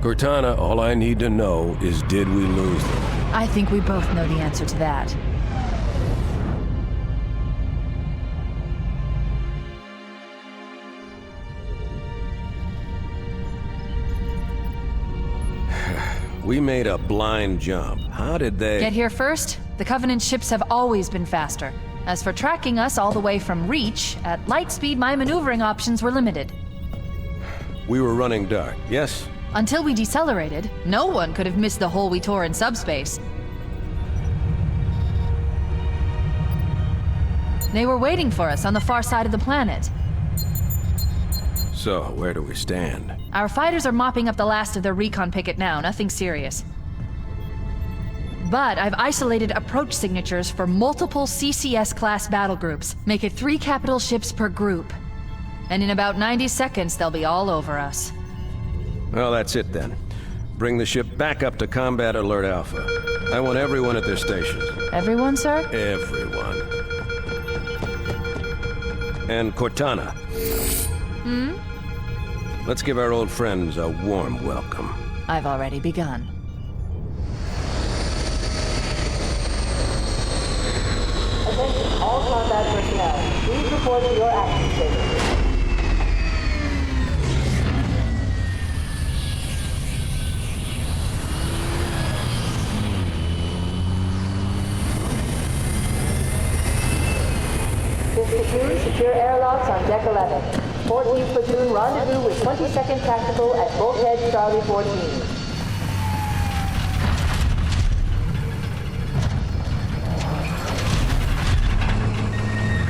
Cortana, all I need to know is, did we lose them? I think we both know the answer to that. We made a blind jump. How did they... Get here first? The Covenant ships have always been faster. As for tracking us all the way from Reach, at light speed my maneuvering options were limited. We were running dark, yes? Until we decelerated, no one could have missed the hole we tore in subspace. They were waiting for us on the far side of the planet. So, where do we stand? Our fighters are mopping up the last of their recon picket now, nothing serious. But I've isolated approach signatures for multiple CCS-class battle groups. Make it 3 capital ships per group. And in about 90 seconds, they'll be all over us. Well, that's it then. Bring the ship back up to Combat Alert Alpha. I want everyone at their stations. Everyone, sir? Everyone. And Cortana. Let's give our old friends a warm welcome. I've already begun. Attention all combat personnel. Please report to your action stations. Platoon, secure airlocks on deck 11. 14th Platoon, rendezvous with 22nd Tactical at Bulkhead Charlie 14.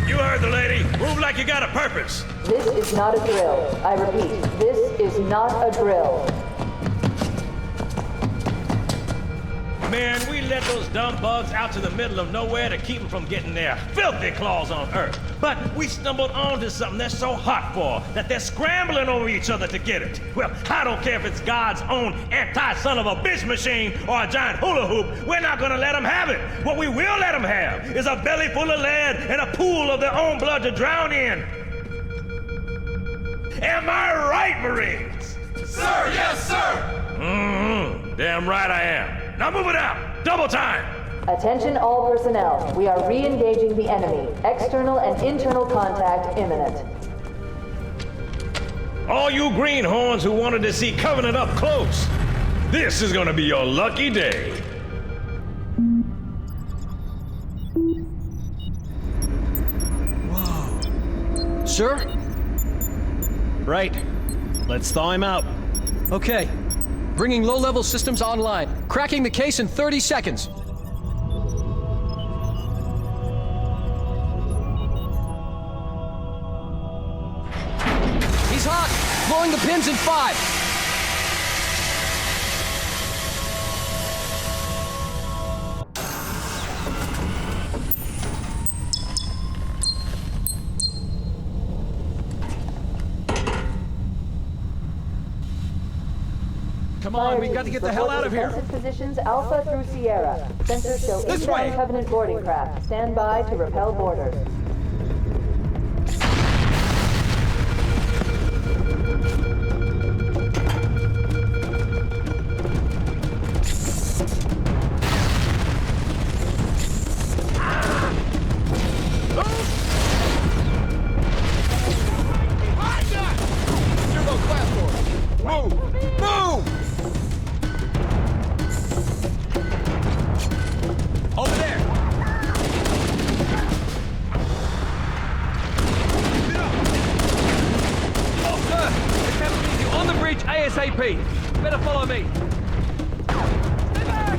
You heard the lady. Move like you got a purpose. This is not a drill. I repeat, this is not a drill. Man, we let those dumb bugs out to the middle of nowhere to keep them from getting their filthy claws on Earth. But we stumbled onto something they're so hot for that they're scrambling over each other to get it. Well, I don't care if it's God's own anti-son of a bitch machine or a giant hula hoop. We're not gonna let them have it. What we will let them have is a belly full of lead and a pool of their own blood to drown in. Am I right, Marines? Sir, yes, sir! Damn right I am. Now move it out! Double time! Attention all personnel. We are re-engaging the enemy. External and internal contact imminent. All you greenhorns who wanted to see Covenant up close, this is gonna be your lucky day. Whoa. Sir? Right. Let's thaw him out. Okay. Bringing low-level systems online. Cracking the case in 30 seconds. He's hot! Blowing the pins in 5! Come on, we've got to get the hell out of here! Defensive positions Alpha through Sierra. Sensors show This inbound way! Covenant boarding craft. Stand by to repel boarders. ASAP! Better follow me! Stay back!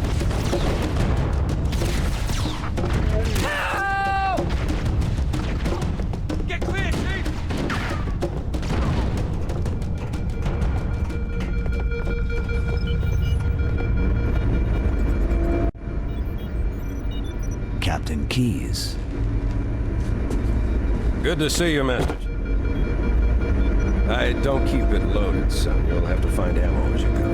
Help! Get clear, Chief! Captain Keyes. Good to see you, Master. I don't keep it loaded, son. You'll have to find ammo as you go.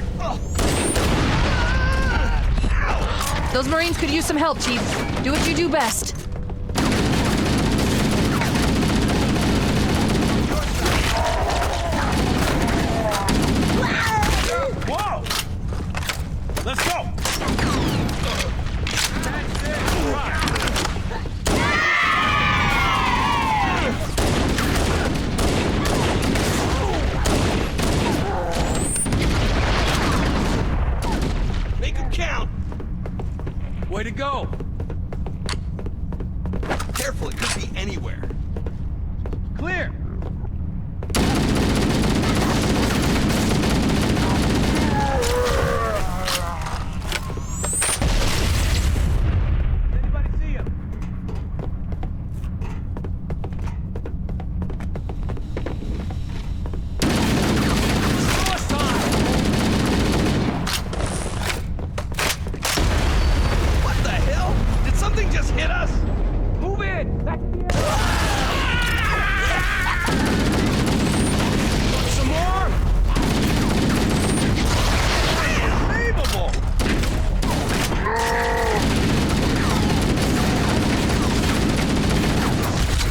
hurt! Those Marines could use some help, Chief. Do what you do best. Whoa! Let's go! Make them count! Way to go! Careful, it could be anywhere. Clear! Anybody see him? What the hell? Did something just hit us? Move in! That's Some more? Unbelievable!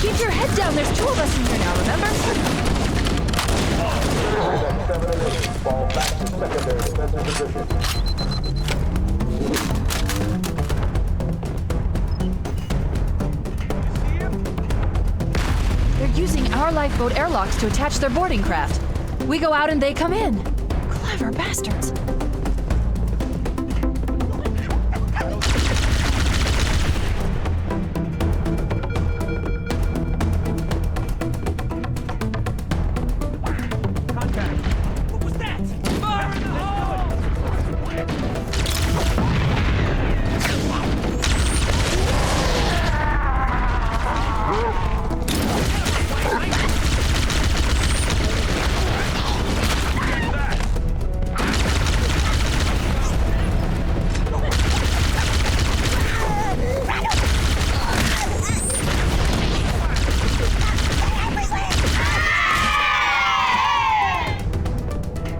Keep your head down. There's two of us in here now, remember? Fall back to secondary defensive position. They're using our lifeboat airlocks to attach their boarding craft. We go out and they come in. Clever bastards. What was that? Fire in the hole!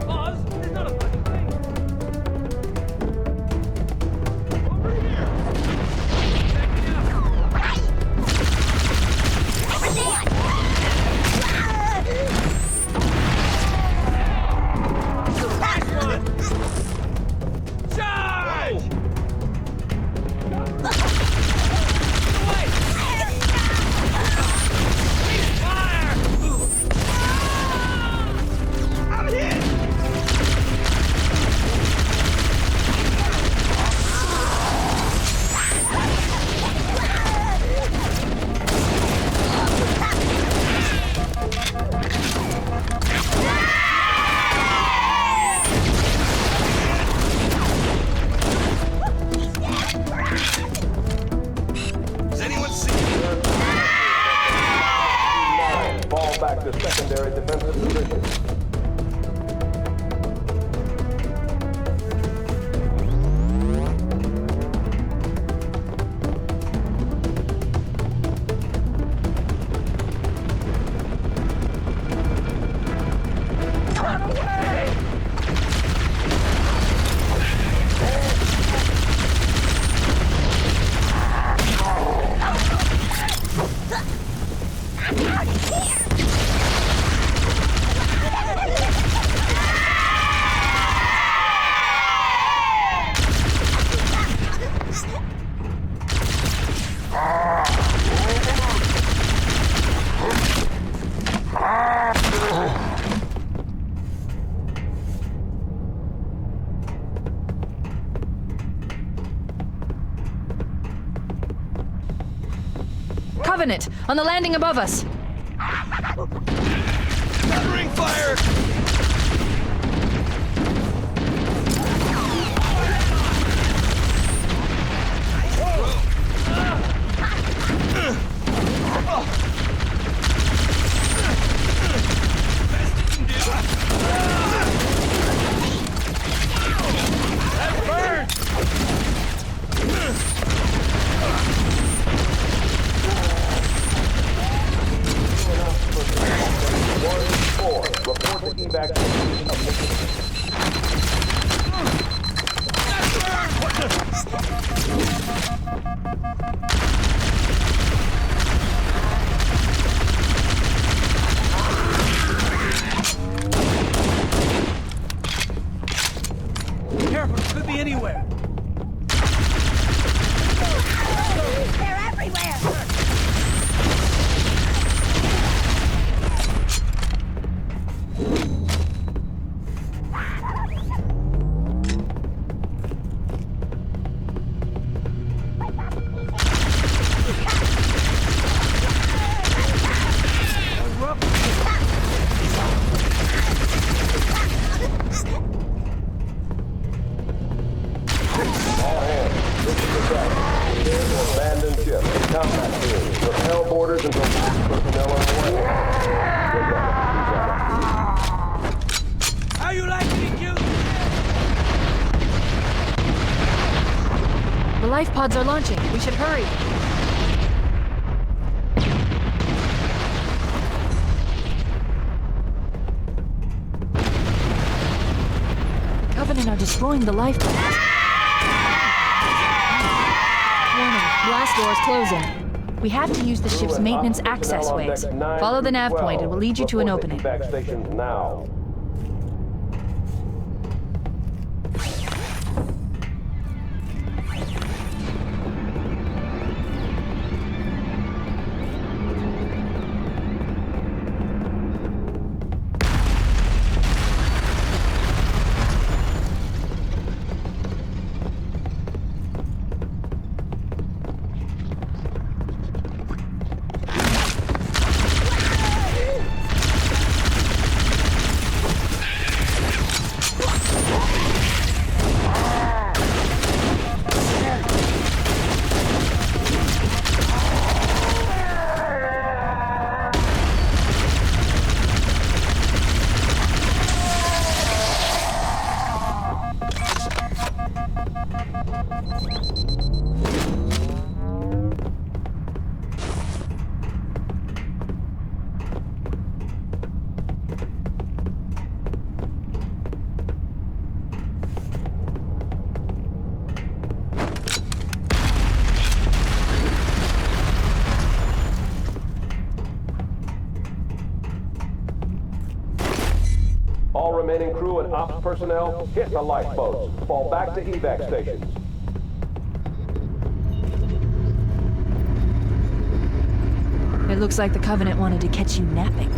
Pause. It's not a funny thing. Over here. Check it out. Charge! Fire! I'm hit! Does anyone see? Fall back to secondary defensive position. Covenant, on the landing above us. Covering fire! careful, it could be anywhere. They're everywhere! All hands, this is the captain. Prepare to abandon ship. Combat team, repel boarders until personnel are away. Good luck. How you like to be killed? The life pods are launching. We should hurry. The Covenant are destroying the life pods. Warning, blast doors closing. We have to use the ship's maintenance access ways. Follow the nav point. It will lead you to an opening. Back stations now. All remaining crew and ops personnel, hit the lifeboats. Fall back to evac stations. It looks like the Covenant wanted to catch you napping.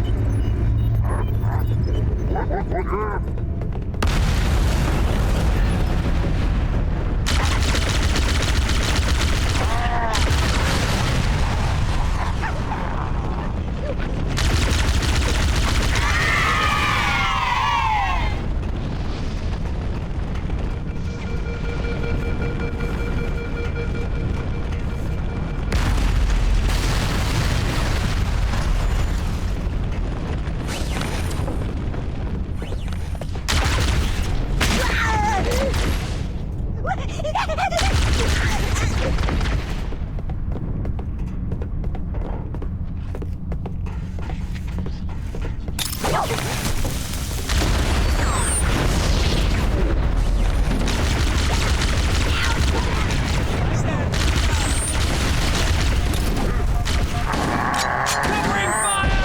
Covering fire!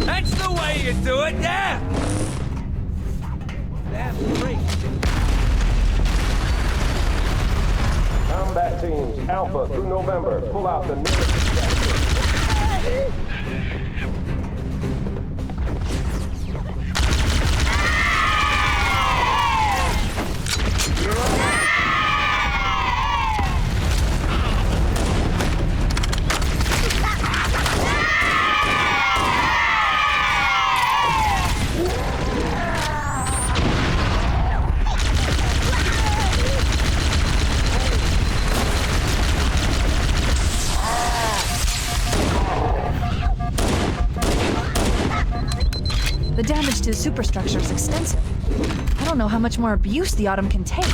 That's the way you do it, yeah! That's great. Combat teams, Alpha through November, pull out the nearest section. The damage to the superstructure is extensive. I don't know how much more abuse the Autumn can take.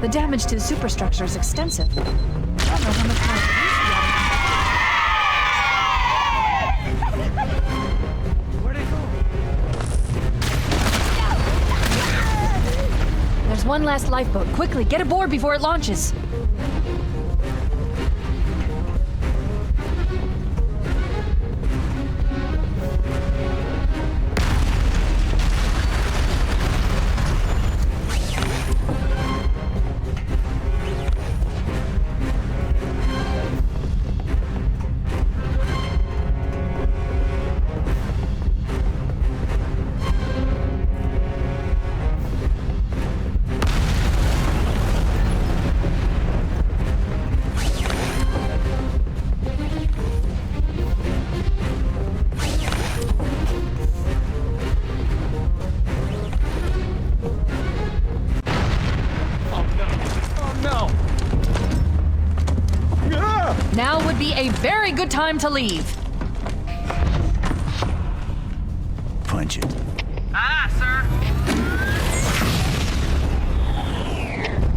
The damage to the superstructure is extensive. I don't know how much more Where'd it go? There's one last lifeboat. Quickly, get aboard before it launches. Now would be a very good time to leave. Punch it. Aye, sir.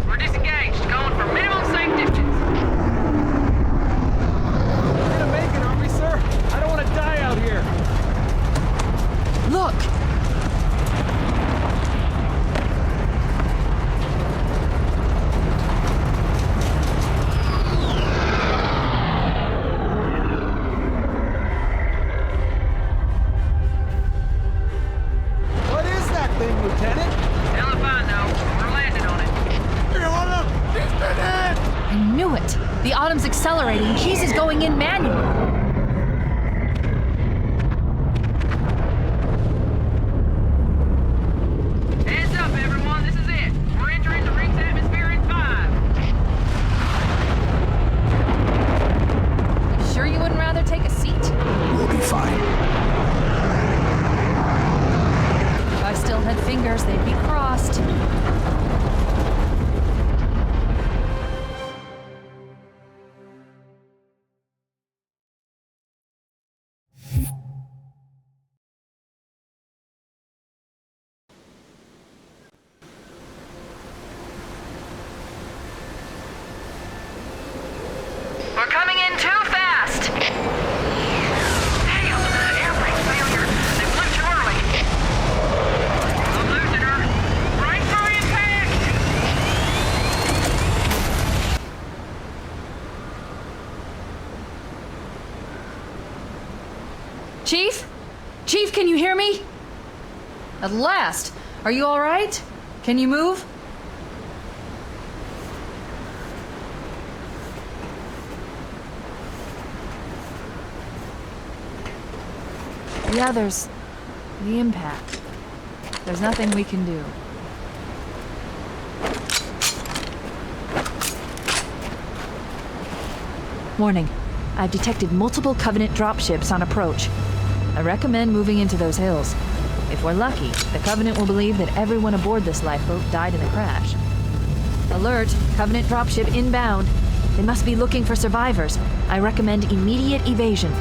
We're disengaged, going for minimum safe distance. We're gonna make it, aren't we, sir? I don't want to die out here. Look! What is that thing, Lieutenant? Hell if I know. We're landing on it. I knew it! The Autumn's accelerating. Keys is going in manual. Heads up, everyone. This is it. We're entering the ring's atmosphere in 5. Sure you wouldn't rather take a seat? We'll be fine. If I still had fingers, they'd be crossed. We're coming in too fast. Damn, airbrake failure. They went too early. I'm losing her. Right through impact. Chief? Chief, can you hear me? At last! Are you alright? Can you move? The others. The impact. There's nothing we can do. Warning. I've detected multiple Covenant dropships on approach. I recommend moving into those hills. If we're lucky, the Covenant will believe that everyone aboard this lifeboat died in the crash. Alert! Covenant dropship inbound. They must be looking for survivors. I recommend immediate evasion.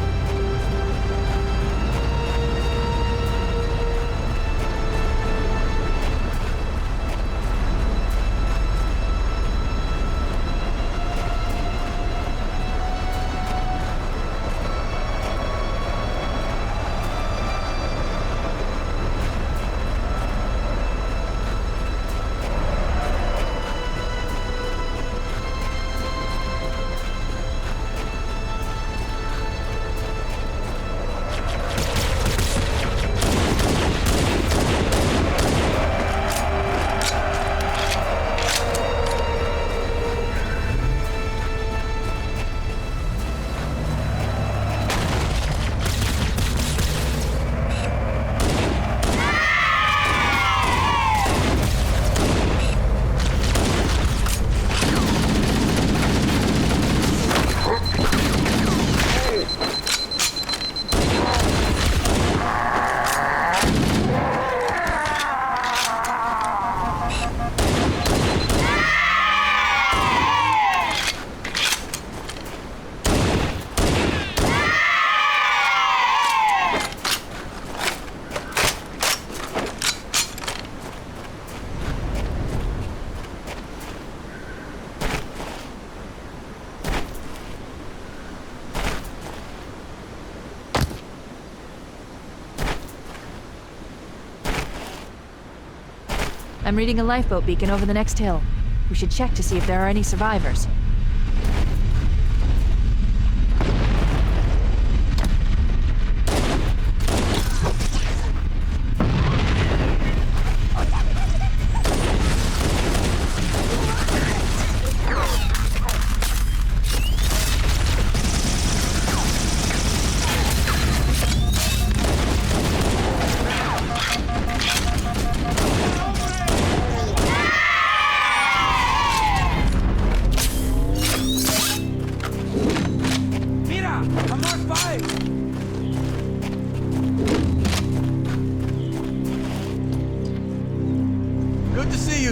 I'm reading a lifeboat beacon over the next hill. We should check to see if there are any survivors.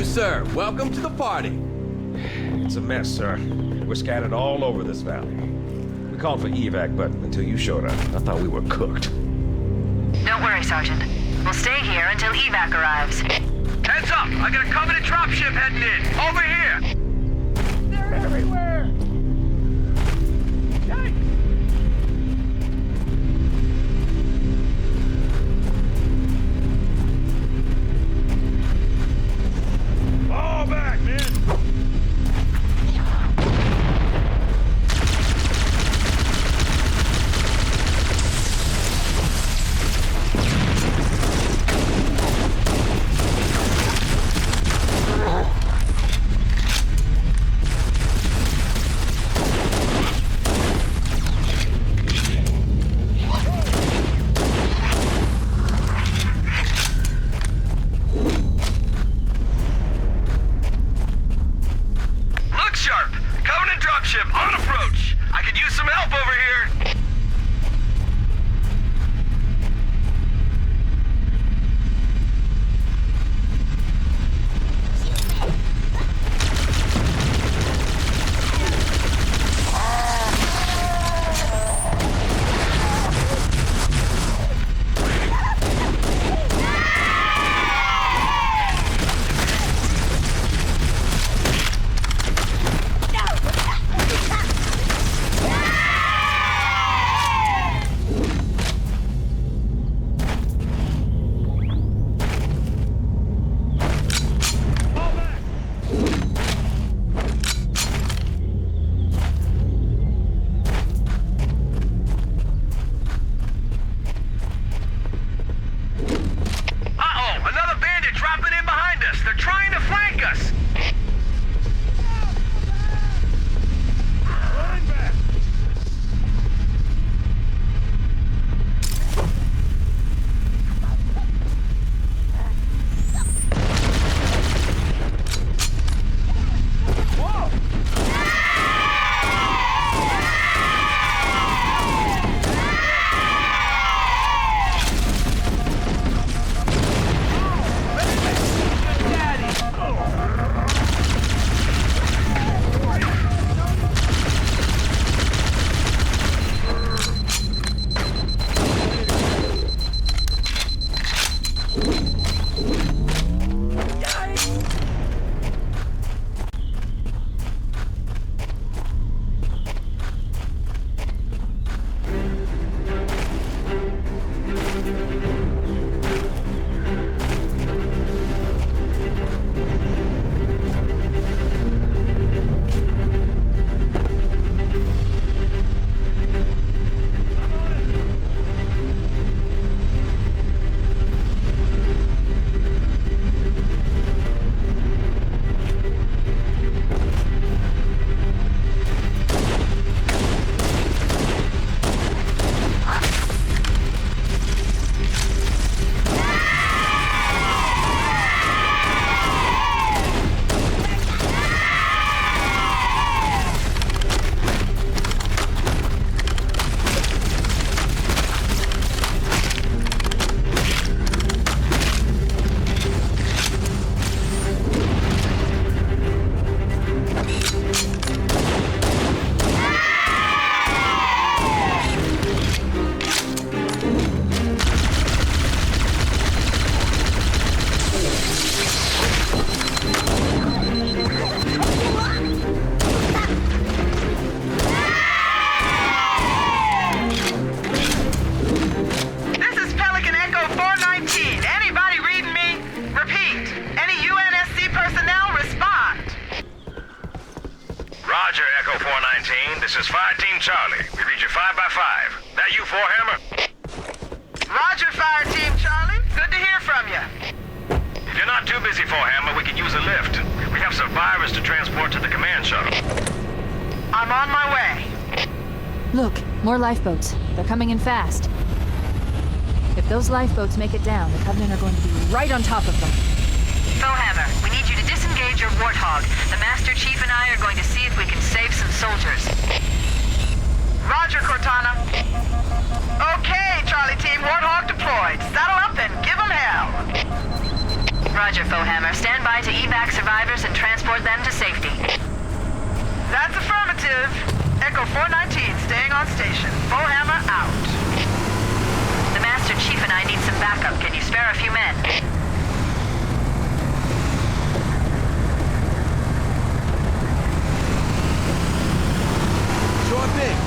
Sir, welcome to the party. It's a mess, sir. We're scattered all over this valley. We called for evac, but until you showed up, I thought we were cooked. Don't worry, Sergeant. We'll stay here until evac arrives. Heads up! I got a Covenant dropship heading in! Over here! They're everywhere! Yikes! Fall back, man! is Fire Team Charlie. We read you 5 by 5. That you, Forehammer? Roger, Fire Team Charlie. Good to hear from you. If you're not too busy, Forehammer, we could use a lift. We have survivors to transport to the command shuttle. I'm on my way. Look, more lifeboats. They're coming in fast. If those lifeboats make it down, the Covenant are going to be right on top of them. Foehammer, we need you to disengage your Warthog. The Master Chief and I are going to see if we can save some soldiers. Roger, Cortana. Okay, Charlie Team, Warthog deployed. Saddle up and give them hell. Roger, Foehammer. Stand by to evac survivors and transport them to safety. That's affirmative. Echo 419 staying on station. Foehammer out. The Master Chief and I need some backup. Can you spare a few men? Sure thing.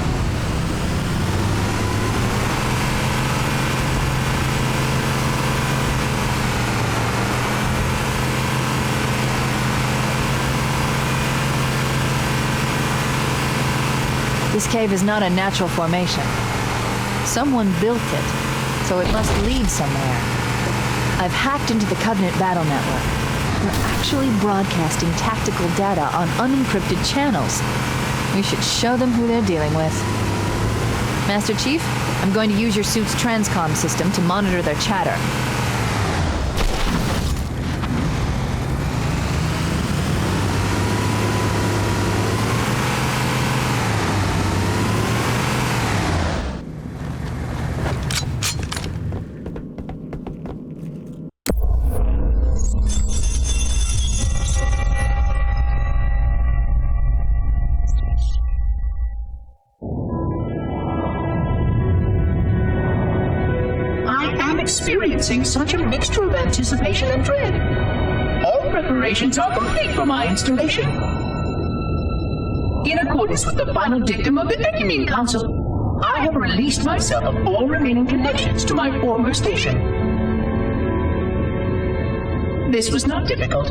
This cave is not a natural formation. Someone built it, so it must lead somewhere. I've hacked into the Covenant battle network. We're actually broadcasting tactical data on unencrypted channels. We should show them who they're dealing with. Master Chief, I'm going to use your suit's transcom system to monitor their chatter. Experiencing such a mixture of anticipation and dread. All preparations are complete for my installation. In accordance with the final dictum of the Ecumene Council, I have released myself of all remaining connections to my former station. This was not difficult.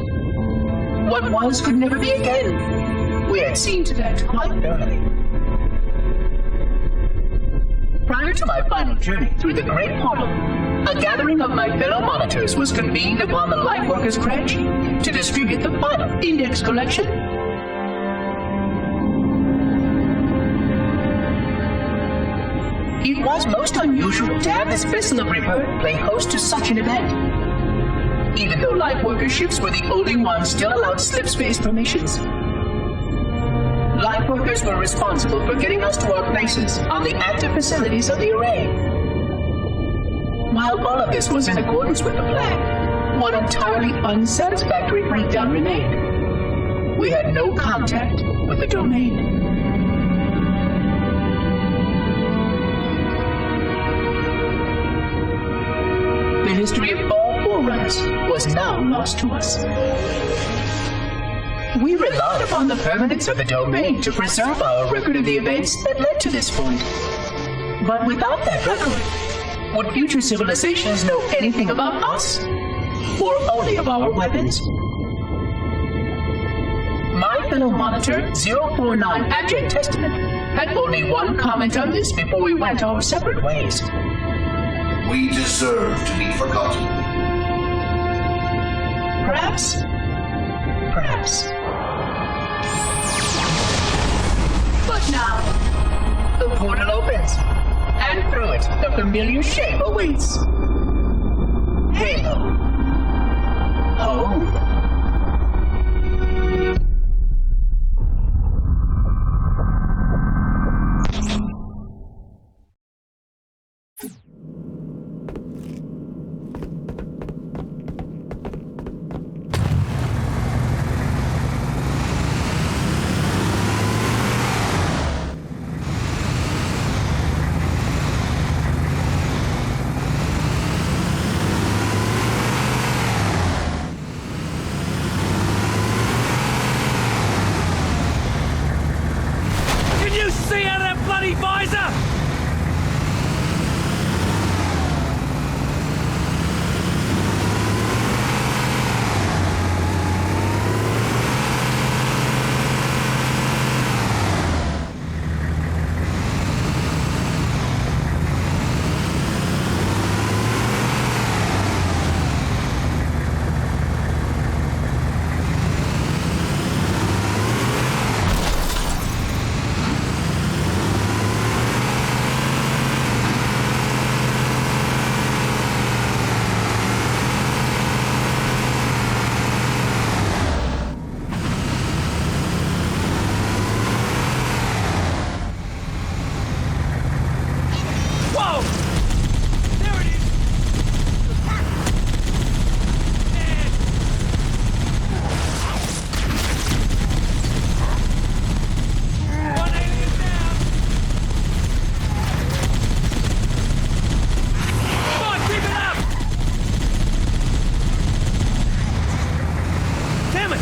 What was could never be again. We had seen to that quite thoroughly. Prior to my final journey through the Great Portal, a gathering of my fellow monitors was convened upon the Lightworkers' Crash to distribute the final index collection. It was most unusual to have this vessel of rebirth play host to such an event. Even though Lightworker ships were the only ones still allowed slipspace permissions, Lightworkers were responsible for getting us to our places on the active facilities of the array. While all of this was in accordance with the plan, one entirely unsatisfactory breakdown remained. We had no contact with the domain. The history of all Forerunners was now lost to us. We relied upon the permanence of the domain to preserve our record of the events that led to this point. But without that record, would future civilizations know anything about us? Or only of our weapons? My fellow monitor, 049 Abject Testament, had only one comment on this before we went our separate ways. We deserve to be forgotten. Perhaps. But now, the portal opens, and through it, the familiar shape awaits. Halo. Home.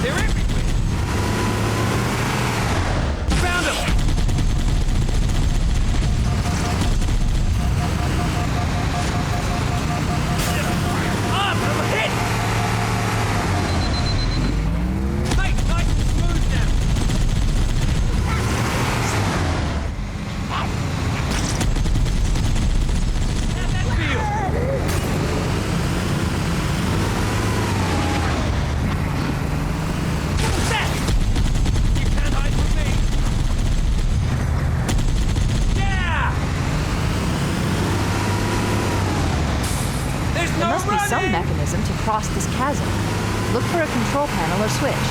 They're everywhere! I found them! I'm hit! Nice and smooth now! How'd that feel? What's that? You can't hide from me! Yeah! There's There no must be some running! mechanism to cross this chasm. Look for a control panel or switch.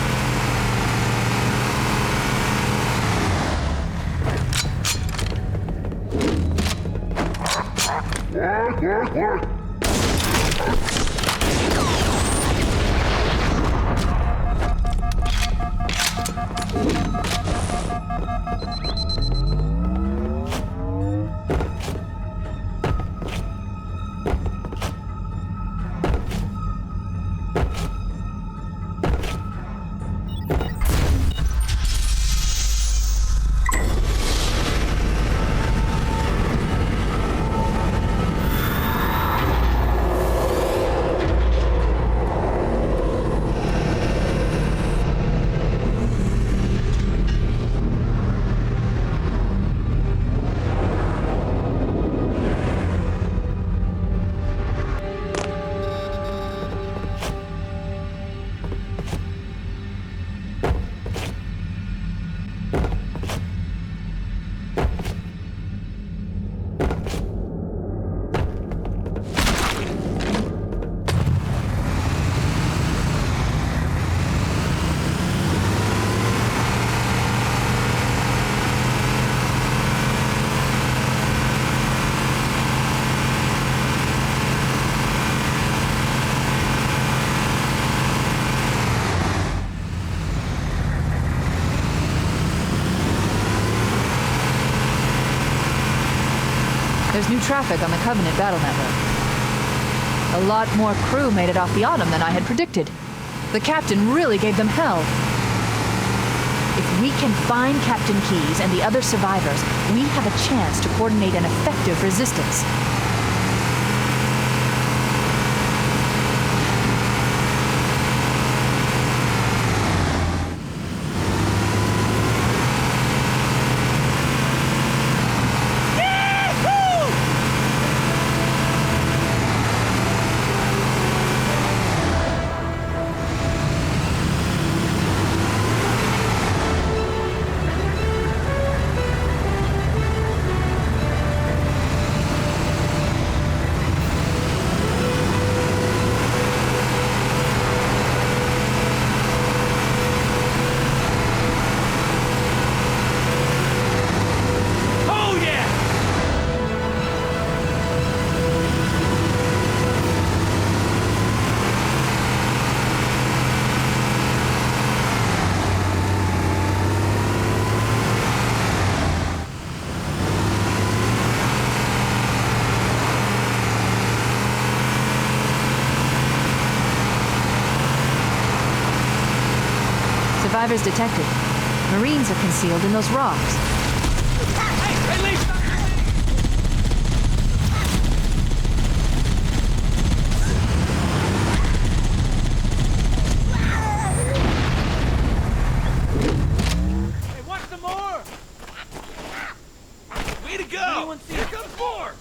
There's new traffic on the Covenant battle network. A lot more crew made it off the Autumn than I had predicted. The captain really gave them hell. If we can find Captain Keyes and the other survivors, we have a chance to coordinate an effective resistance. Survivors detected. Marines are concealed in those rocks. Hey, release! Hey, want some more? Way to go! Anyone see Here comes more!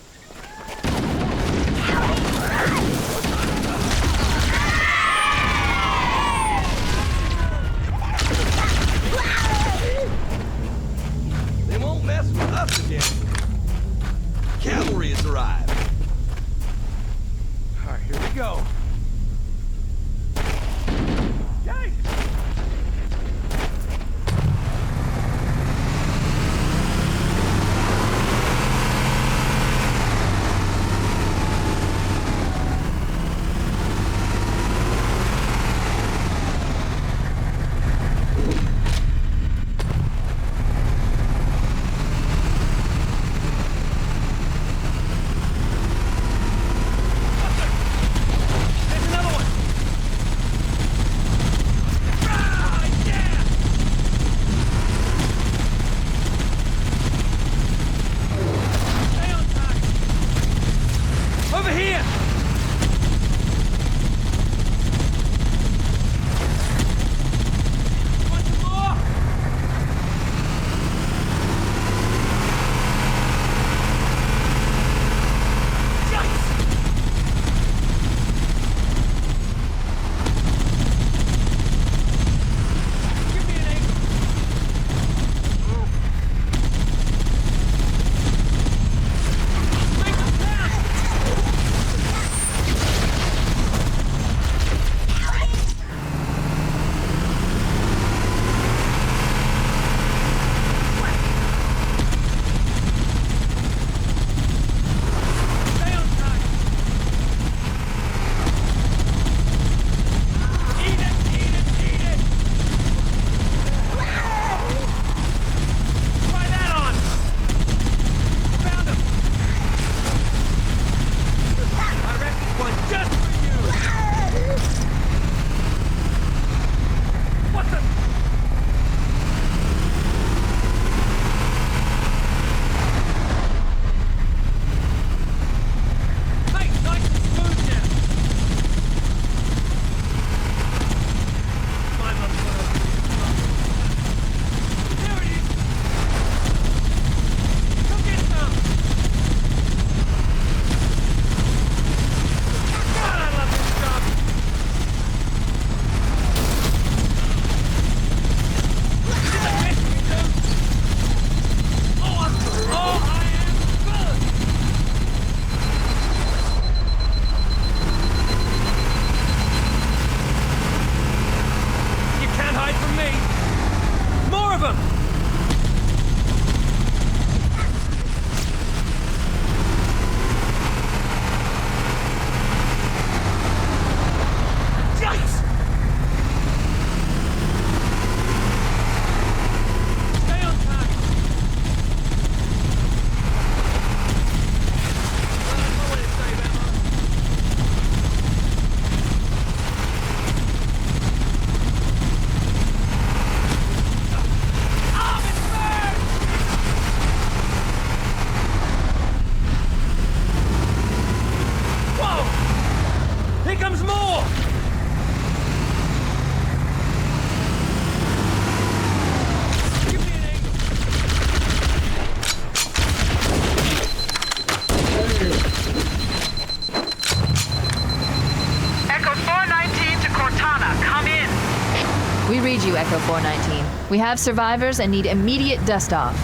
We read you, Echo 419. We have survivors and need immediate dust-off.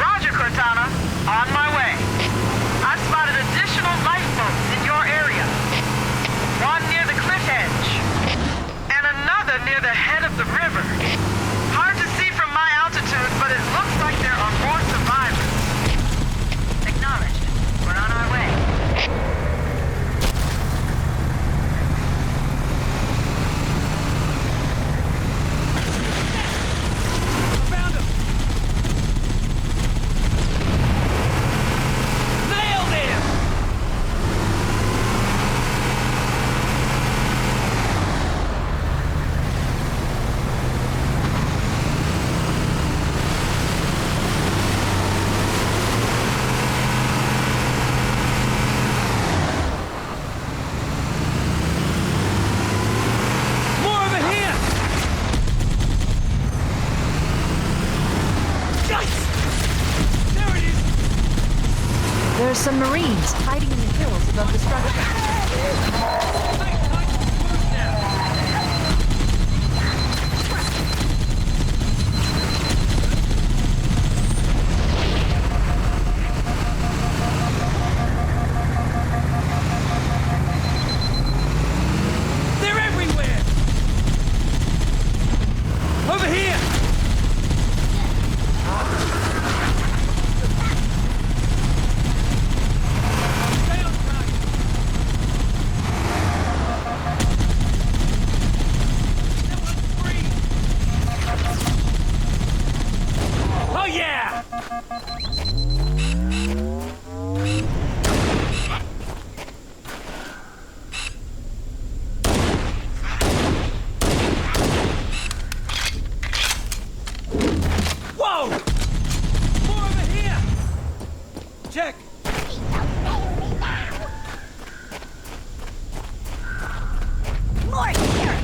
Roger, Cortana. On my way. I've spotted additional lifeboats in your area. One near the cliff edge, and another near the head of the river. Hard to see from my altitude, but it looks like there are more survivors. Acknowledged. We're on our way. Found him! Nailed him! More over here! Yes! There it is! There are some Marines hiding in the hills above the structure. They're everywhere! Over here! Stay on track! That one's free! Oh yeah! Whoa! More over here! Check! More here!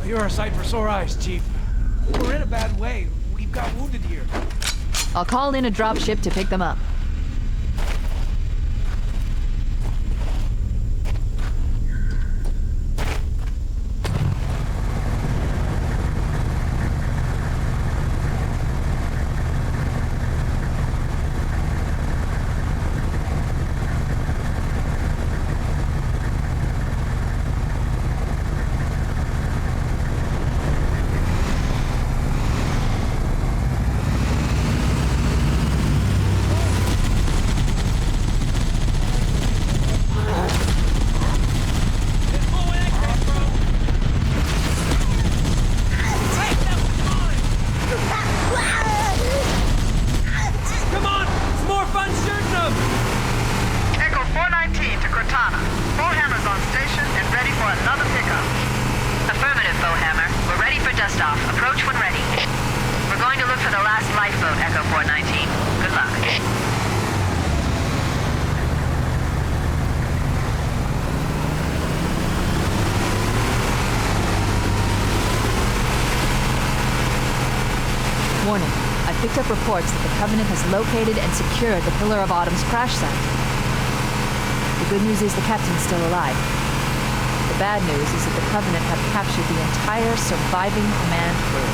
You're a sight for sore eyes, Chief. We're in a bad way. We've got wounded here. I'll call in a dropship to pick them up. There's more where that came from. Hey, that was mine! Come on! It's more fun shooting them! Echo 419 to Cortana. Bowhammer's on station and ready for another pickup. Affirmative, Bowhammer. We're ready for dust-off. Approach when ready. We're going to look for the last lifeboat, Echo 419. Good luck. Warning. I've picked up reports that the Covenant has located and secured the Pillar of Autumn's crash site. The good news is the captain's still alive. The bad news is that the Covenant have captured the entire surviving command crew.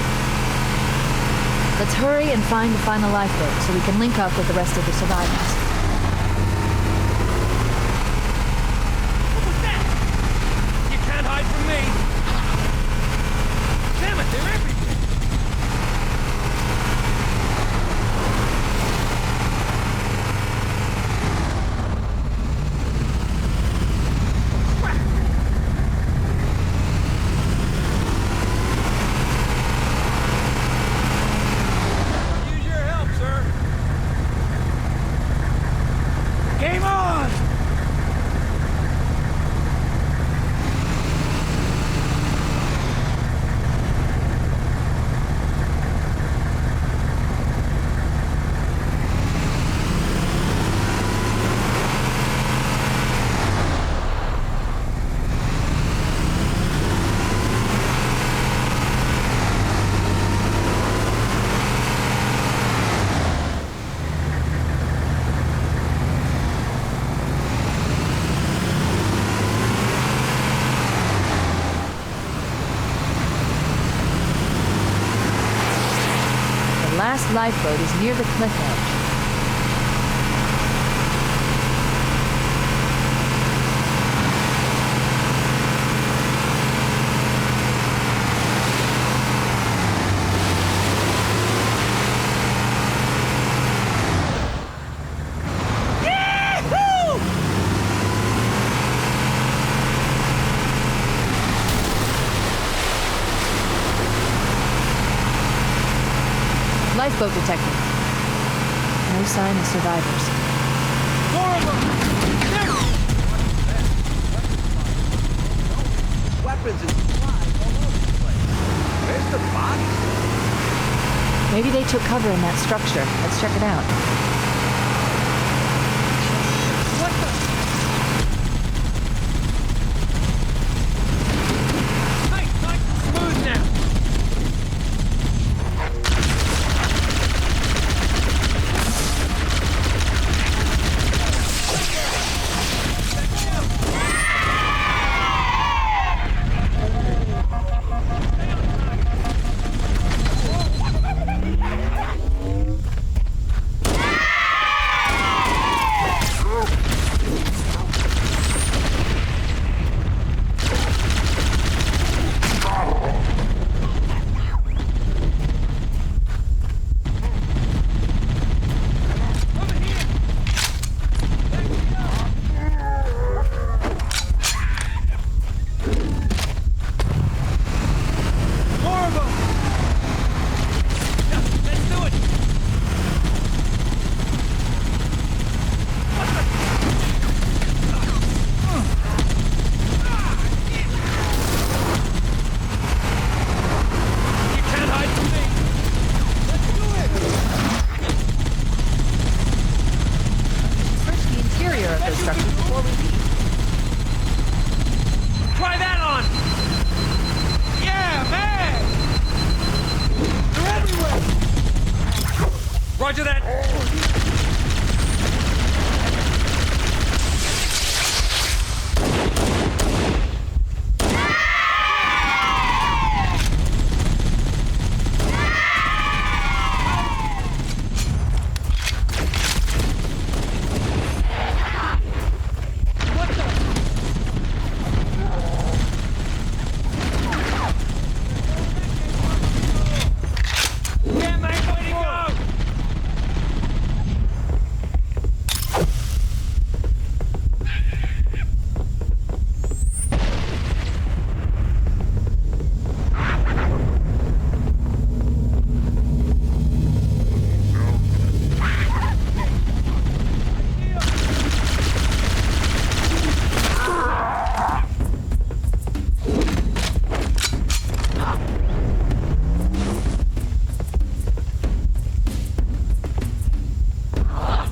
Let's hurry and find the final lifeboat so we can link up with the rest of the survivors. What was that? You can't hide from me! Damn it, they're everywhere! Use your help, sir. lifeboat is near the cliff edge. Lifeboat detected. No sign of survivors. More of them! Weapons and supplies all over the place. Where's the bodies? Maybe they took cover in that structure. Let's check it out. What the? Nice, smooth now. Try that on! Yeah, man! They're everywhere! Roger that!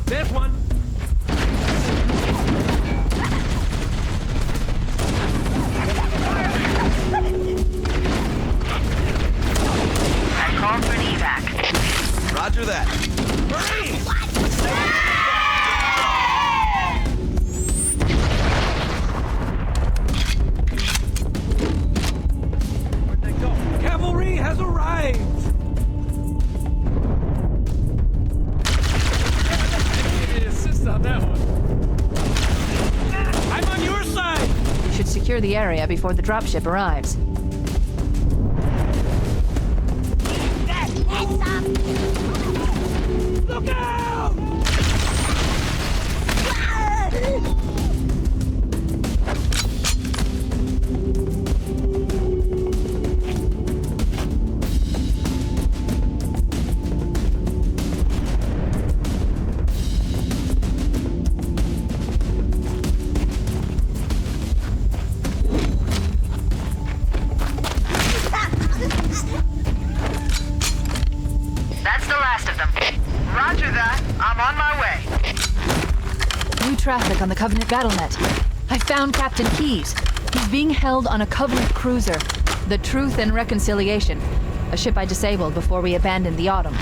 There's one. I called for an evac. Roger that. Marines! Where'd they go? Cavalry has arrived! On that one. I'm on your side! We should secure the area before the dropship arrives. Look out! That's the last of them. Roger that. I'm on my way. New traffic on the Covenant Battlenet. I found Captain Keyes. He's being held on a Covenant cruiser, the Truth and Reconciliation, a ship I disabled before we abandoned the Autumn.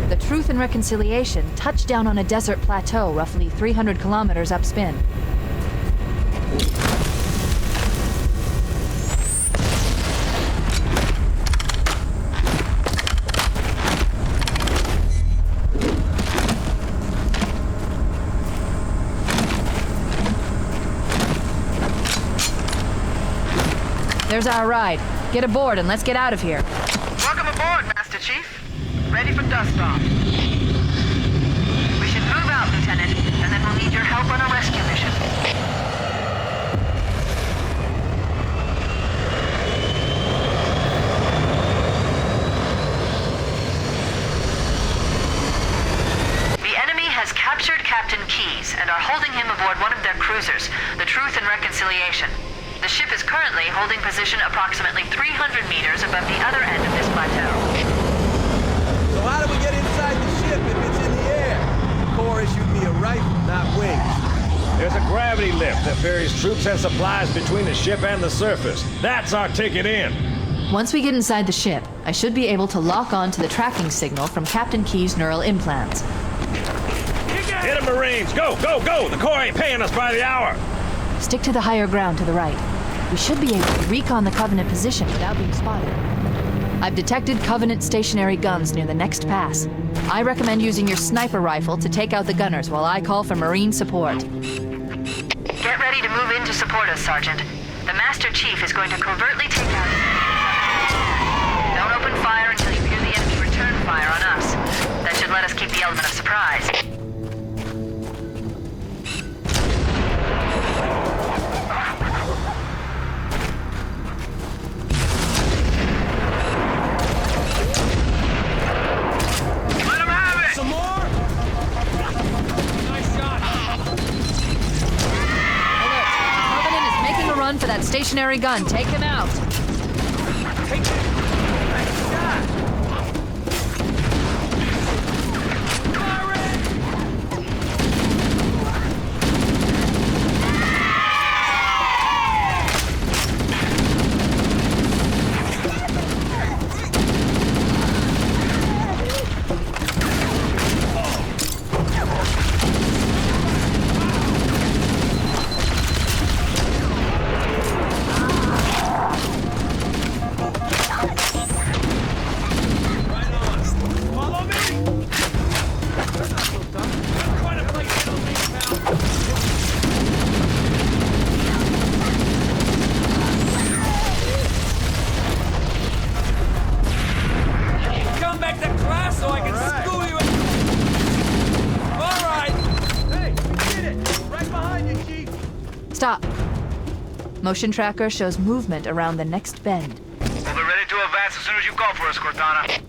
The Truth and Reconciliation touched down on a desert plateau roughly 300 kilometers upspin. There's our ride. Get aboard and let's get out of here. Welcome aboard, Master Chief. Ready for dust-off. We should move out, Lieutenant, and then we'll need your help on a rescue mission. The enemy has captured Captain Keyes and are holding him aboard one of their cruisers, the Truth and Reconciliation. The ship is currently holding position approximately 300 meters above the other end of this plateau. So how do we get inside the ship if it's in the air? The Corps issued me a rifle, not wings. There's a gravity lift that ferries troops and supplies between the ship and the surface. That's our ticket in. Once we get inside the ship, I should be able to lock on to the tracking signal from Captain Keyes' neural implants. Hit 'em, Marines! Go, go, go! The Corps ain't paying us by the hour! Stick to the higher ground to the right. We should be able to recon the Covenant position without being spotted. I've detected Covenant stationary guns near the next pass. I recommend using your sniper rifle to take out the gunners while I call for Marine support. Get ready to move in to support us, Sergeant. The Master Chief is going to covertly take out... Don't open fire until you hear the enemy return fire on us. That should let us keep the element of surprise. For that stationary gun, take him out. Take it. Nice shot. Stop. Motion tracker shows movement around the next bend. We'll be ready to advance as soon as you call for us, Cortana.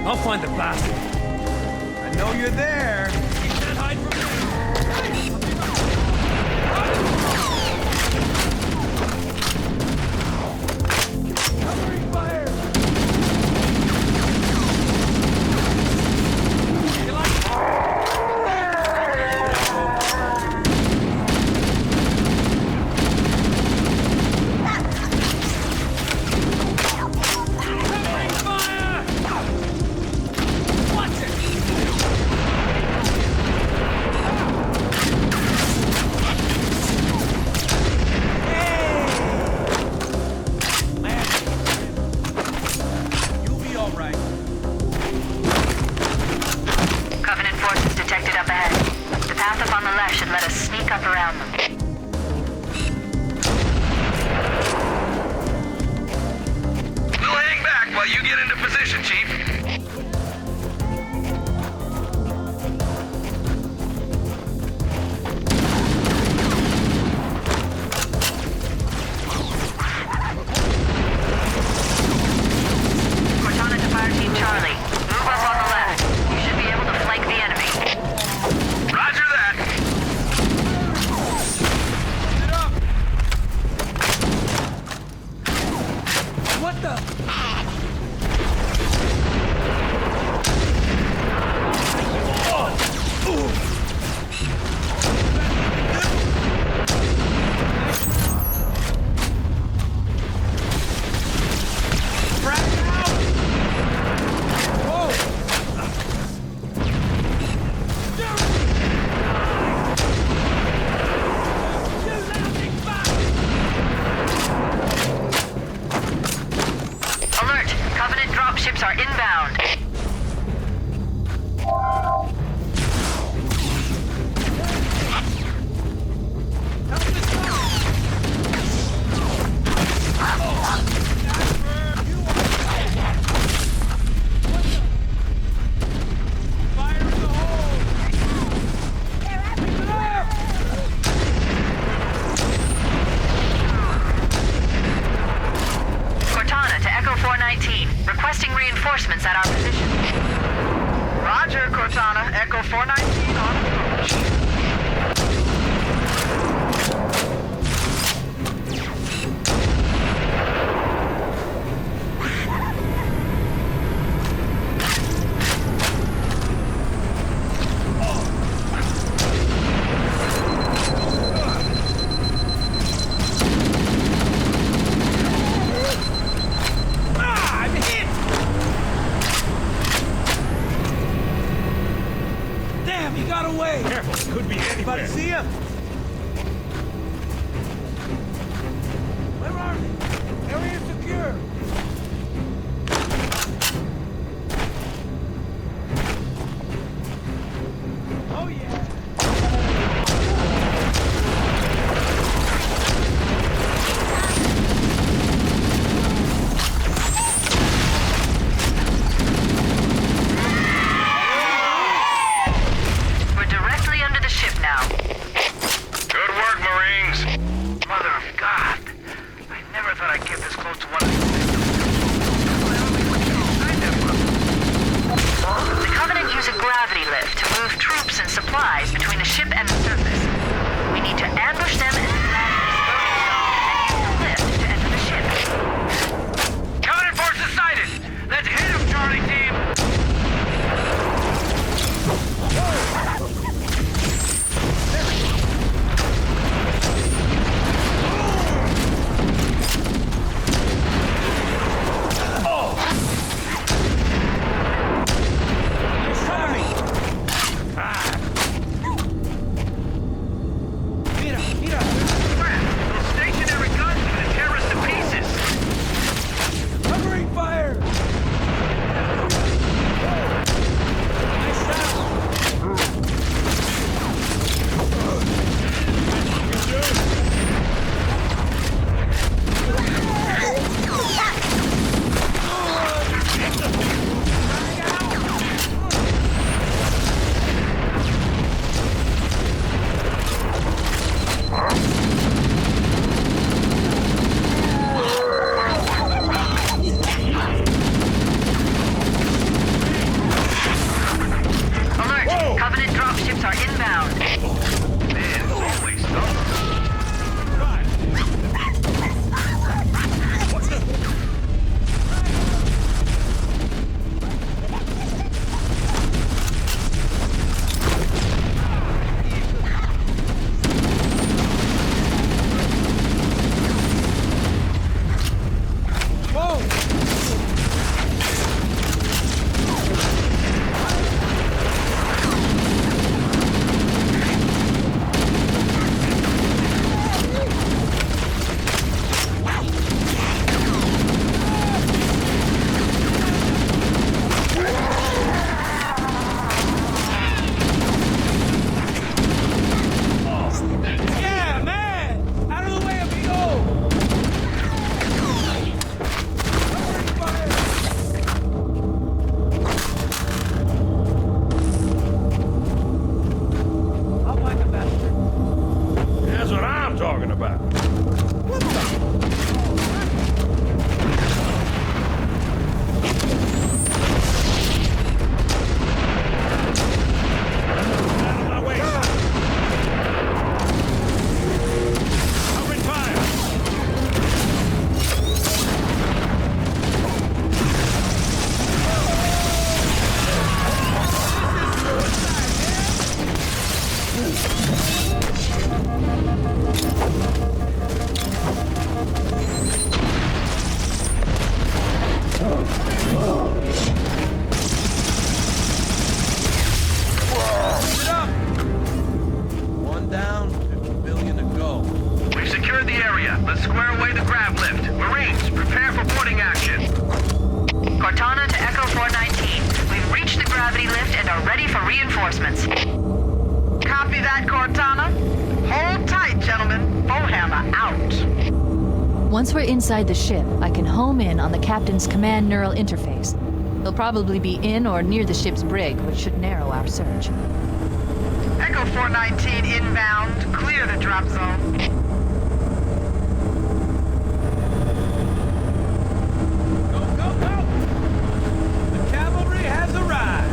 I'll find the bastard. I know you're there. You can't hide from me. Covering fire. What the? them! Where are they? Area secure! Oh yeah! We're directly under the ship now. Good work, Marines. Mother of God. I never thought I'd get this close to one of these things. The Covenant use a gravity lift to move troops and supplies between the ship and the surface. We need to ambush them and use the lift to enter the ship. Covenant forces sighted. Let's hit them, Charlie team. Stationary guns for the terrorists to pieces. Covering fire! Nice shot! Alert! Covenant dropships are inbound. Man, always something. Yeah, man! Out of the way, amigo! Covering fire! I'll find the bastard. That's what I'm talking about. Out of my way. Covering fire. One down, 50 billion to go. We've secured the area. Let's square away the grav lift. Marines, prepare for boarding action. Cortana to Echo 419. We've reached the gravity lift and are ready for reinforcements. Copy that, Cortana. Hold tight, gentlemen. Bowhammer out. Once we're inside the ship, I can home in on the captain's command neural interface. He'll probably be in or near the ship's brig, which should narrow our search. Echo 419 inbound. Clear the drop zone. Go, go, go! The cavalry has arrived!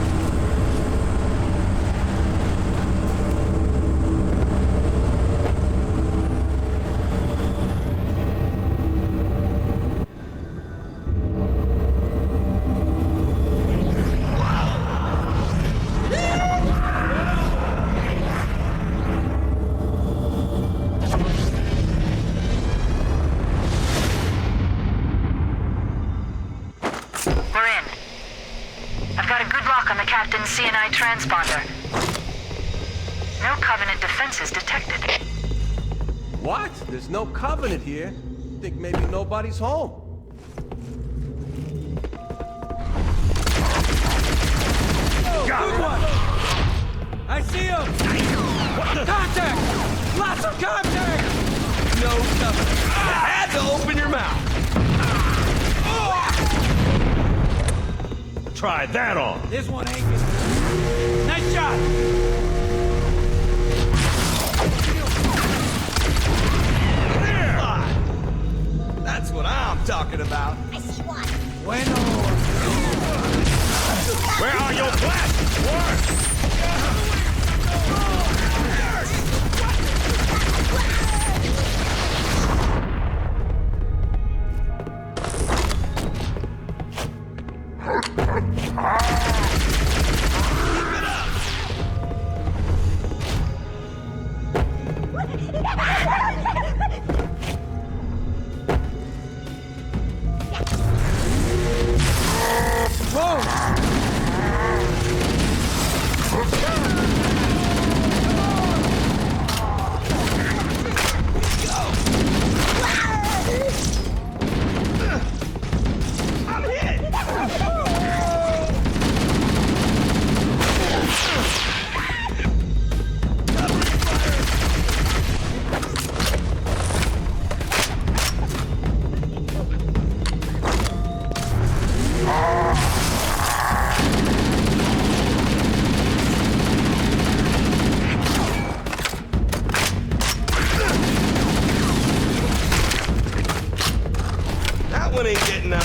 CNI transponder. No Covenant defenses detected. What? There's no Covenant here. Think maybe nobody's home. Good one! I see him! What the? Contact! Lots of contact! No Covenant. You had to open your mouth. Try that on. This one ain't good. Nice shot! That's what I'm talking about. I see one. Bueno. Where are your blasts? Ward! That one ain't getting up.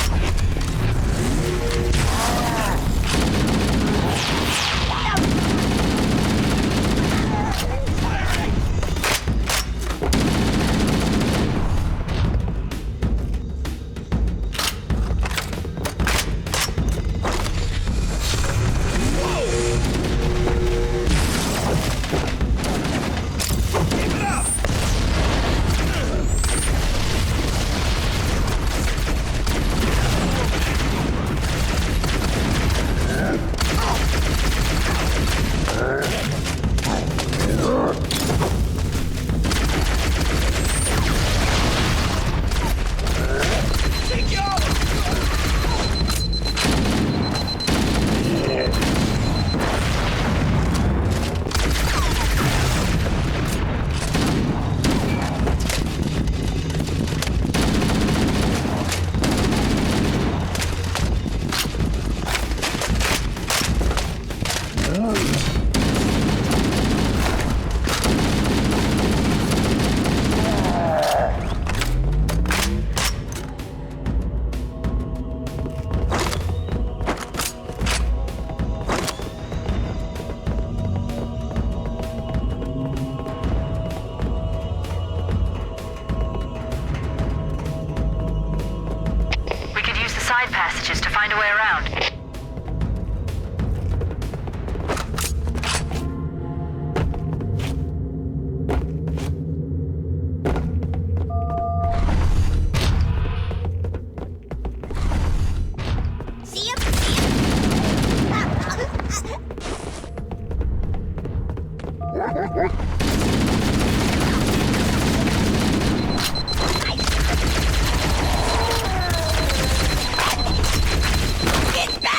passages to find a way around. Get back!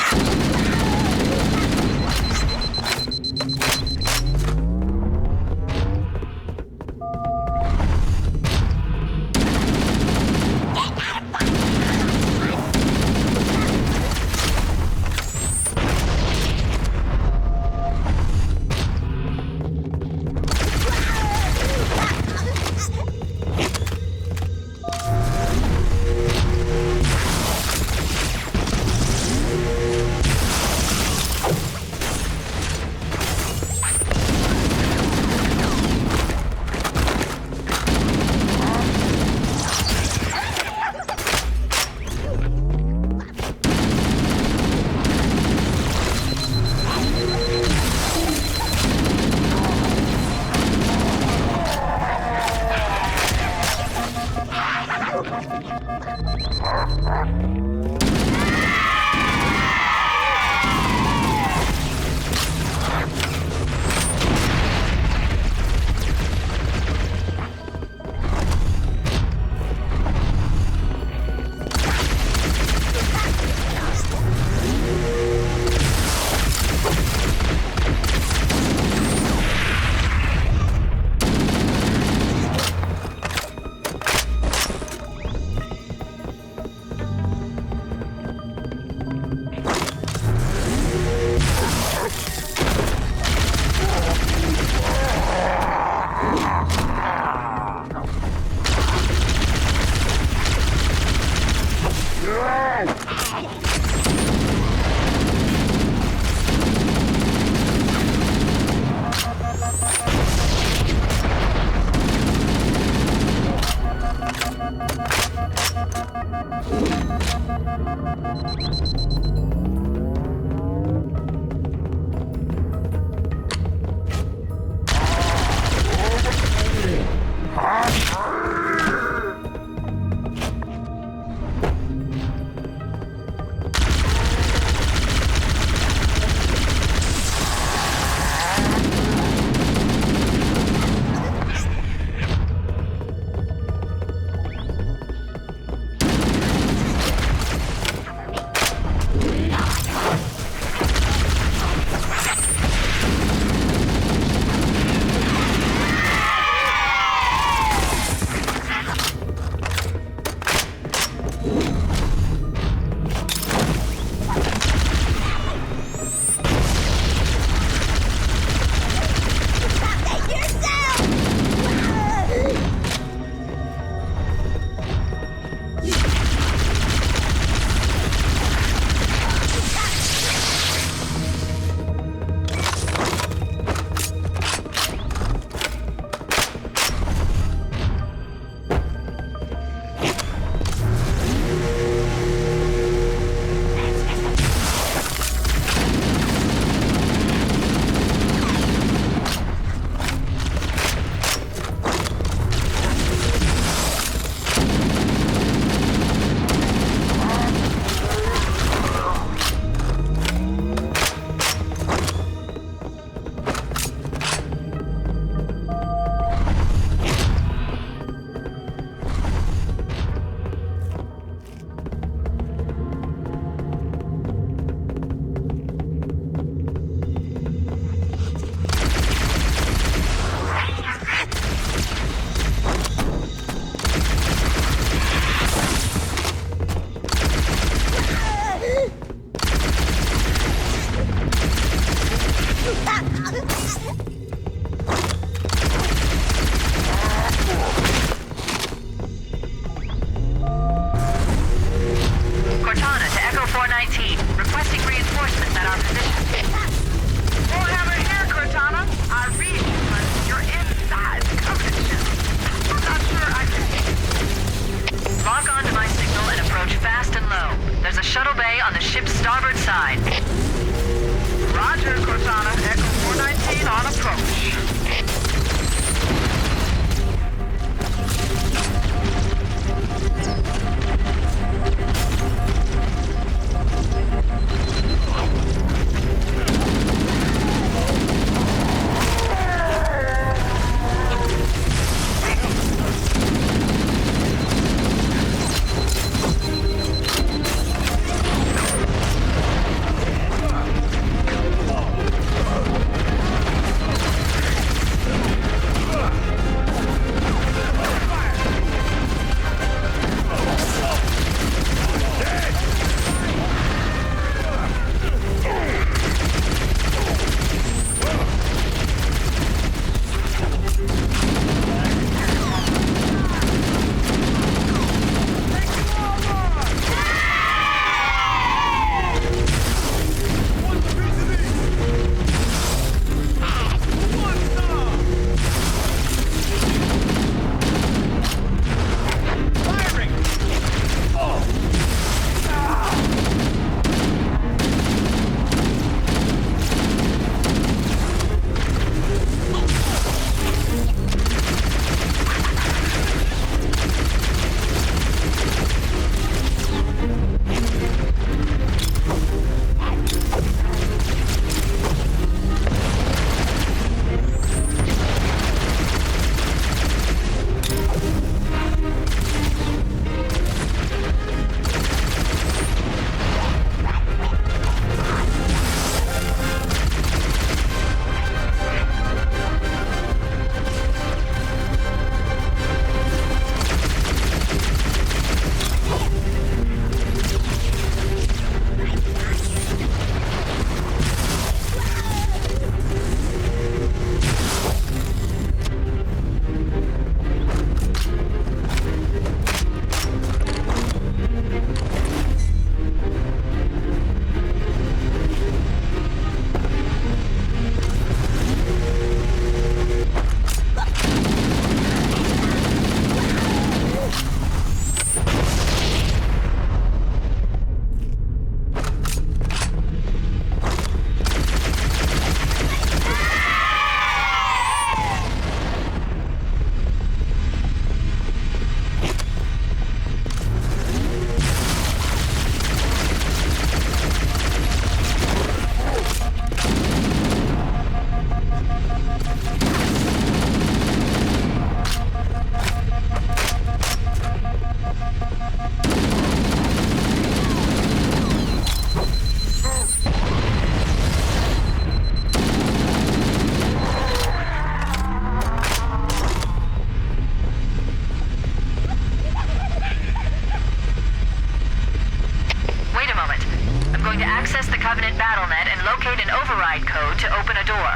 override code to open a door.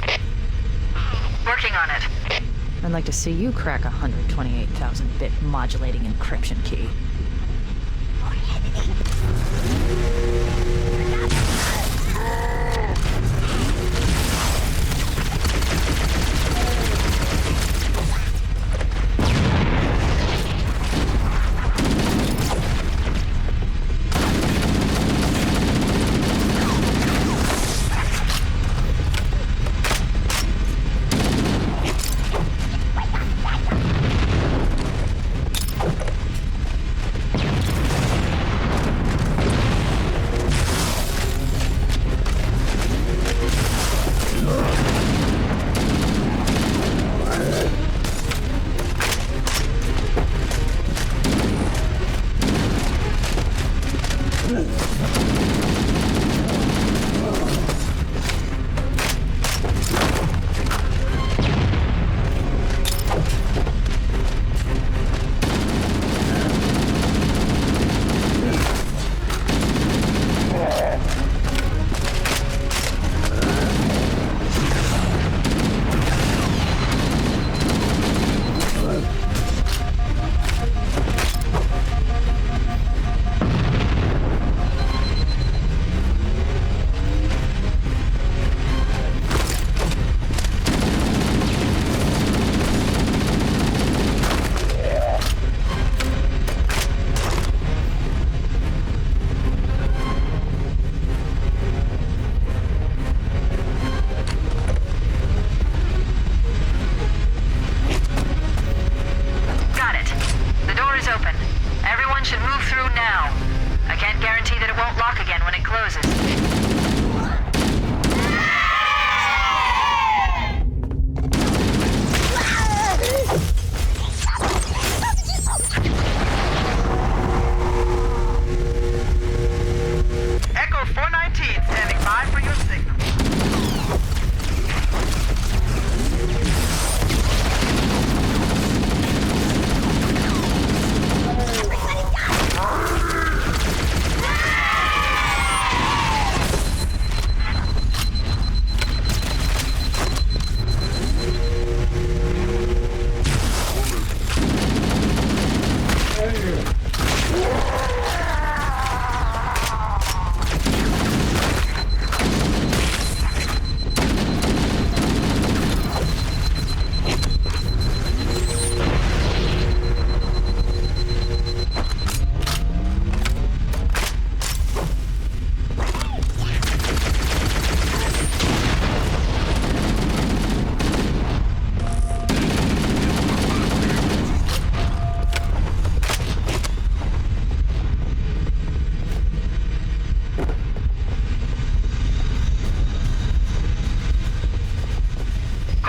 Working on it. I'd like to see you crack a 128,000-bit modulating encryption key.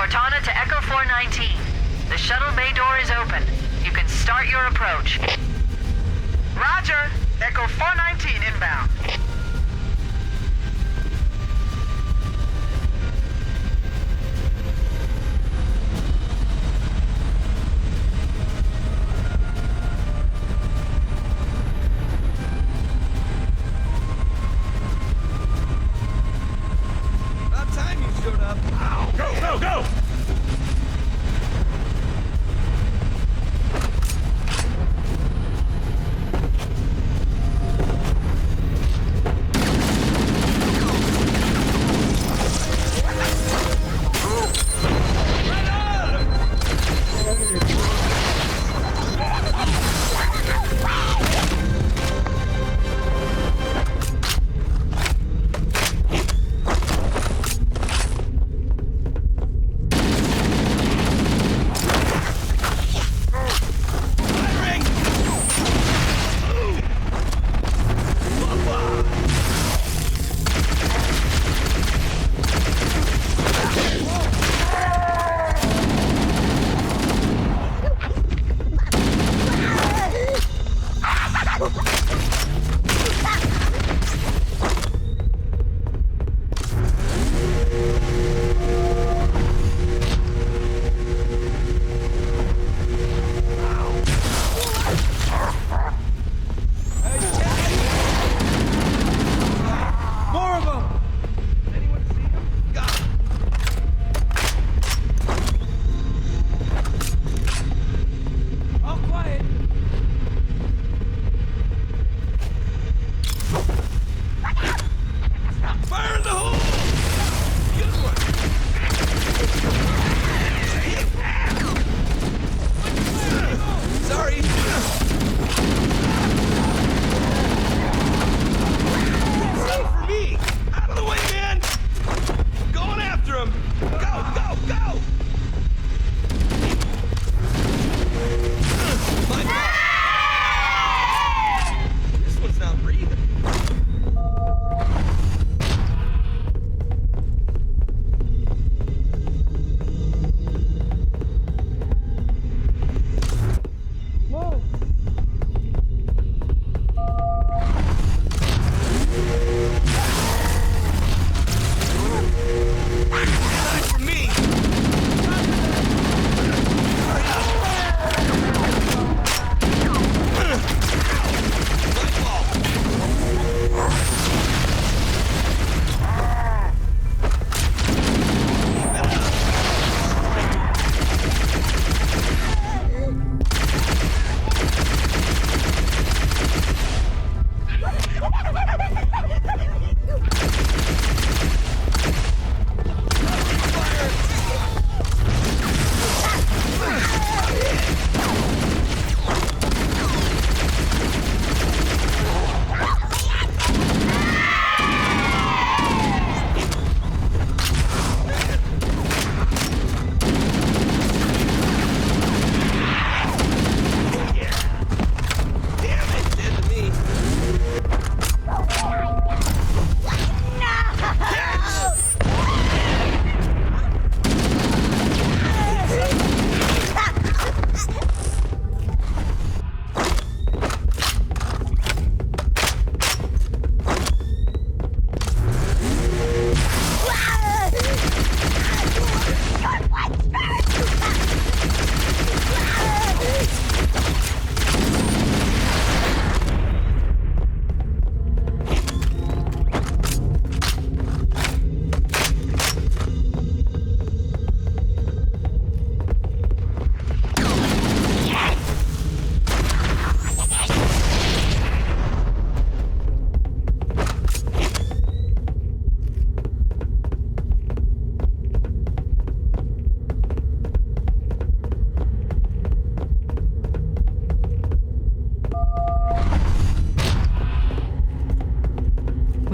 Cortana to Echo 419. The shuttle bay door is open. You can start your approach. Roger! Echo 419 inbound. About time you showed up. Ow. Go, go, go!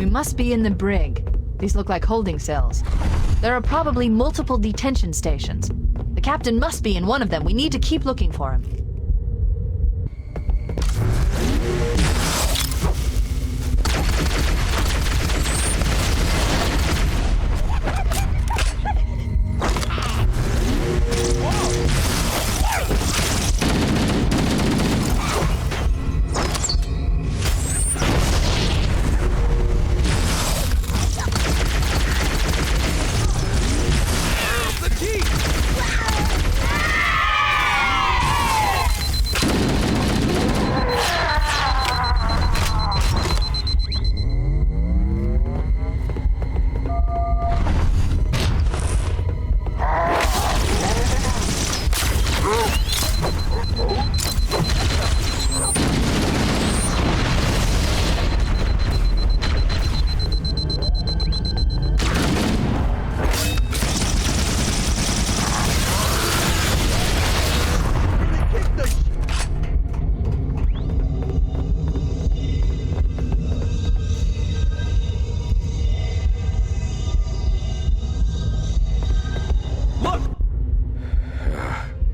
We must be in the brig. These look like holding cells. There are probably multiple detention stations. The captain must be in one of them. We need to keep looking for him.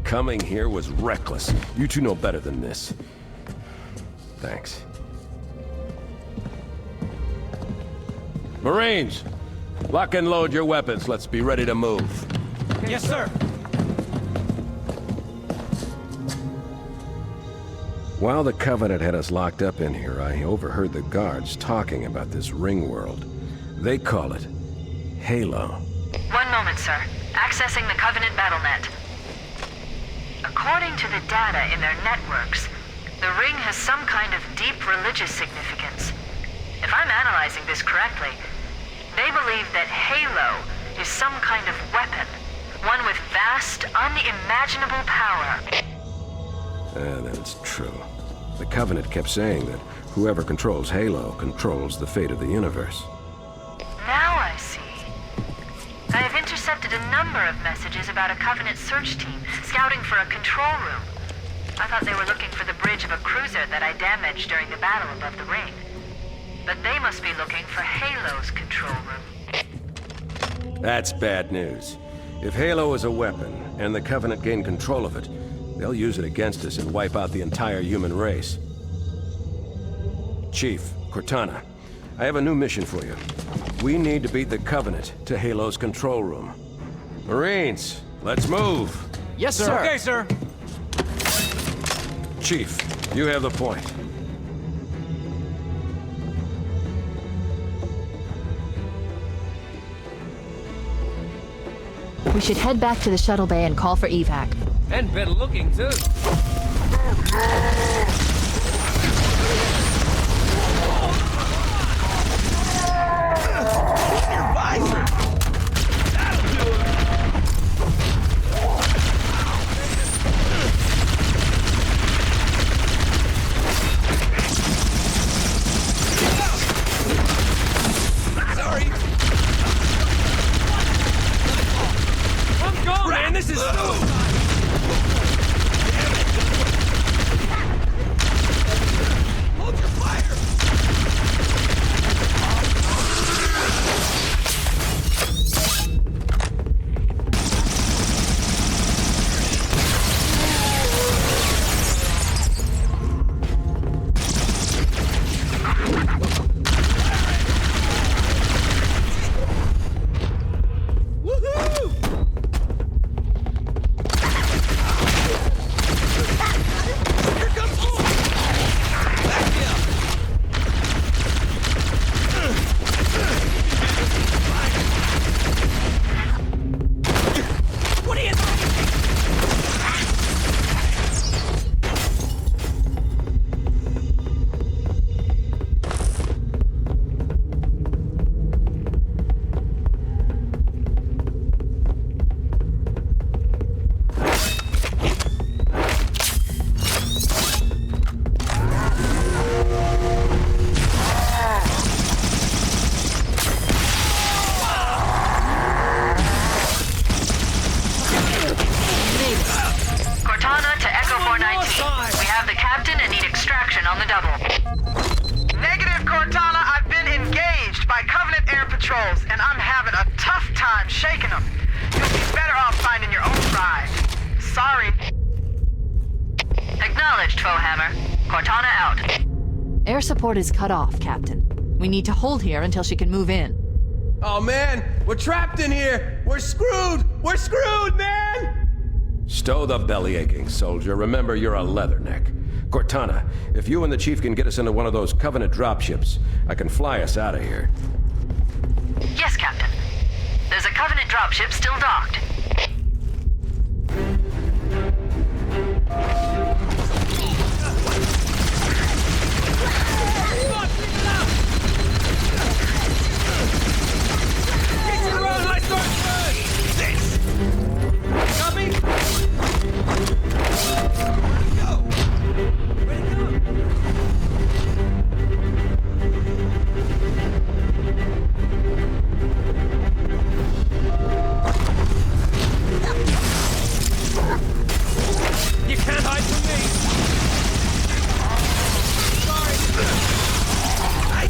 Coming here was reckless. You two know better than this. Thanks. Marines! Lock and load your weapons. Let's be ready to move. Yes, sir. While the Covenant had us locked up in here, I overheard the guards talking about this ring world. They call it Halo. One moment, sir. Accessing the Covenant BattleNet. According to the data in their networks, the ring has some kind of deep religious significance. If I'm analyzing this correctly, they believe that Halo is some kind of weapon, one with vast, unimaginable power. That's true. The Covenant kept saying that whoever controls Halo controls the fate of the universe. Now I see. I have intercepted a number of messages about a Covenant search team scouting for a control room. I thought they were looking for the bridge of a cruiser that I damaged during the battle above the ring. But they must be looking for Halo's control room. That's bad news. If Halo is a weapon, and the Covenant gain control of it, they'll use it against us and wipe out the entire human race. Chief, Cortana, I have a new mission for you. We need to beat the Covenant to Halo's control room. Marines, let's move! Yes, sir! Okay, sir! Chief, you have the point. We should head back to the shuttle bay and call for evac. And better looking, too. Your visor! That'll do it! Sorry! I'm gone, man! This is... patrols, and I'm having a tough time shaking them. You'll be better off finding your own ride. Sorry. Acknowledged, Foehammer. Cortana out. Air support is cut off, Captain. We need to hold here until she can move in. Oh man, we're trapped in here! We're screwed! We're screwed, man! Stow the belly aching, soldier. Remember, you're a leatherneck. Cortana, if you and the Chief can get us into one of those Covenant dropships, I can fly us out of here. Yes, Captain. There's a Covenant dropship still docked. You can't hide from me! Sorry! I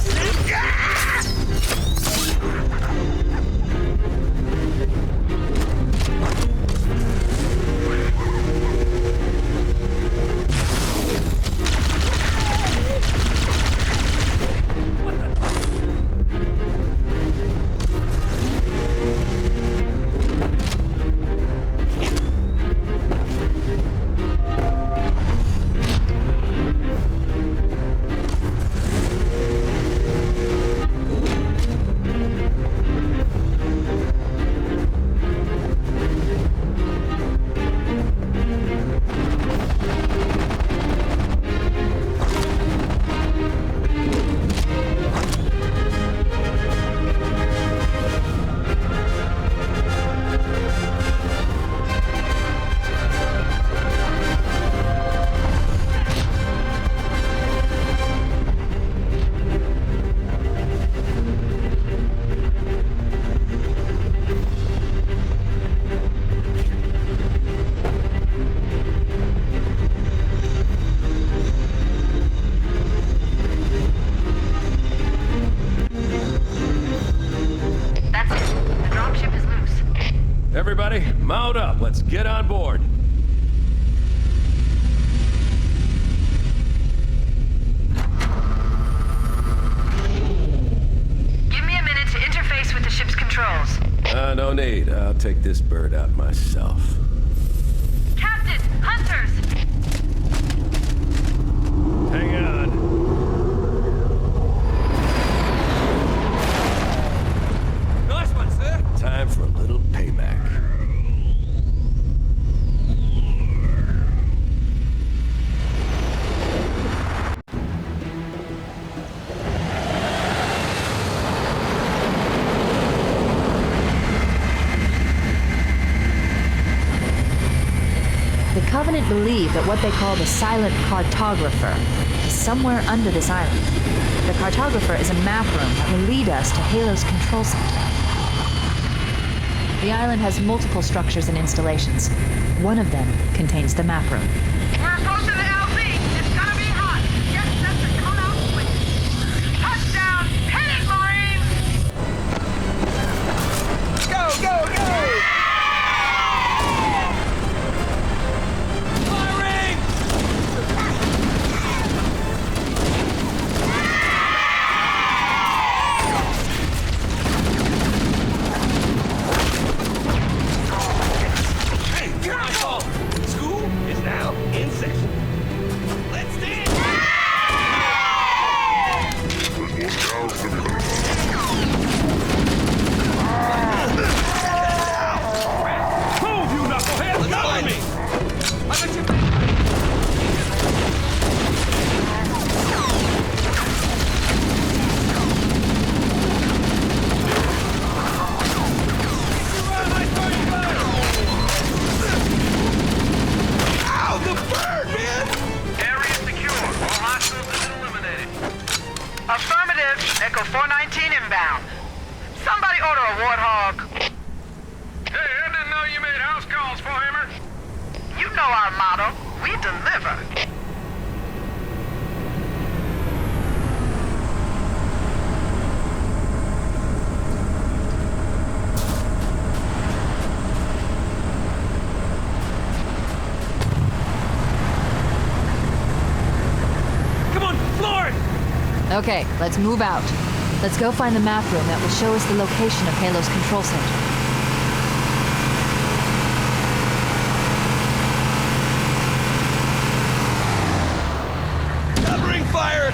Everybody, mount up. Let's get on board. Give me a minute to interface with the ship's controls. No need. I'll take this bird out myself. Captain! Hunters! Hang on. Nice one, sir! Time for a little payback. The Covenant believe that what they call the silent cartographer is somewhere under this island. The cartographer is a map room that will lead us to Halo's control center. The island has multiple structures and installations. One of them contains the map room. We're approaching the LZ. It's gonna be hot. Get set to come out quick. Touchdown! Hit it, Marines! Go, go, go! Firing! Hey, careful! School is now in session. Let's dance! Move, you knucklehead! Cover me! I bet you... Ow, the bird, man! Area secure. All hostiles have been eliminated. Affirmative. Echo 419 inbound. Somebody order a warthog. Hey, I didn't know you made house calls, Foehammer. You know our motto. We deliver. Okay, let's move out. Let's go find the map room that will show us the location of Halo's control center. Covering fire!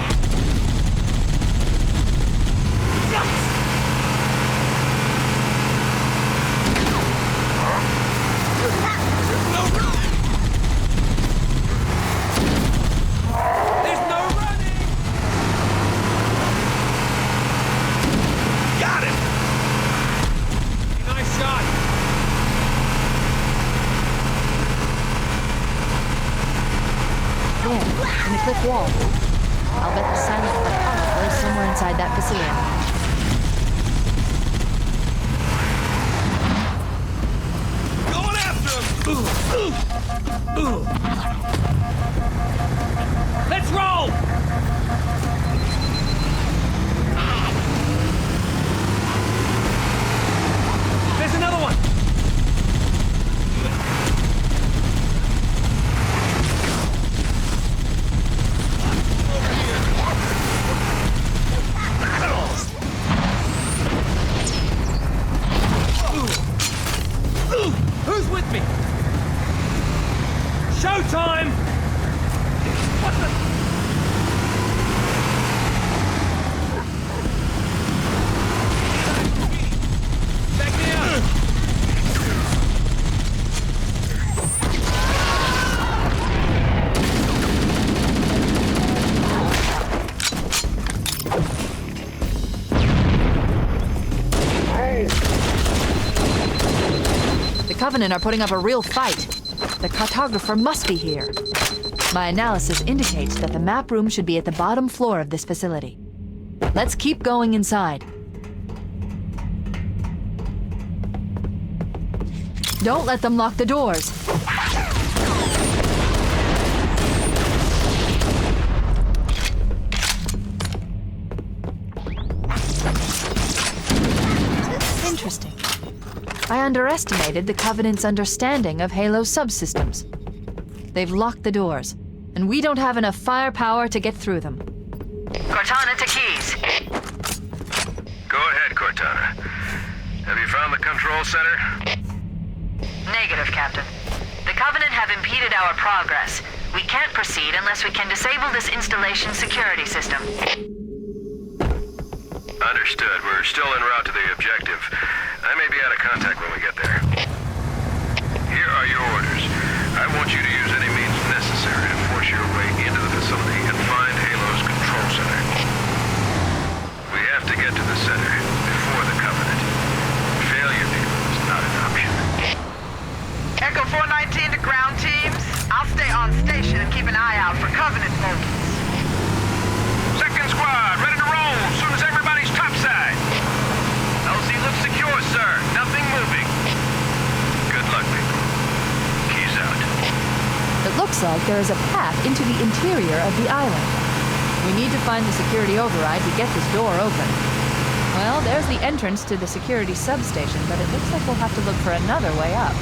In the cliff wall. I'll bet the silent cartographer is somewhere inside that facility. Going after him! Let's roll! There's another one! Who's with me? Showtime! What the? Back me up! The Covenant are putting up a real fight. The cartographer must be here. My analysis indicates that the map room should be at the bottom floor of this facility. Let's keep going inside. Don't let them lock the doors. Interesting. I underestimated the Covenant's understanding of Halo's subsystems. They've locked the doors, and we don't have enough firepower to get through them. Cortana to Keys. Go ahead, Cortana. Have you found the control center? Negative, Captain. The Covenant have impeded our progress. We can't proceed unless we can disable this installation's security system. Understood. We're still en route to the objective. I may be out of contact when we get there. Here are your orders. I want you to use any means necessary to force your way into the facility and find Halo's control center. We have to get to the center before the Covenant. Failure, people, is not an option. Echo 419 to ground teams. I'll stay on station and keep an eye out for Covenant focus. Second squad, ready to roll as soon as everybody's topside. LZ looks secure, sir. Nothing moving. Good luck, people. Keys out. It looks like there is a path into the interior of the island. We need to find the security override to get this door open. Well, there's the entrance to the security substation, but it looks like we'll have to look for another way up.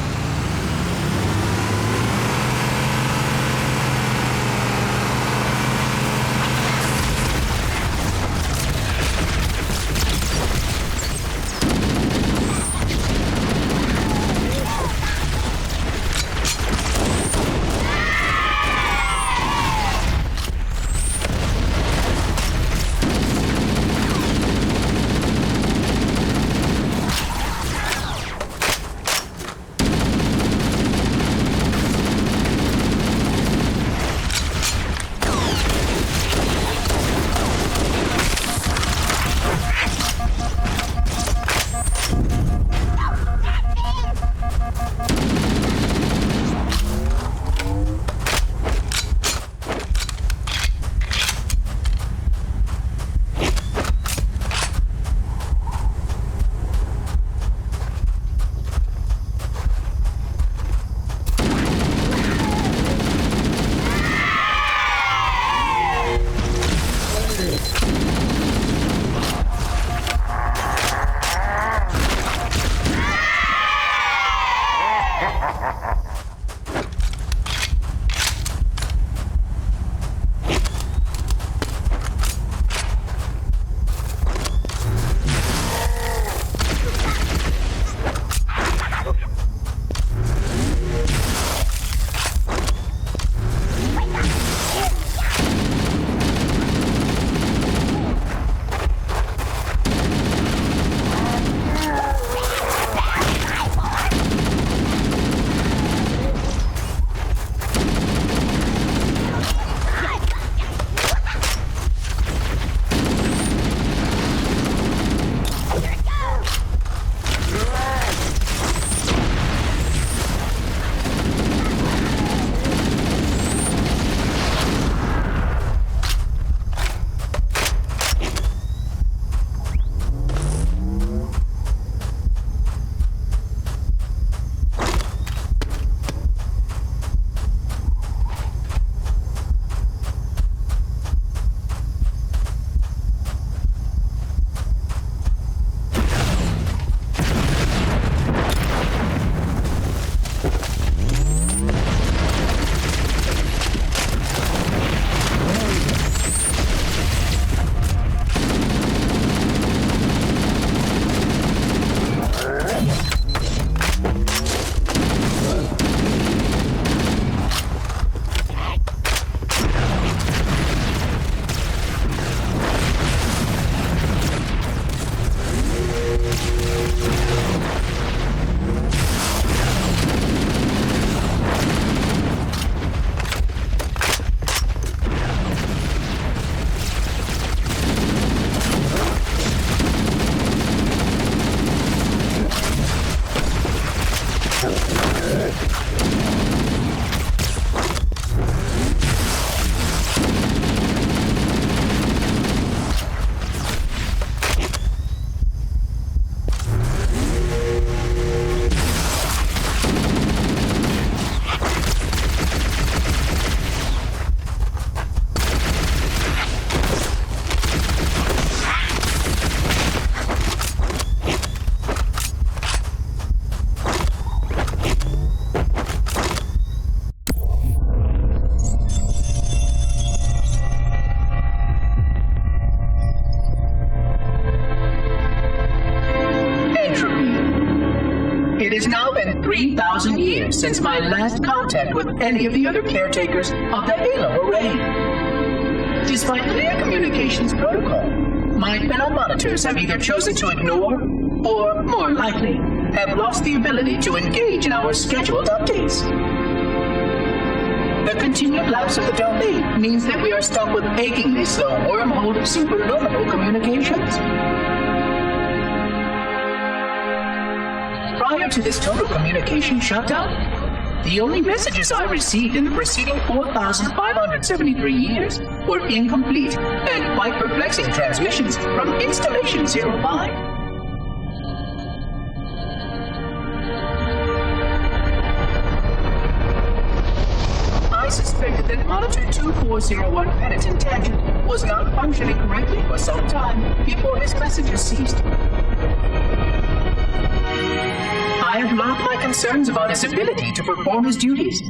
since my last contact with any of the other caretakers of the Halo array. Despite clear communications protocol, my fellow monitors have either chosen to ignore, or, more likely, have lost the ability to engage in our scheduled updates. The continued lapse of the domain means that we are stuck with achingly slow wormhole superluminal communications. Prior to this total communication shutdown, the only messages I received in the preceding 4,573 years were incomplete and quite perplexing transmissions from Installation 05. I suspected that Monitor 2401 Penitent Tangent was not functioning correctly for some time before his messages ceased. I have logged my concerns about his ability to perform his duties.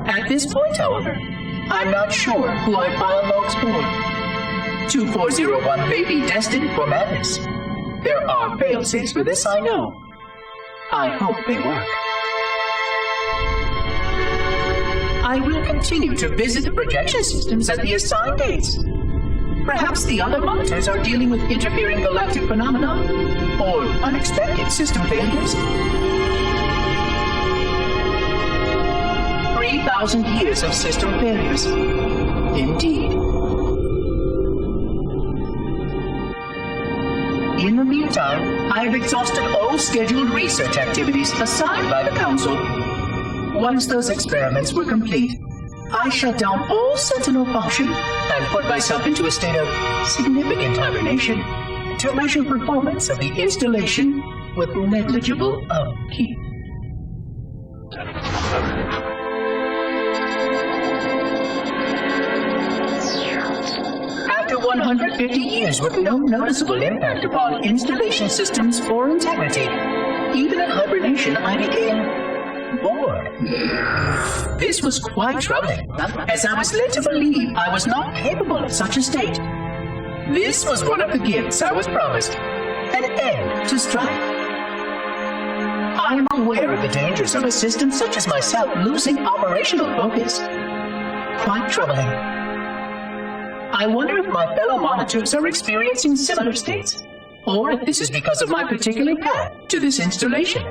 At this point, however, I'm not sure who I file logs for. 2401 may be destined for madness. There are fail-safes for this, I know. I hope they work. I will continue to visit the projection systems at the assigned dates. Perhaps the other monitors are dealing with interfering galactic phenomena or unexpected system failures. 3,000 years of system failures. Indeed. In the meantime, I have exhausted all scheduled research activities assigned by the Council. Once those experiments were complete, I shut down all Sentinel function and put myself into a state of significant hibernation to measure performance of the installation with negligible upkeep. After 150 years with no noticeable impact upon installation systems or integrity, even in hibernation I became bored. This was quite troubling, as I was led to believe I was not capable of such a state. This was one of the gifts I was promised, an end to strife. I am aware of the dangers of a system such as myself losing operational focus. Quite troubling. I wonder if my fellow monitors are experiencing similar states, or if this is because of my particular path to this installation.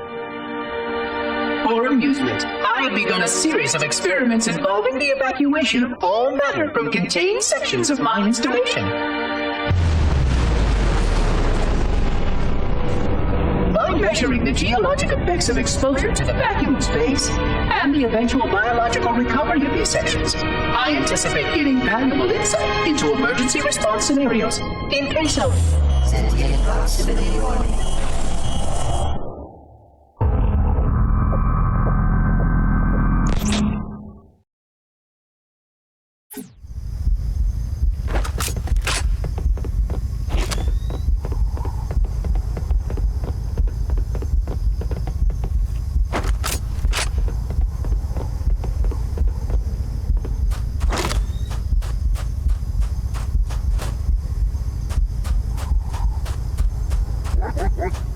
For amusement, I have begun a series of experiments involving the evacuation of all matter from contained sections of my installation. By measuring the geologic effects of exposure to the vacuum of space and the eventual biological recovery of these sections, I anticipate getting valuable insight into emergency response scenarios in case of sentient proximity warning. What?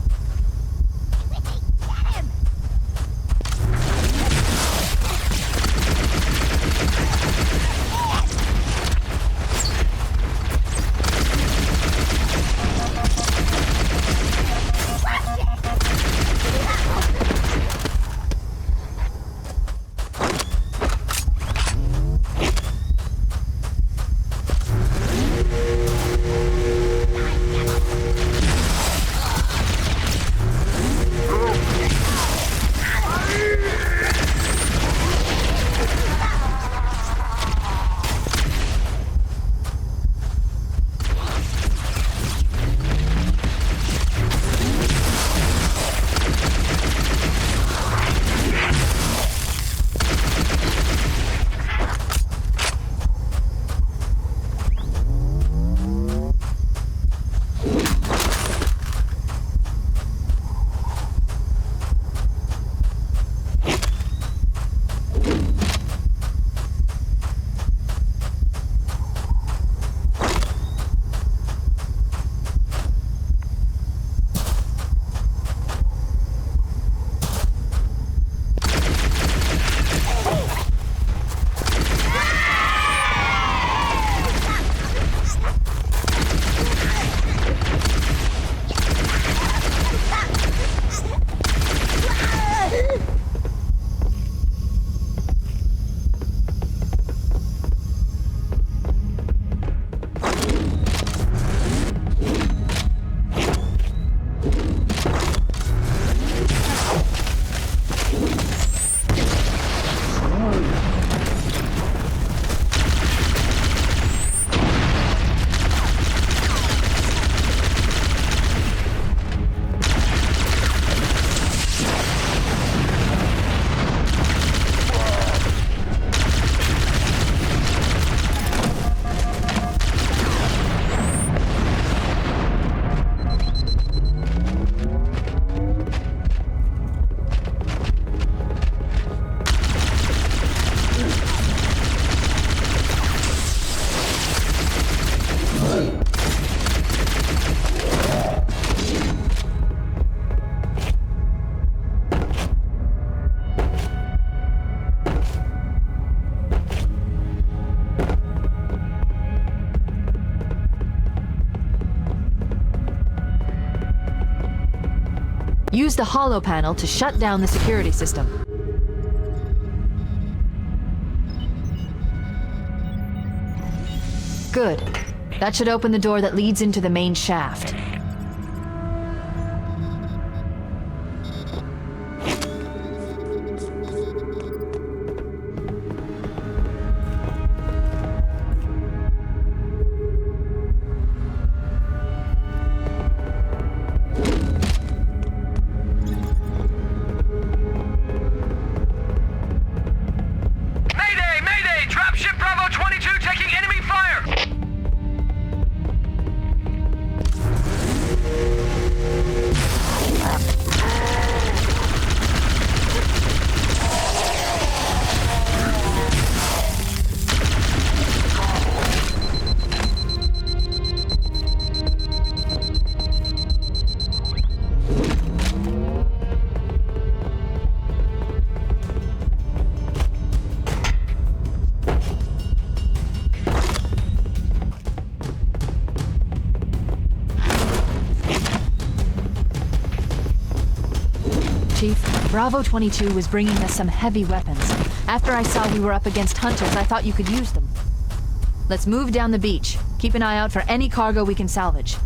Use the holo panel to shut down the security system. Good. That should open the door that leads into the main shaft. Chief, Bravo 22 was bringing us some heavy weapons. After I saw we were up against hunters, I thought you could use them. Let's move down the beach. Keep an eye out for any cargo we can salvage.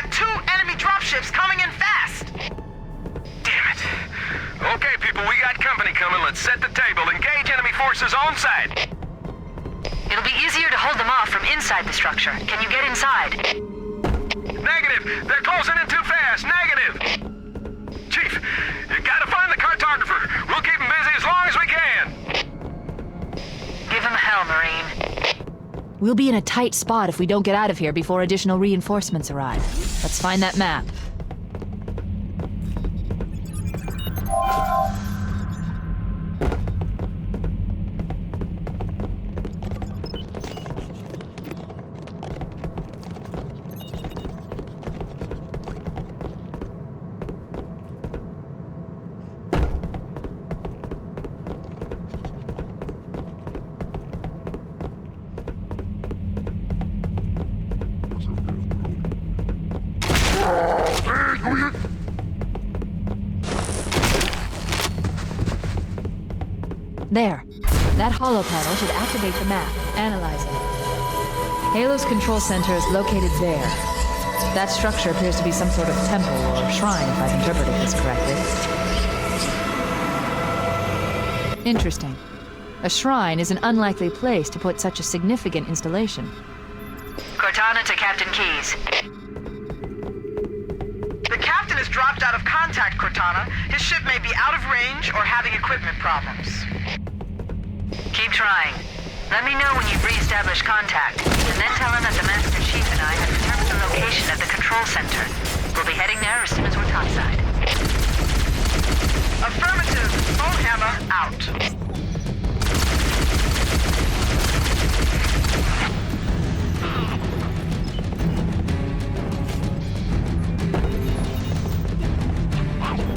got 2 enemy dropships coming in fast! Damn it. Okay, people, we got company coming. Let's set the table. Engage enemy forces on site. It'll be easier to hold them off from inside the structure. Can you get inside? Negative. They're closing in too fast. Negative. Chief, you gotta find the cartographer. We'll keep him busy as long as we can. Give him hell, Marine. We'll be in a tight spot if we don't get out of here before additional reinforcements arrive. Let's find that map. There. That hollow panel should activate the map. Analyze it. Halo's control center is located there. That structure appears to be some sort of temple or shrine, if I've interpreted this correctly. Interesting. A shrine is an unlikely place to put such a significant installation. Cortana to Captain Keyes. The captain has dropped out of contact, Cortana. His ship may be out of range or having equipment problems. Keep trying. Let me know when you've re-established contact, and then tell him that the Master Chief and I have determined the location of the control center. We'll be heading there as soon as we're topside. Affirmative. Phone hammer out. Come on.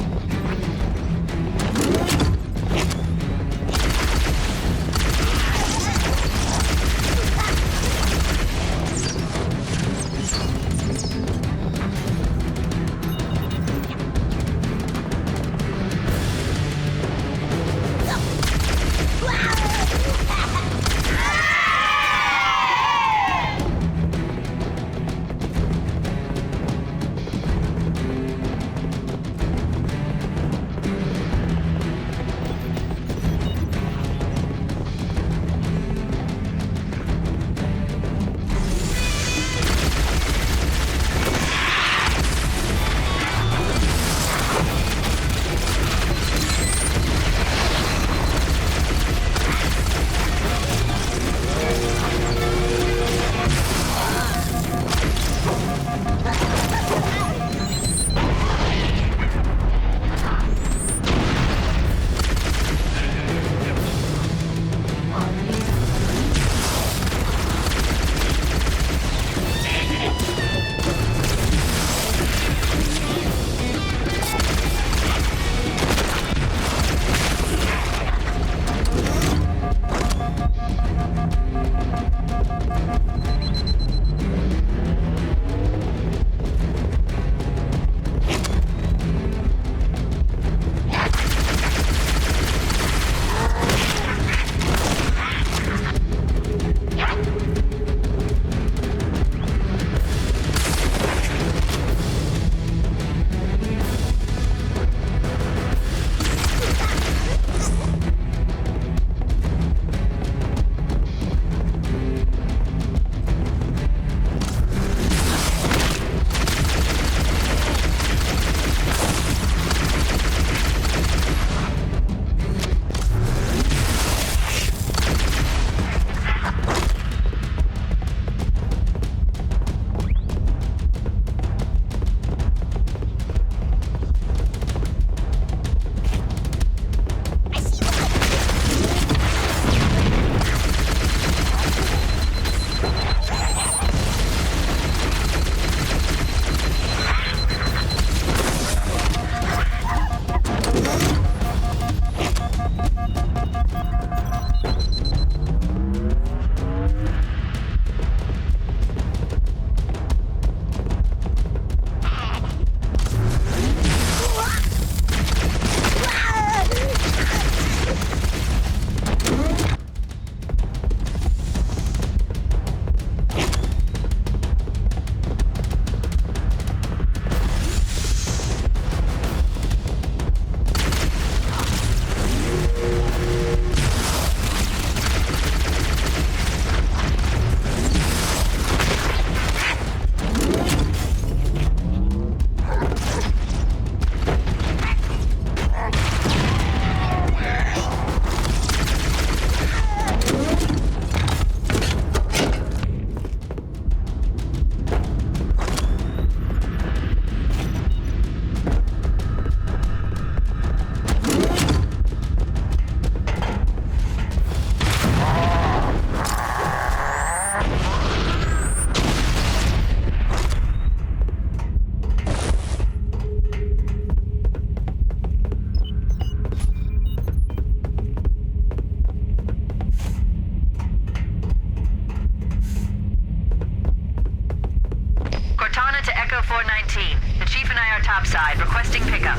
Echo 419. The Chief and I are topside, requesting pickup.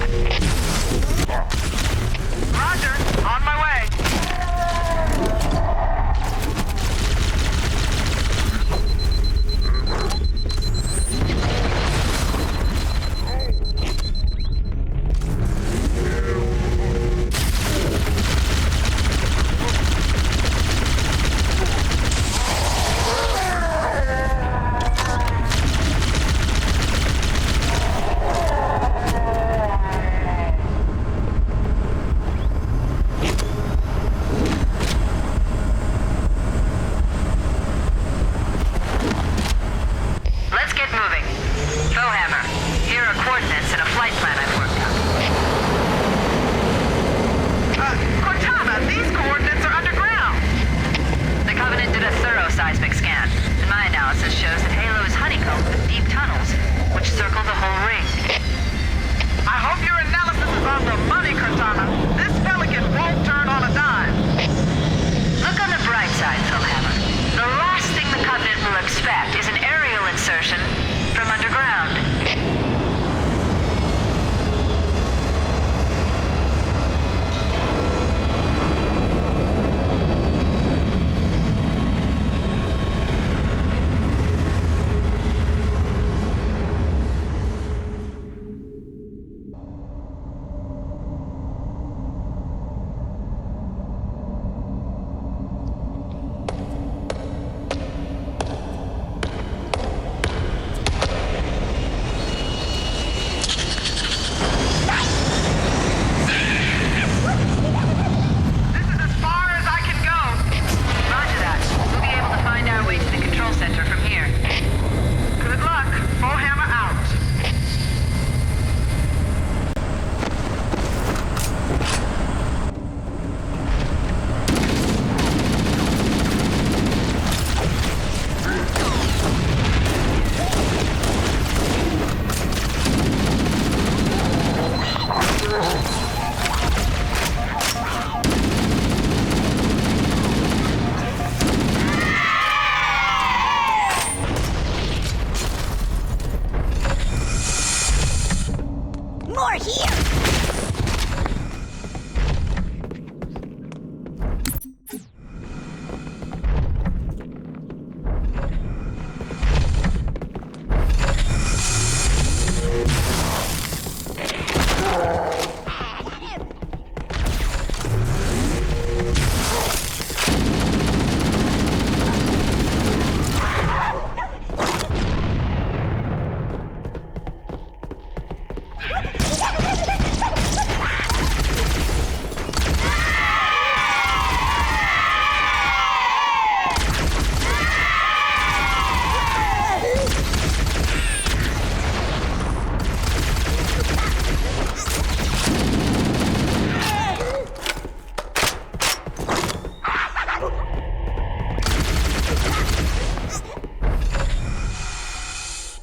Roger. On my way.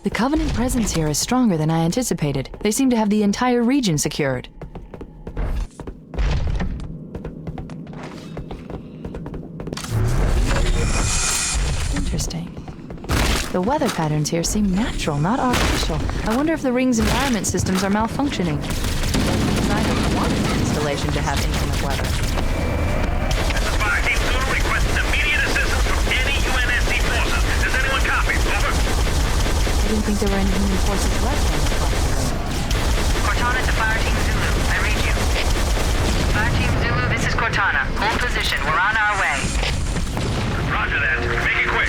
The Covenant presence here is stronger than I anticipated. They seem to have the entire region secured. Interesting. The weather patterns here seem natural, not artificial. I wonder if the ring's environment systems are malfunctioning. The designer wanted the installation to have inclement weather. Team 2 requests immediate assistance from any UNSC forces. Does anyone copy? Over. I didn't think there were any human forces left on the platform. Cortana to Fire Team Zulu. I read you. Fire Team Zulu, this is Cortana. Hold position. We're on our way. Roger that. Make it quick.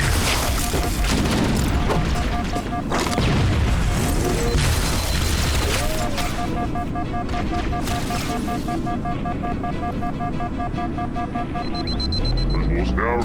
Almost down.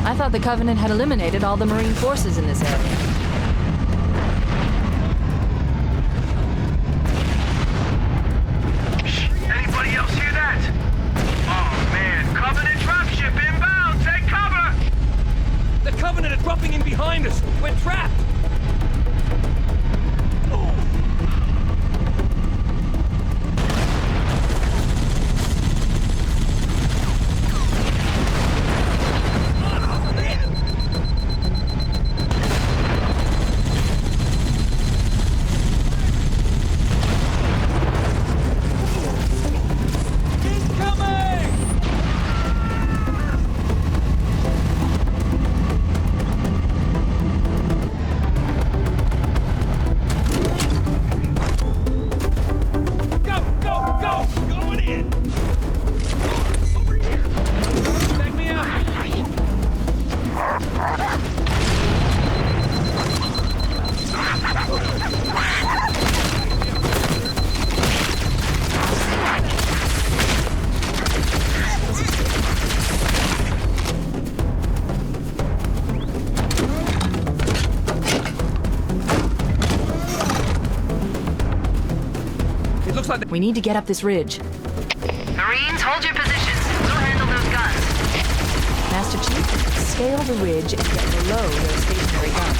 I thought the Covenant had eliminated all the Marine forces in this area. Anybody else hear that? Oh man, Covenant dropship inbound! Take cover! The Covenant are dropping in behind us! We're trapped! We need to get up this ridge. Marines, hold your positions. We'll handle those guns. Master Chief, scale the ridge and get below those stationary guns.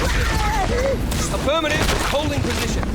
Affirmative, holding position.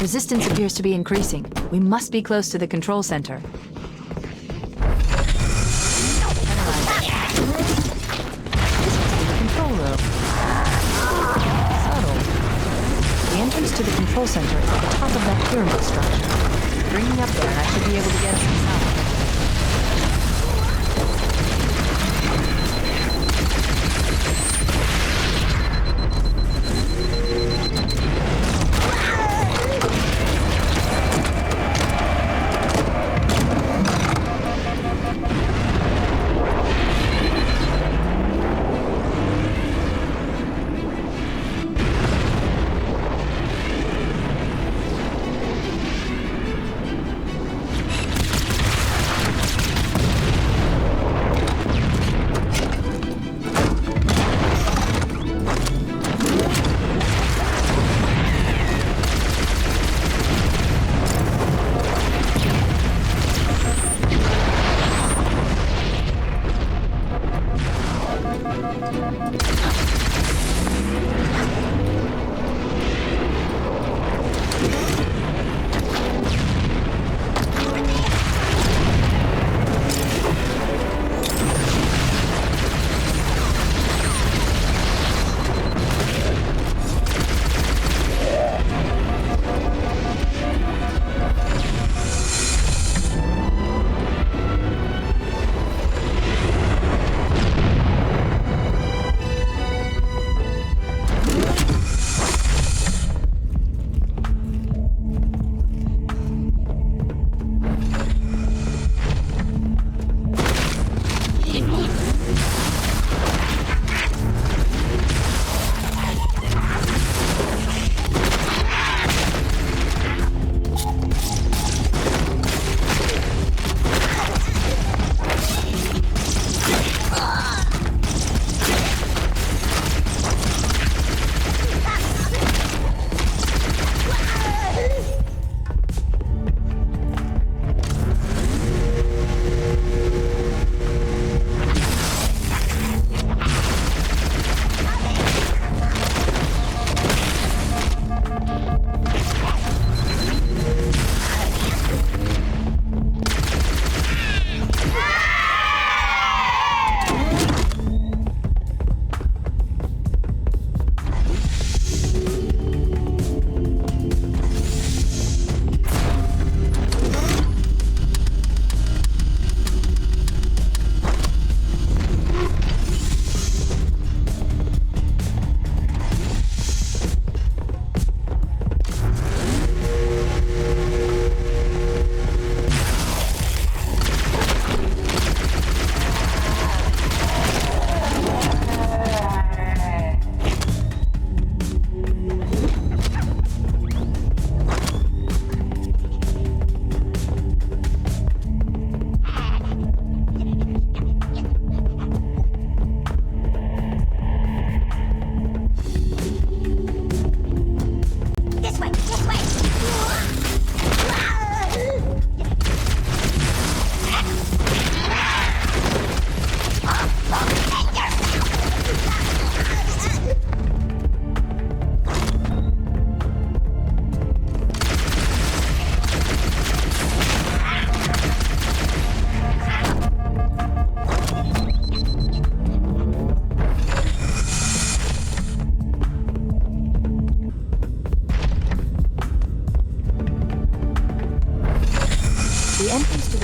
resistance appears to be increasing. We must be close to the control center. Control room. Subtle. The entrance to the control center is at the top of that pyramid structure. Bring me up there and I should be able to get us inside.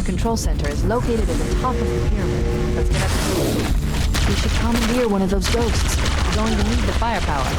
Control center is located at the top of the pyramid. Let's get up close. We should commandeer one of those ghosts. We're going to need the firepower.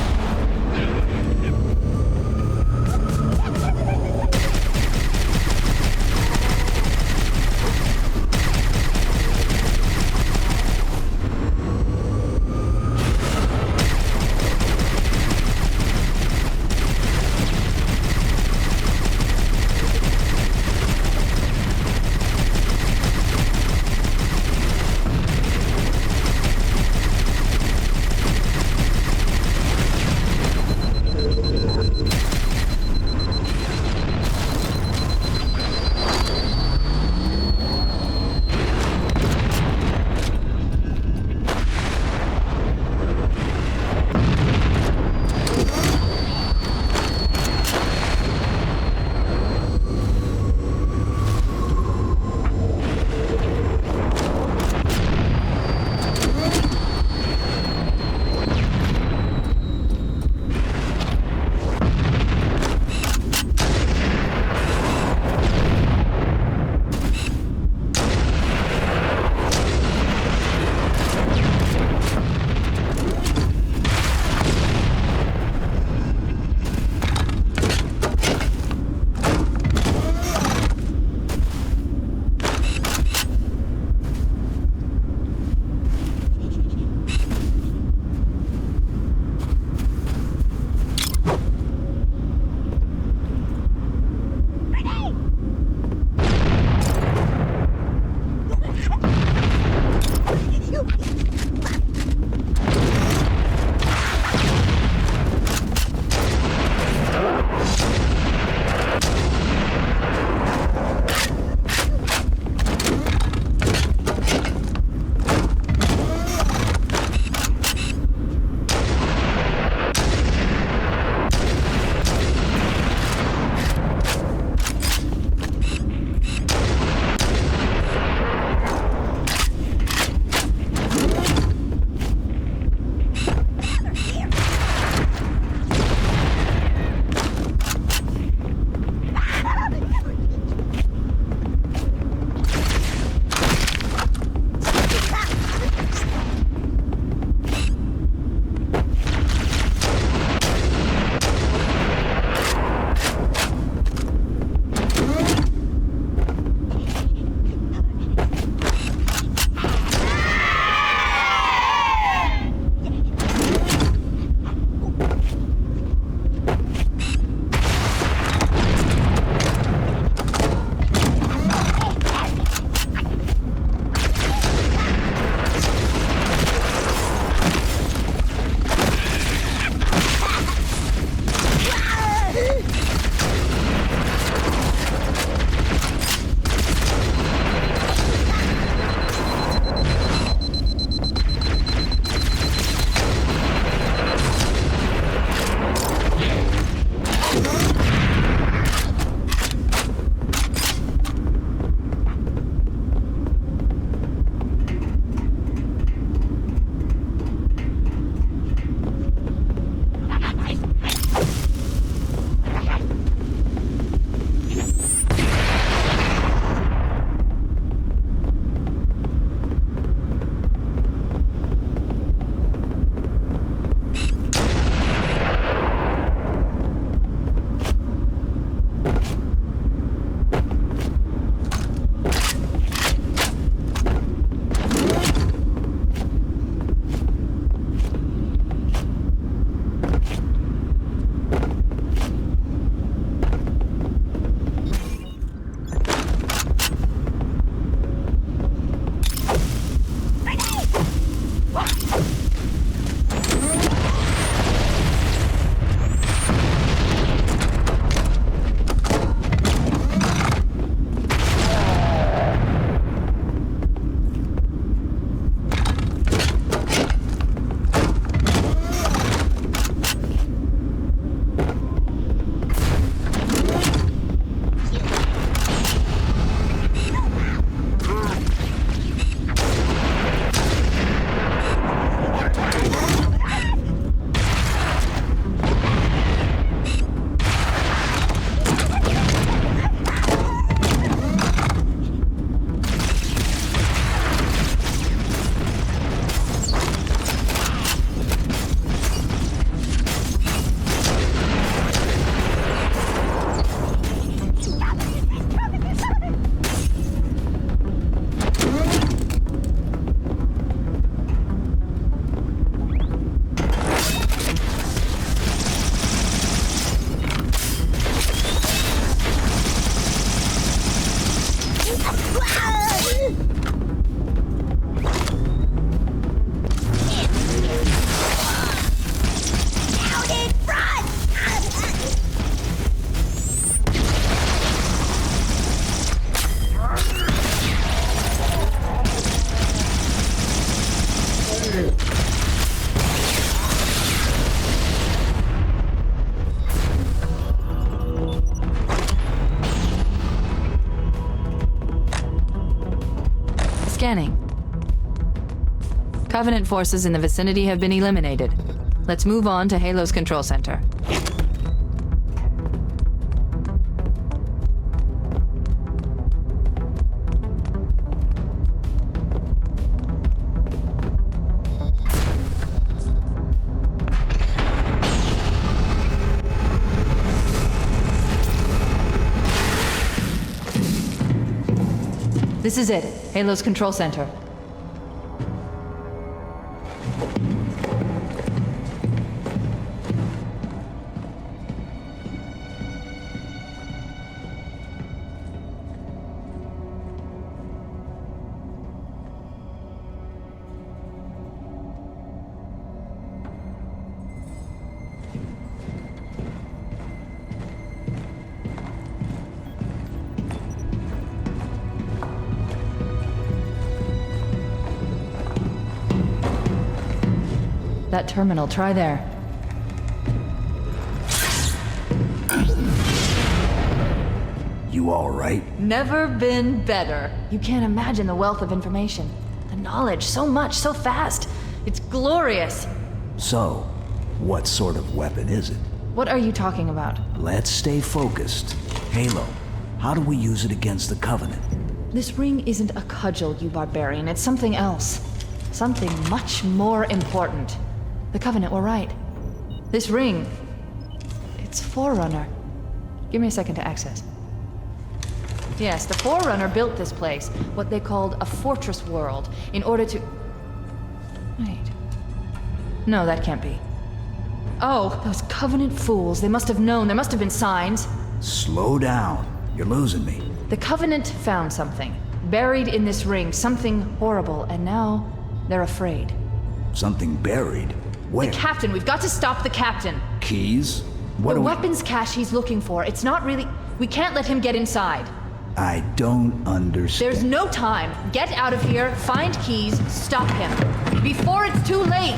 through. Scanning. Covenant forces in the vicinity have been eliminated. Let's move on to Halo's control center. This is it, Halo's control center. That terminal, try there. You all right? Never been better. You can't imagine the wealth of information. The knowledge, so much, so fast. It's glorious. So, what sort of weapon is it? What are you talking about? Let's stay focused. Halo, how do we use it against the Covenant? This ring isn't a cudgel, you barbarian. It's something else. Something much more important. The Covenant were right. This ring, it's Forerunner. Give me a second to access. Yes, the Forerunner built this place, what they called a fortress world, in order to... Wait. No, that can't be. Oh, those Covenant fools. They must have known. There must have been signs. Slow down. You're losing me. The Covenant found something. Buried in this ring. Something horrible. And now, they're afraid. Something buried? Where? The captain. We've got to stop the captain. Keys? What the weapons cache he's looking for. It's not really... We can't let him get inside. I don't understand. There's no time. Get out of here, find keys, stop him. Before it's too late!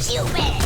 stupid!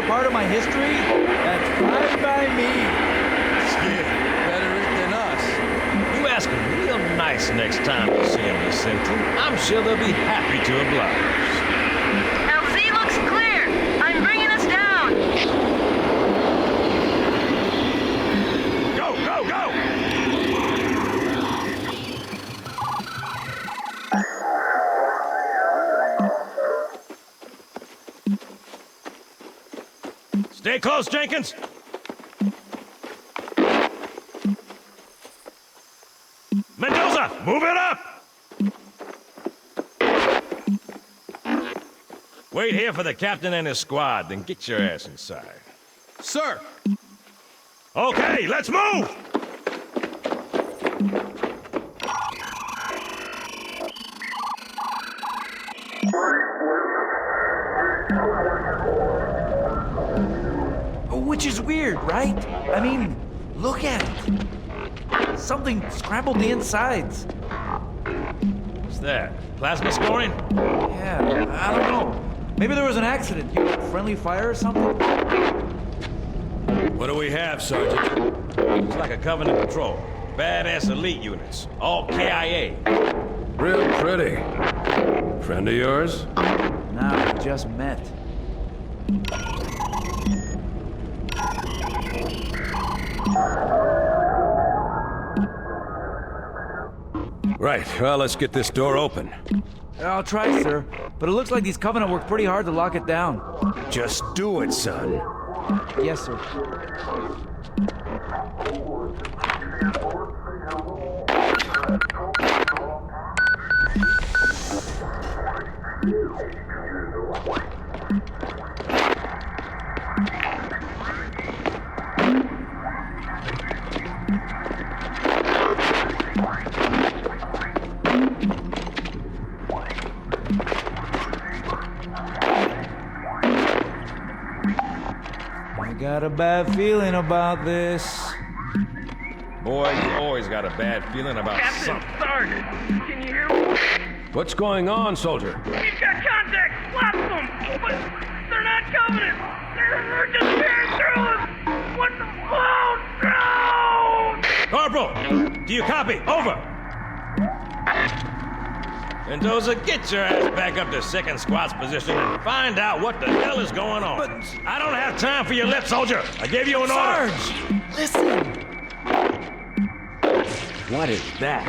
part of my history? That's fine by me. Shit, better it than us. You ask them real nice next time you see them, Vicente. I'm sure they'll be happy to oblige. LZ looks clear. I'm bringing us down. Go, go, go! Stay close, Jenkins. Mendoza, move it up! Wait here for the captain and his squad, then get your ass inside. Sir! Okay, let's move! Which is weird, right? I mean, look at it. Something scrambled the insides. What's that? Plasma scoring? Yeah, I don't know. Maybe there was an accident. Friendly fire or something? What do we have, Sergeant? It's like a Covenant patrol. Badass elite units. All KIA. Real pretty. Friend of yours? Nah, we just met. Right, well, let's get this door open. I'll try, sir. But it looks like these Covenant worked pretty hard to lock it down. Just do it, son. Yes, sir. I got a bad feeling about this. Boy, you always got a bad feeling about something. Sergeant, can you hear me? What's going on, soldier? We've got contact! Lots of them! But they're not Covenant! They're just tearing through us! What the... Oh, no! Corporal, do you copy? Over! Mendoza, get your ass back up to second squad's position and find out what the hell is going on. But... I don't have time for your lip, soldier. I gave you an order. Sarge! Listen! What is that?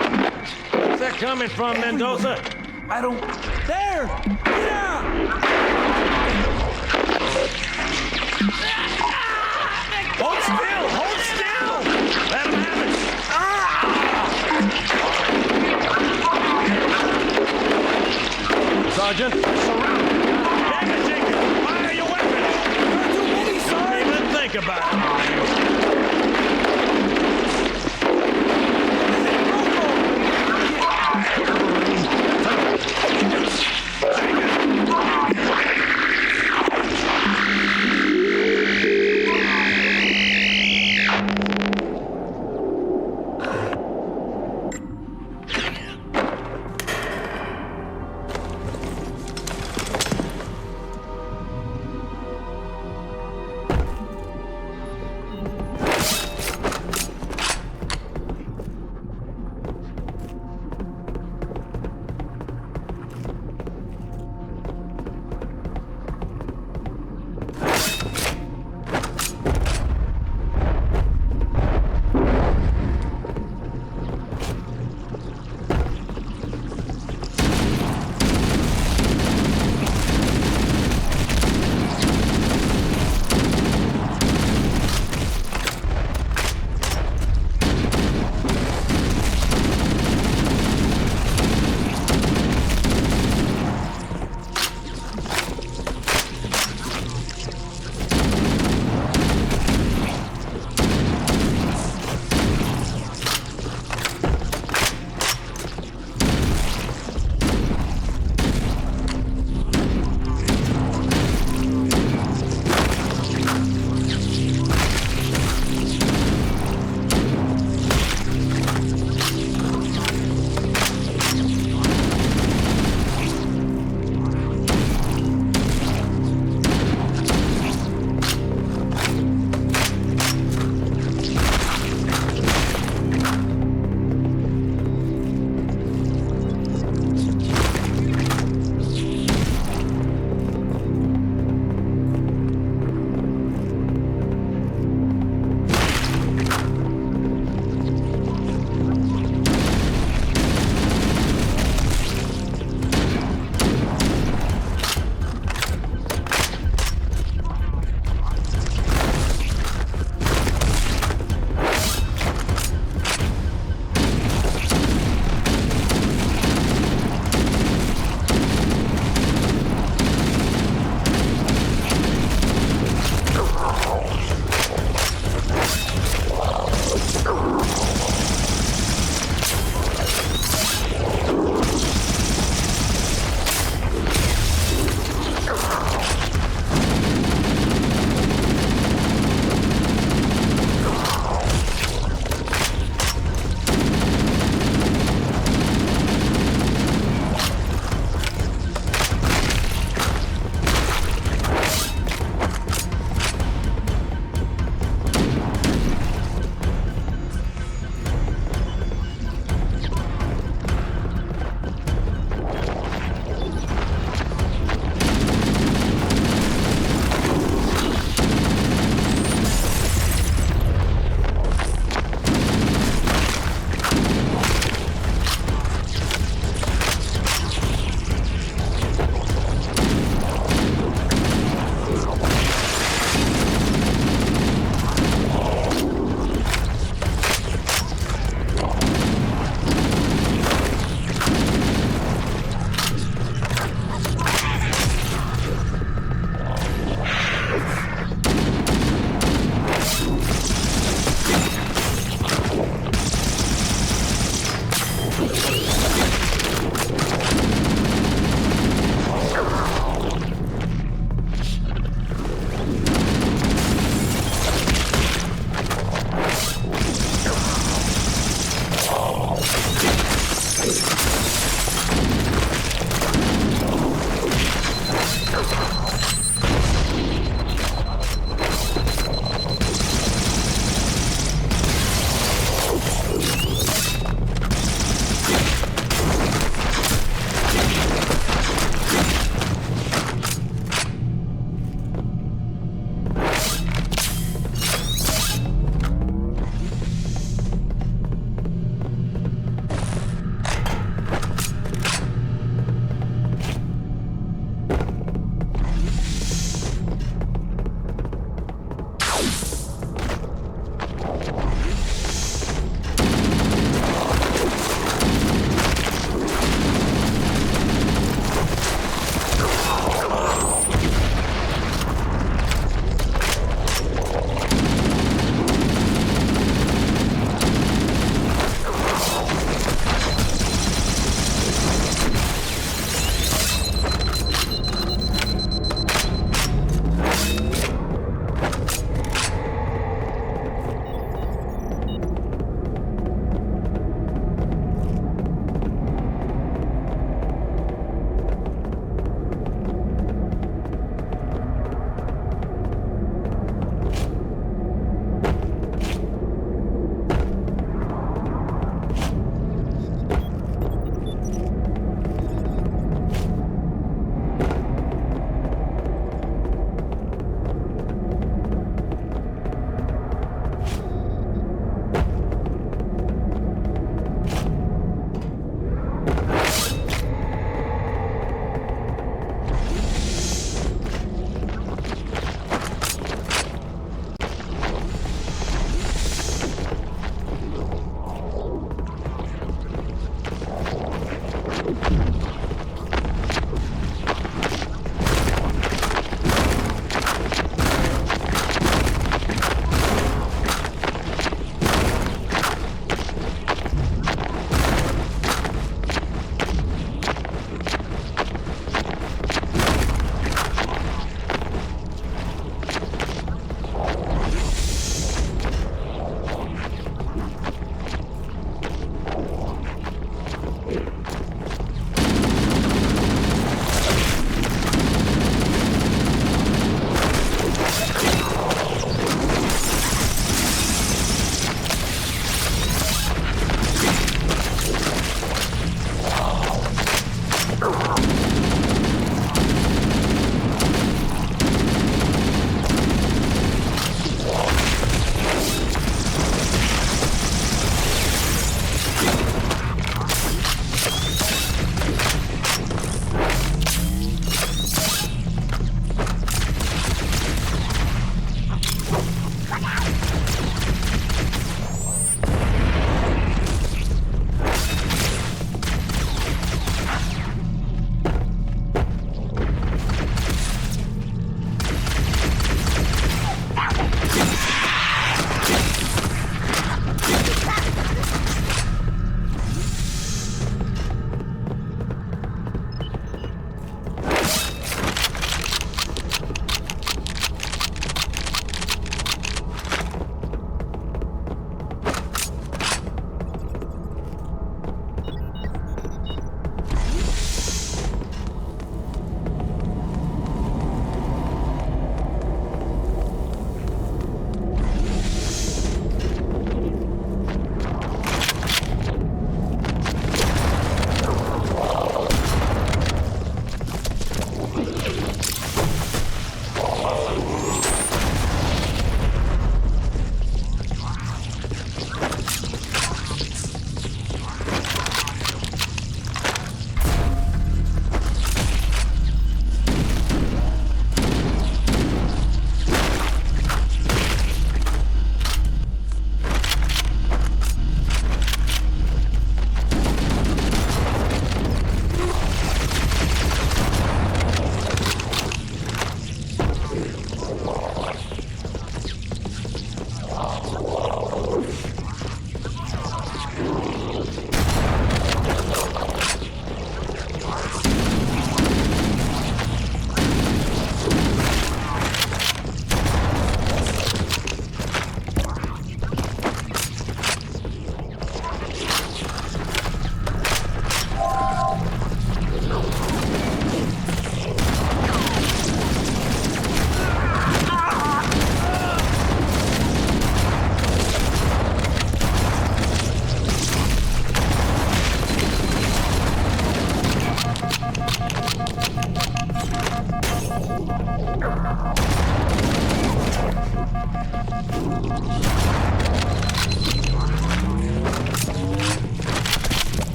Where's that coming from, Mendoza? I don't... There! Yeah! Hold still! Hold still! Let him have it! Sergeant, surround! Damn it, Jenkins! Fire your weapons! There are too many, Don't Sarge! even think about it.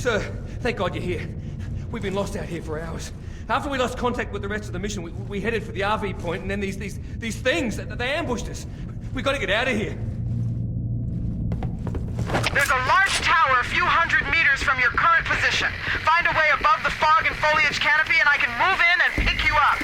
Sir, thank God you're here. We've been lost out here for hours. After we lost contact with the rest of the mission, we headed for the RV point, and then these things, they ambushed us. We gotta get out of here. There's a large tower a few hundred meters from your current position. Find a way above the fog and foliage canopy, and I can move in and pick you up.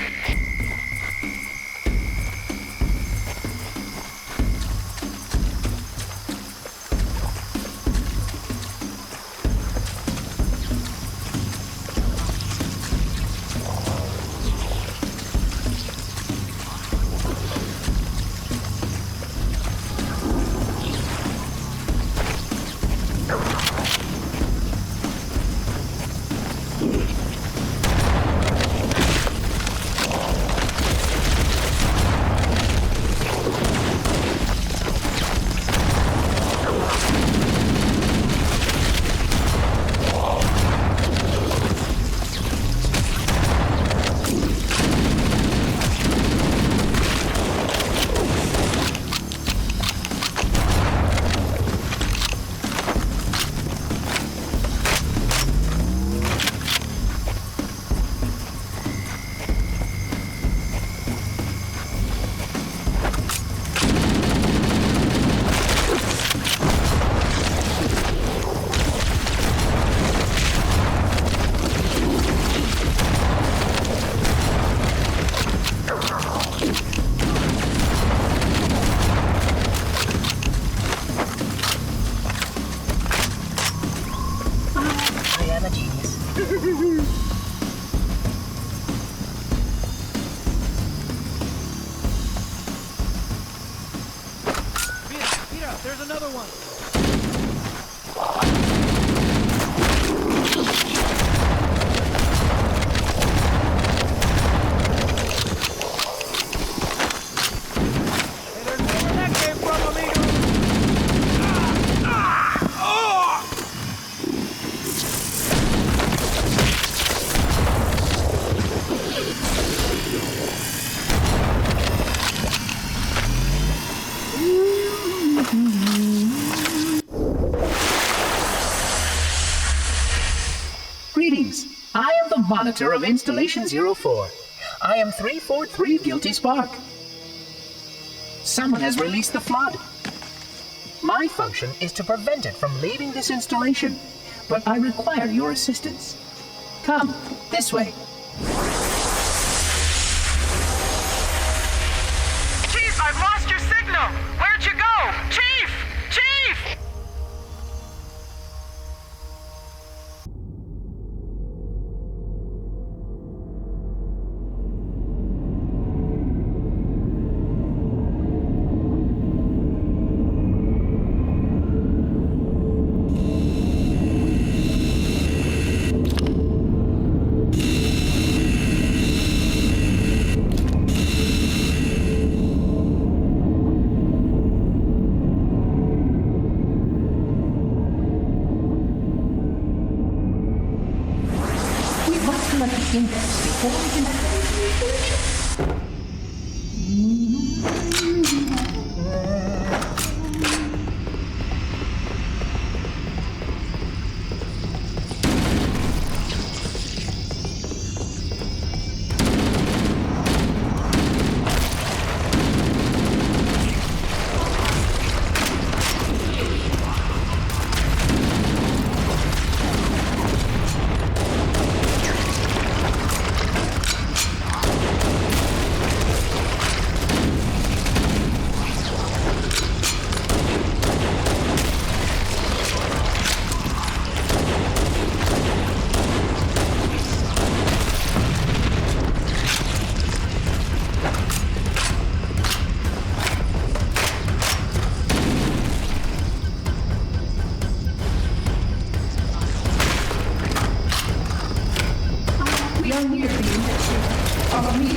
There! There's another one! Hey, there's more where that came from, amigo! Greetings. I am the monitor of Installation 04. I am 343 Guilty Spark. Someone has released the flood. My function is to prevent it from leaving this installation, but I require your assistance. Come, this way. Chief, I've lost your signal! Where'd you go? Chief! Chief! Index before we can activate the installation. We are near the index. Follow me.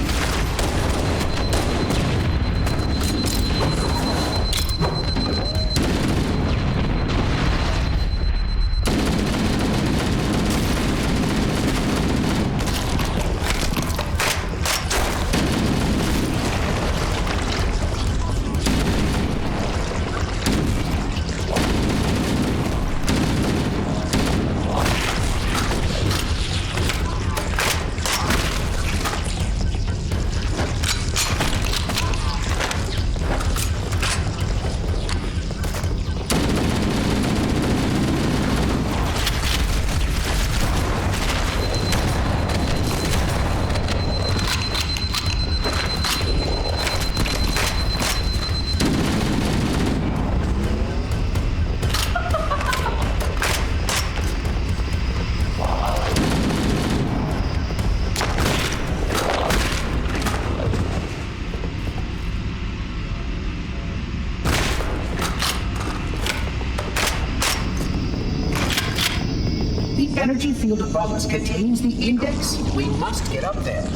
The energy field above us contains the index. We must get up there.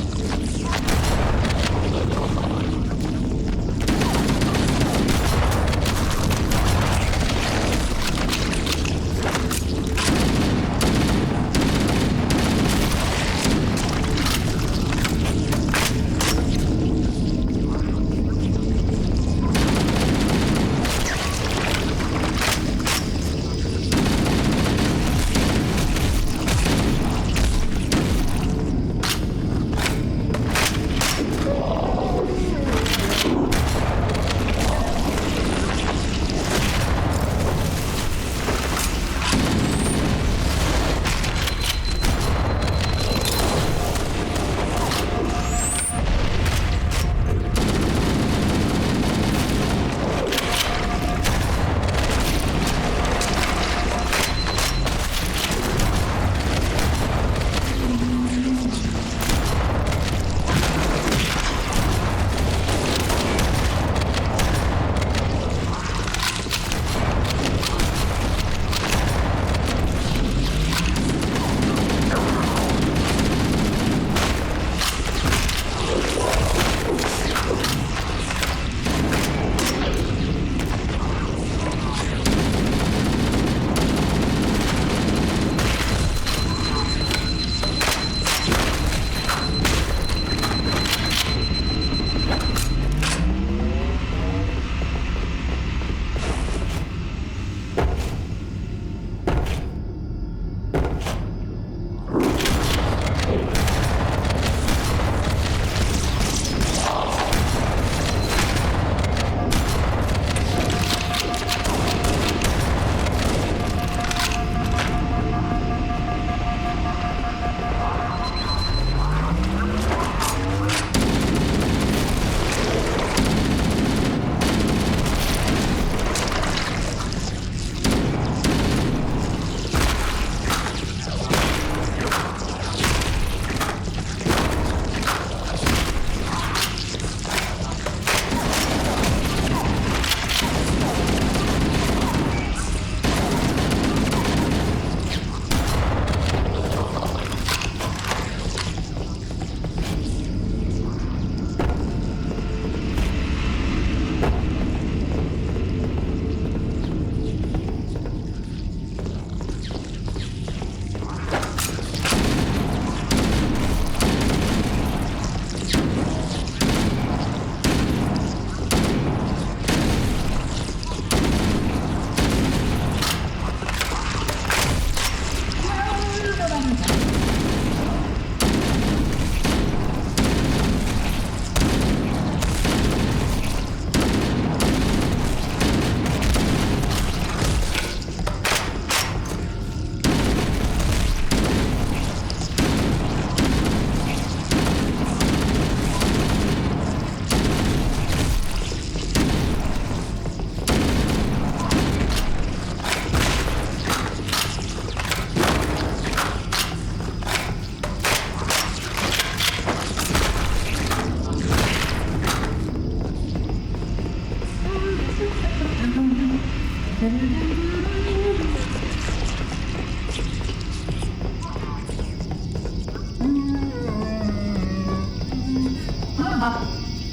The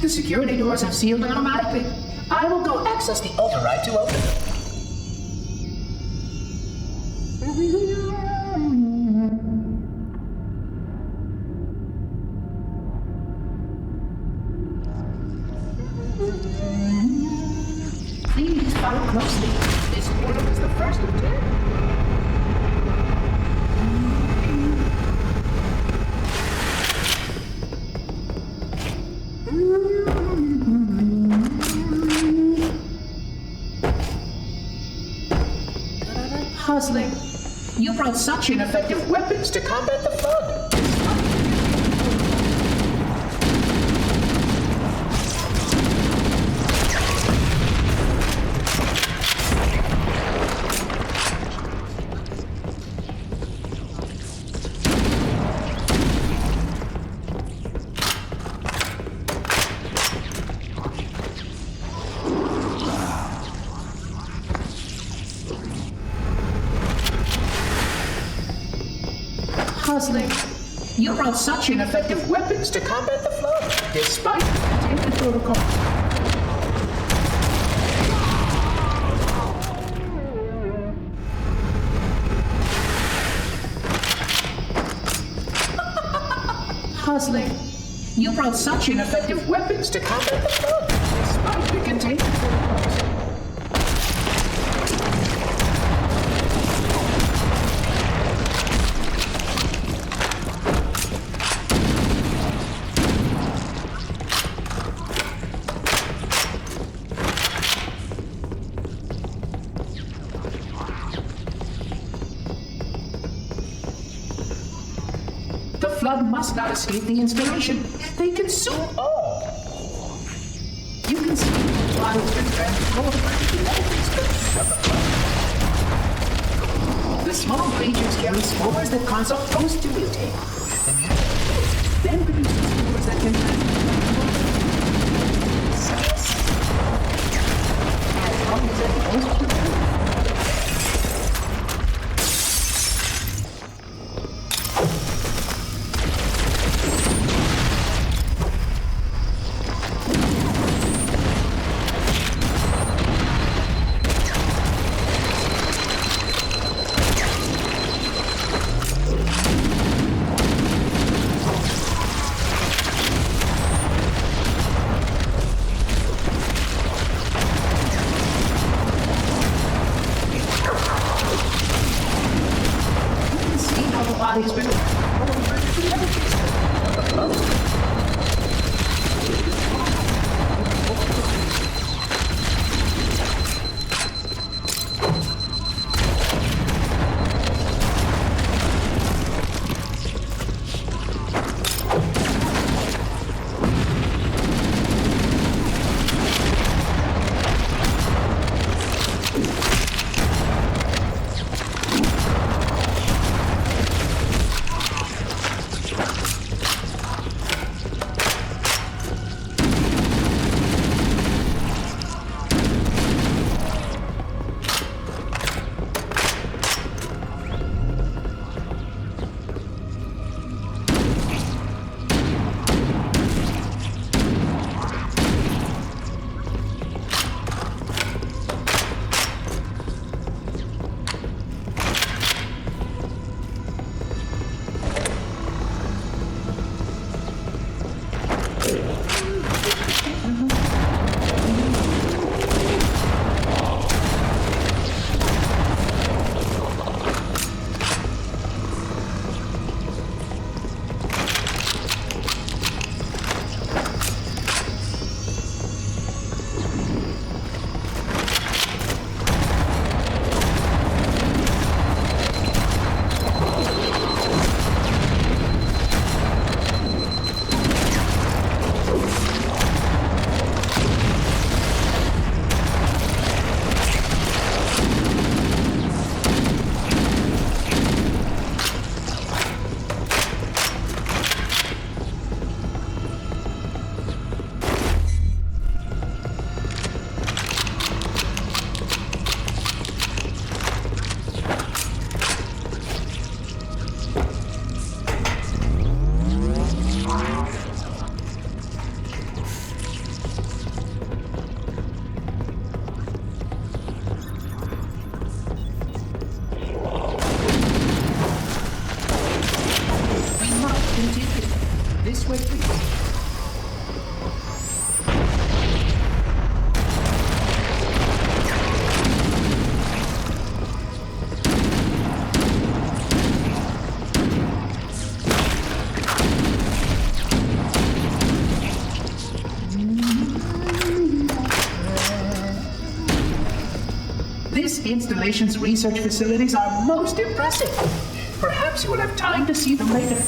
security doors have sealed automatically. I will go access the override to open them. Please follow closely. This portal is the first of 10. Puzzling. You brought such ineffective weapons to combat the flood. Puzzling. You brought such ineffective weapons to combat the flood, despite containment protocol. Puzzling. You brought such ineffective weapons to combat the flood, despite the containment protocols. The flood must not escape the installation. They consume all. You can see the flood has been transformed into all these. The small creatures carry spores that cause a host to mutate. Then produce spores that can as long as it goes to body's been This installation's research facilities are most impressive. Perhaps you will have time to see them later.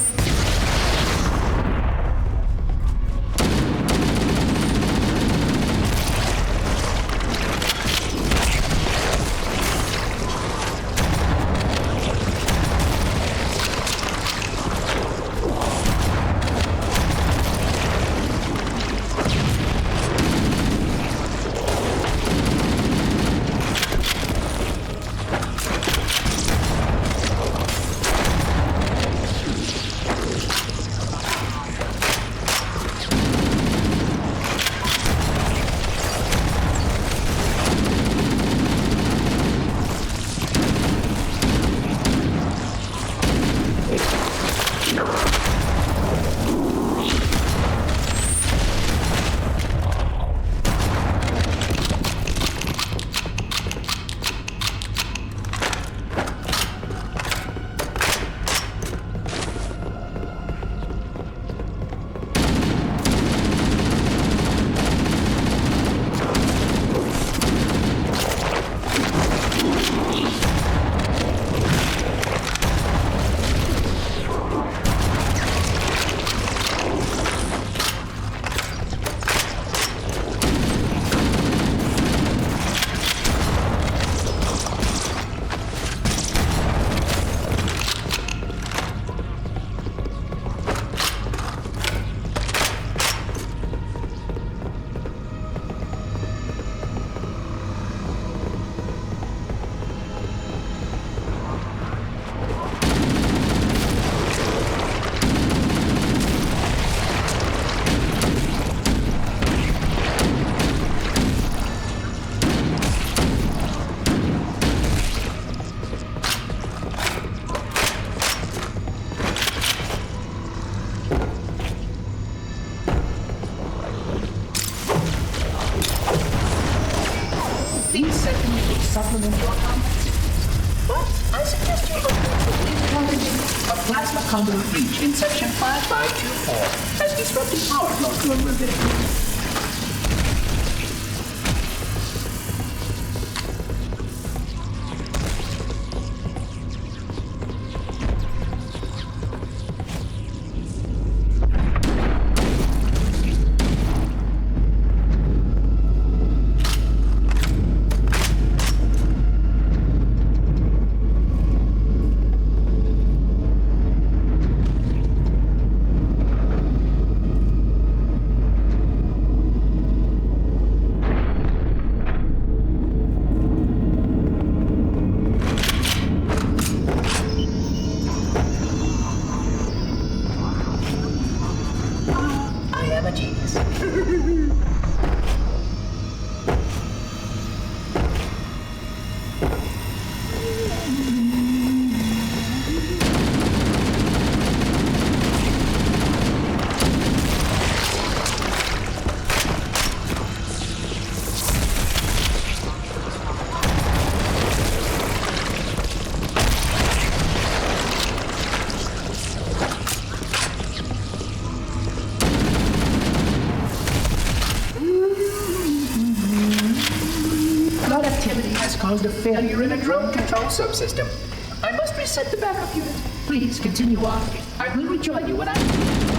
These segments will supplement your combat systems. But I suggest you look at these conditions of plasma conduit breach in section 5524 as disrupting power flow to a mobility. Caused a failure in a drone control subsystem. I must reset the backup unit. Please continue on. I will rejoin you when I...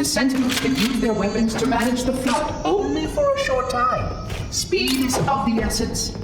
the Sentinels can use their weapons to manage the flood only for a short time. Speed is of the essence.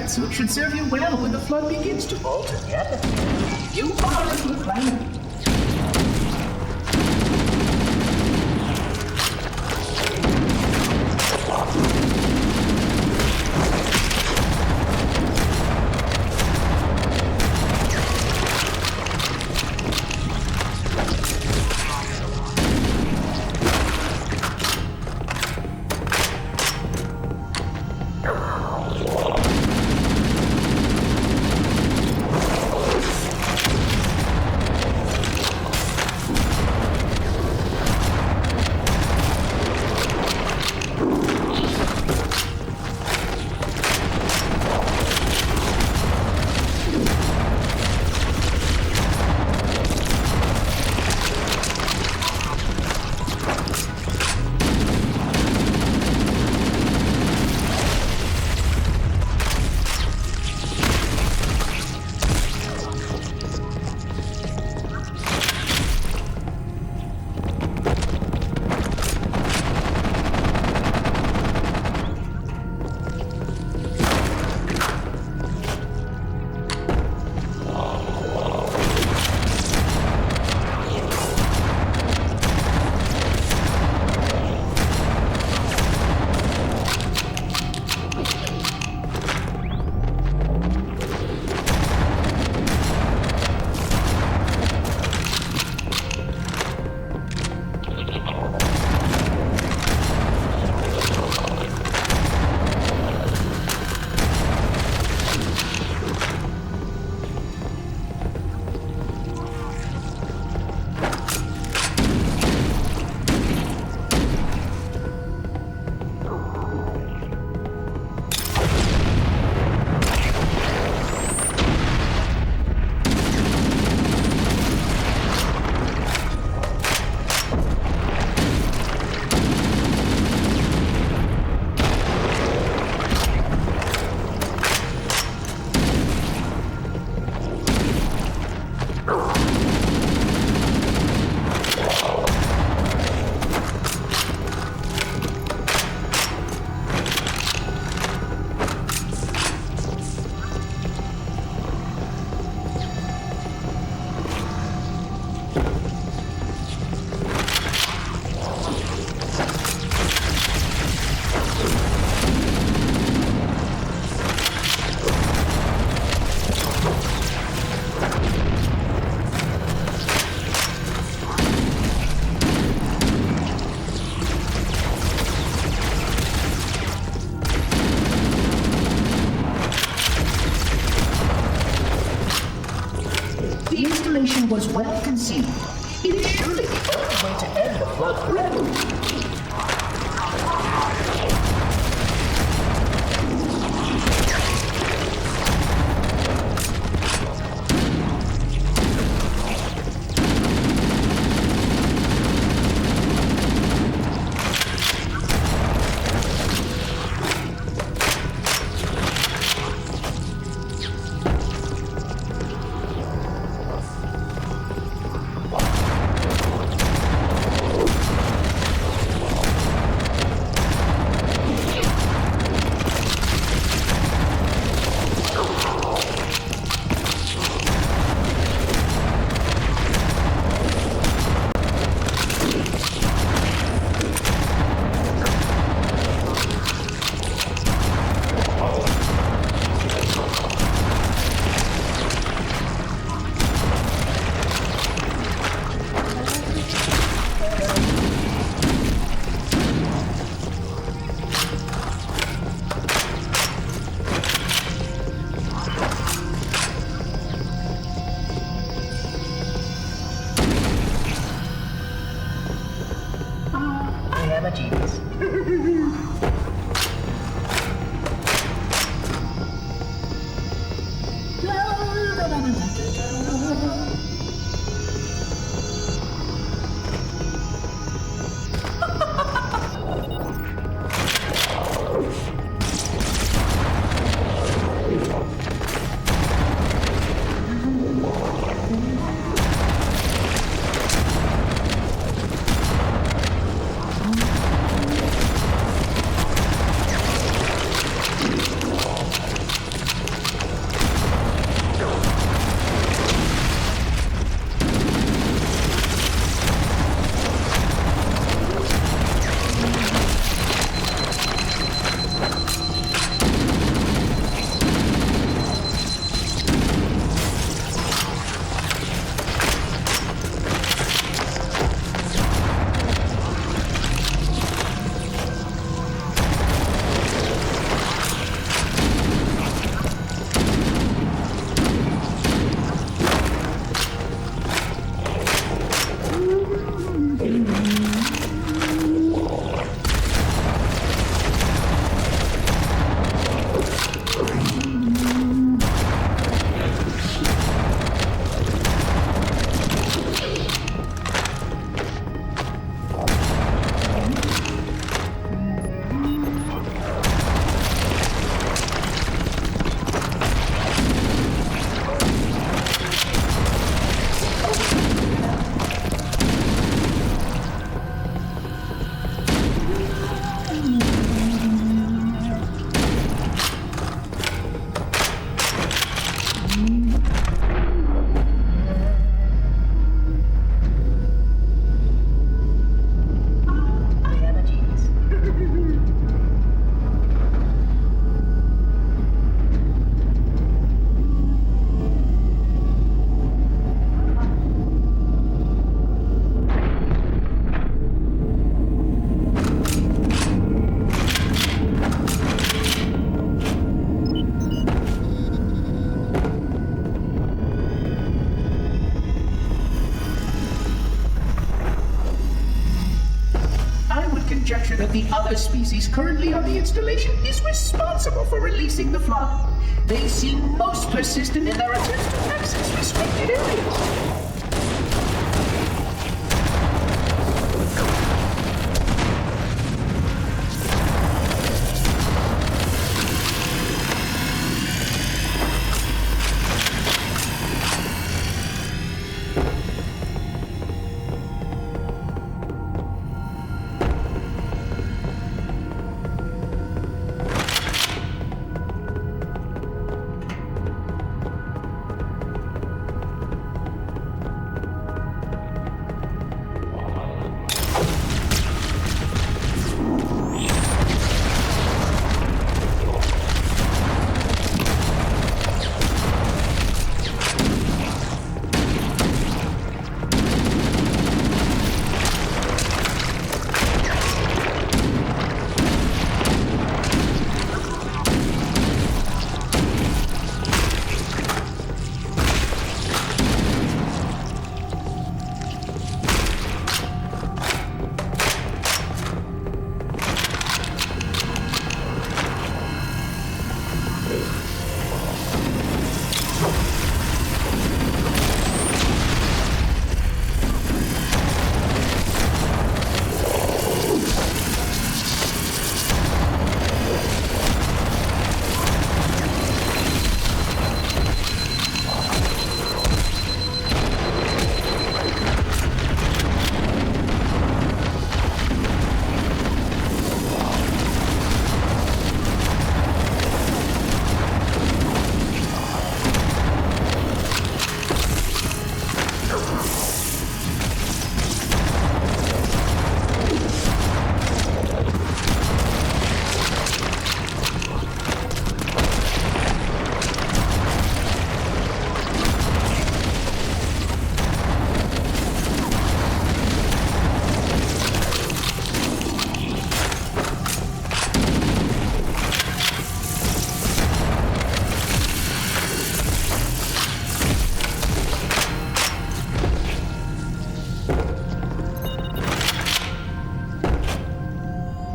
So it should serve you well when the flood begins to alter the atmosphere. You are a good planner. speed. It is surely the only way to end the flood forever. conjecture that the other species currently on the installation is responsible for releasing the flood. They seem most persistent in their attempts to access restricted areas.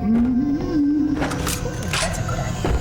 That's a good idea.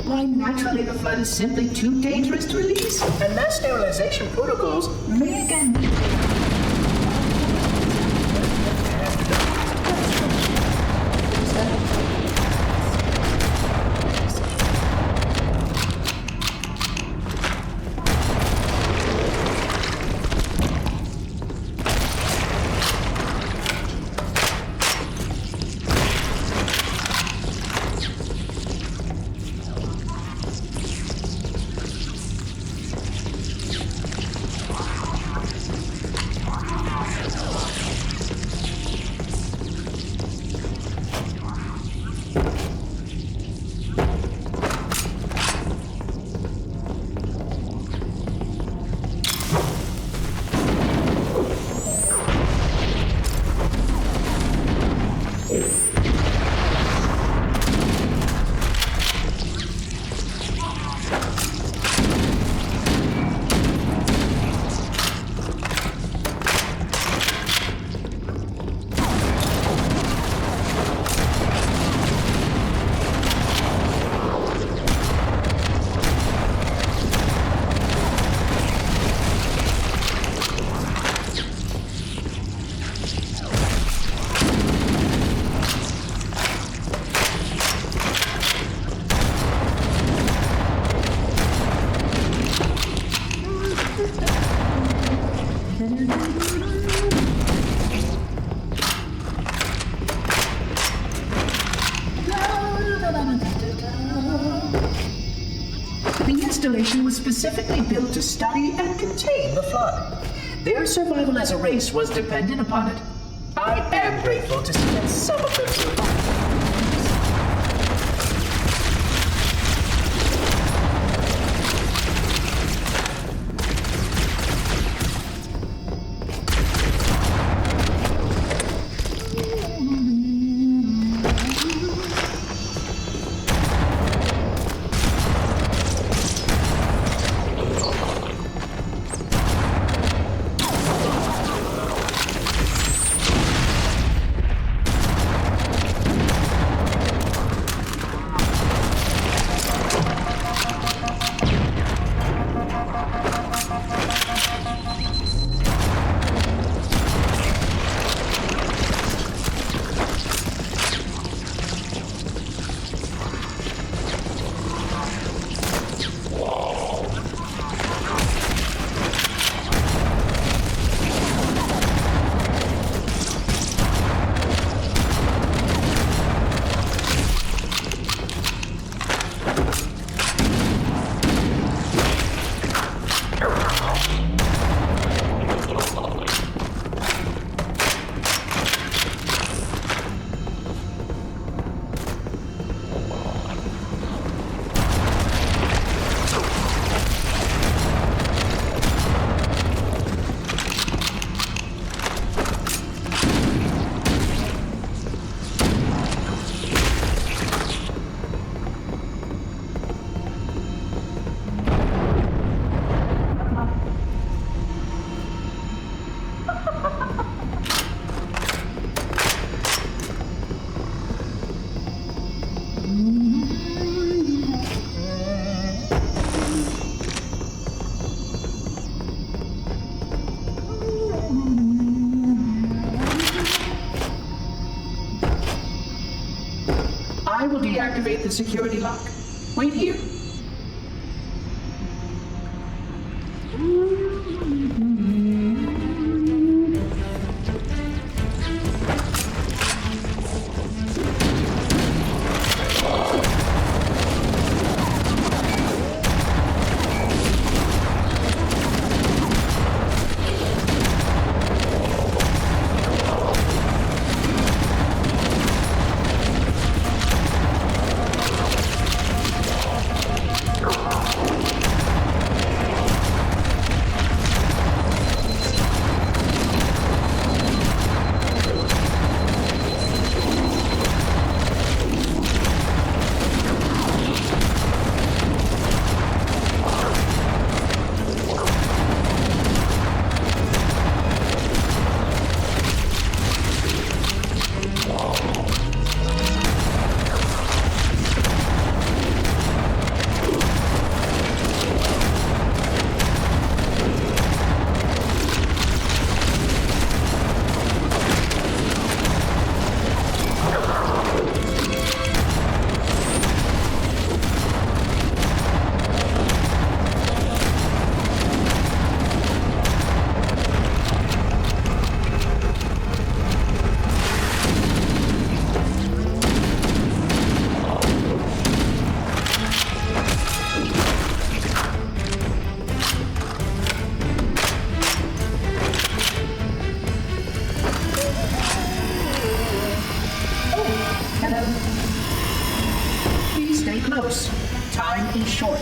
Why, naturally, the flood is simply too dangerous to release, and mass sterilization protocols may again be. The installation was specifically built to study and contain the flood. Their survival as a race was dependent upon it. I am grateful to see that some of them survived. I will deactivate the security lock. Wait here. Please stay close. Time is short.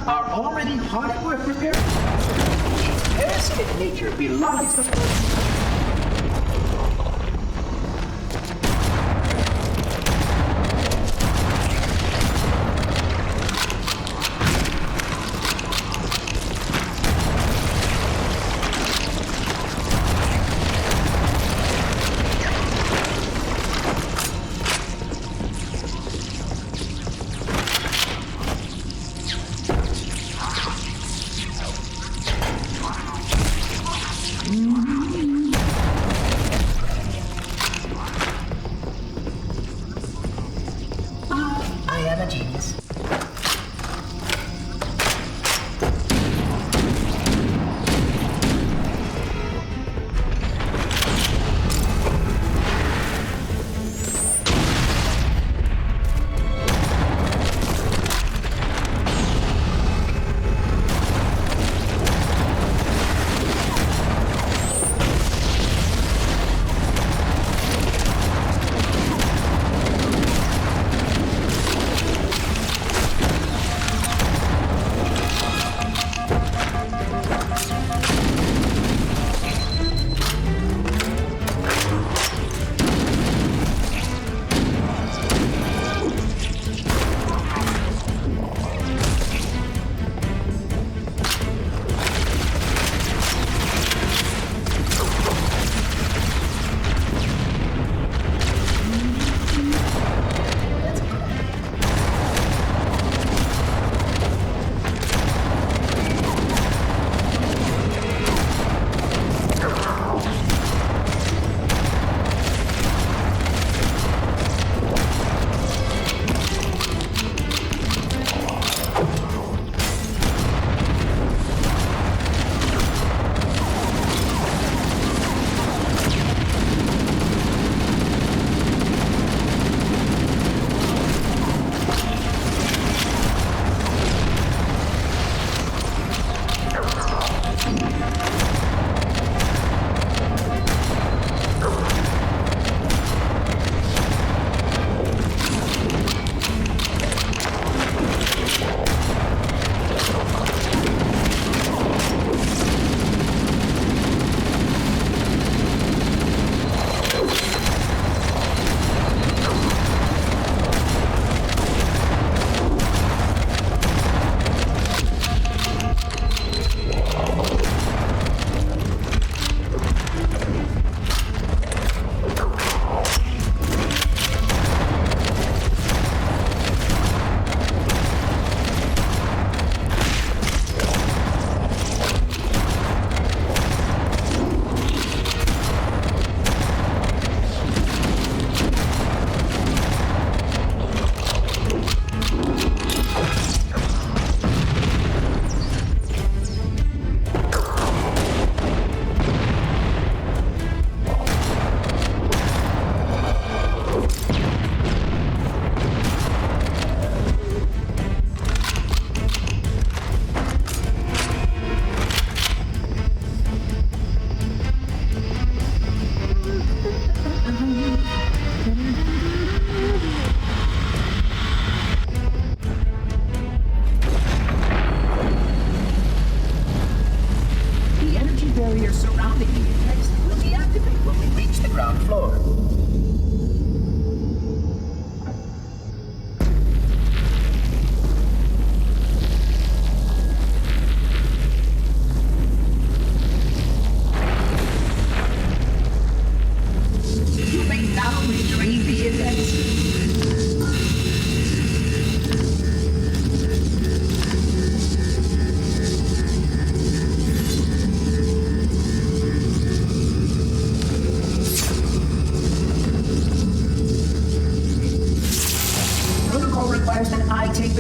are already hard at work repairing. Its parasitic nature belies the first. I am a genius.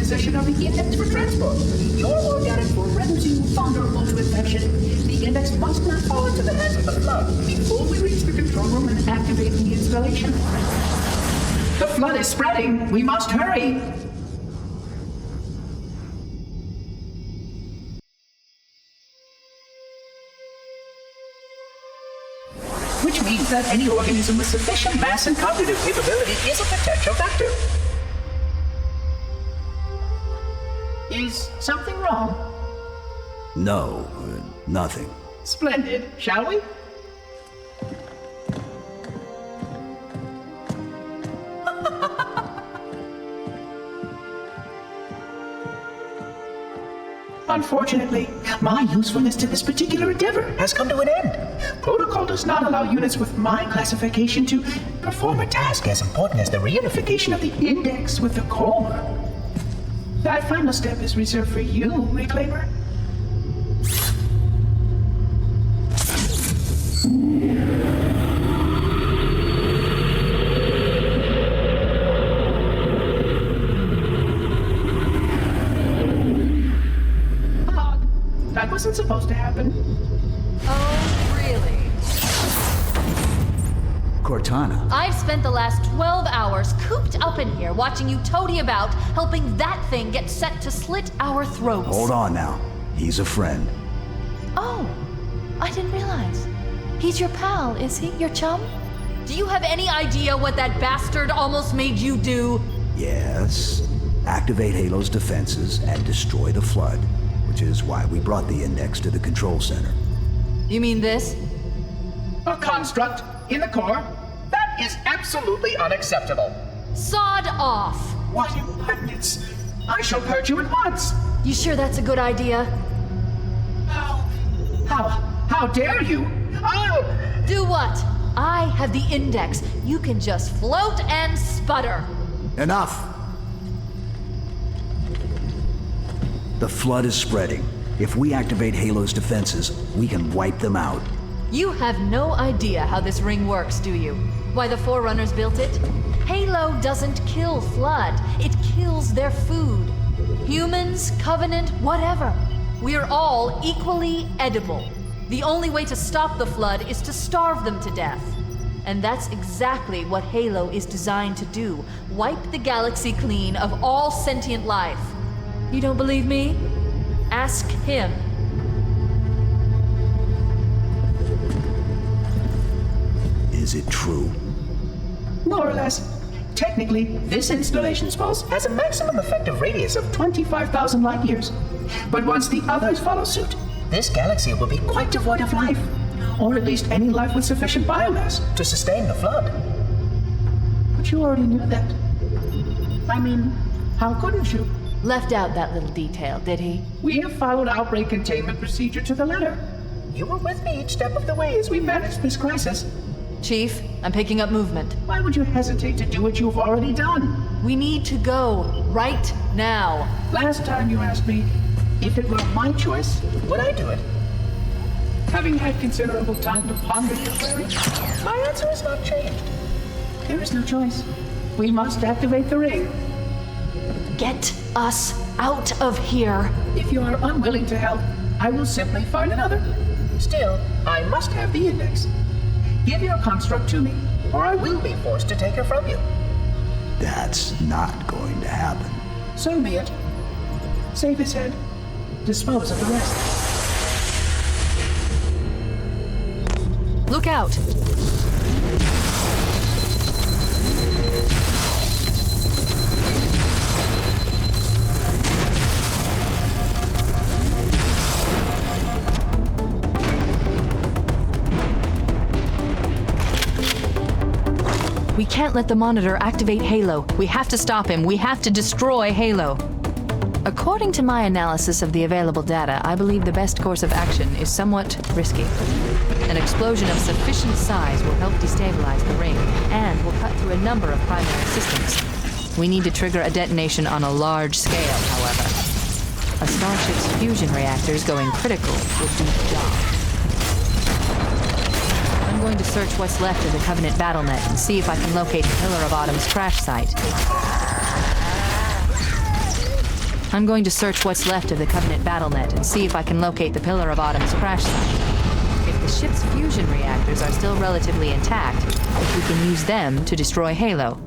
possession of the index for transport. Your organic forensic vulnerable to infection. The index must not fall into the hands of the flood before we reach the control room and activate the installation. The flood is spreading. We must hurry. Which means that any organism with sufficient mass and cognitive capability is a potential vector. Is something wrong? No, nothing. Splendid, shall we? Unfortunately, my usefulness to this particular endeavor has come to an end. Protocol does not allow units with my classification to perform a task as important as the reunification of the index with the core. That final step is reserved for you, Reclaimer. That wasn't supposed to happen. Oh, really? Cortana. I've spent the last 12 hours cooped up in here watching you toady about, helping that thing get set to slit our throats. Hold on now. He's a friend. Oh, I didn't realize. He's your pal, is he? Your chum? Do you have any idea what that bastard almost made you do? Yes. Activate Halo's defenses and destroy the Flood, which is why we brought the index to the control center. You mean this? A construct in the core? That is absolutely unacceptable. Sod off! What impertinence! I shall purge you at once! You sure that's a good idea? How dare you? I'll... Do what? I have the index. You can just float and sputter. Enough! The Flood is spreading. If we activate Halo's defenses, we can wipe them out. You have no idea how this ring works, do you? Why the Forerunners built it? Halo doesn't kill Flood. It kills their food. Humans, Covenant, whatever. We're all equally edible. The only way to stop the Flood is to starve them to death. And that's exactly what Halo is designed to do. Wipe the galaxy clean of all sentient life. You don't believe me? Ask him. Is it true? More or less. Technically, this installation's pulse has a maximum effective radius of 25,000 light years. But once the others follow suit, this galaxy will be quite devoid of life. Or at least any life with sufficient biomass to sustain the Flood. But you already knew that. I mean, how couldn't you? Left out that little detail, did he? We have followed outbreak containment procedure to the letter. You were with me each step of the way as we managed this crisis. Chief, I'm picking up movement. Why would you hesitate to do what you've already done? We need to go right now. Last time you asked me, if it were my choice, would I do it? Having had considerable time to ponder your query, my answer has not changed. There is no choice. We must activate the ring. Get us out of here. If you are unwilling to help, I will simply find another. Still, I must have the index. Give your construct to me, or I will be forced to take her from you. That's not going to happen. So be it. Save his head. Dispose of the rest. Look out! We can't let the Monitor activate Halo. We have to stop him. We have to destroy Halo. According to my analysis of the available data, I believe the best course of action is somewhat risky. An explosion of sufficient size will help destabilize the ring, and will cut through a number of primary systems. We need to trigger a detonation on a large scale, however. A starship's fusion reactors going critical would do the job. I'm going to search what's left of the Covenant BattleNet and see if I can locate the Pillar of Autumn's crash site. I'm going to search what's left of the Covenant BattleNet and see if I can locate the Pillar of Autumn's crash site. If the ship's fusion reactors are still relatively intact, we can use them to destroy Halo.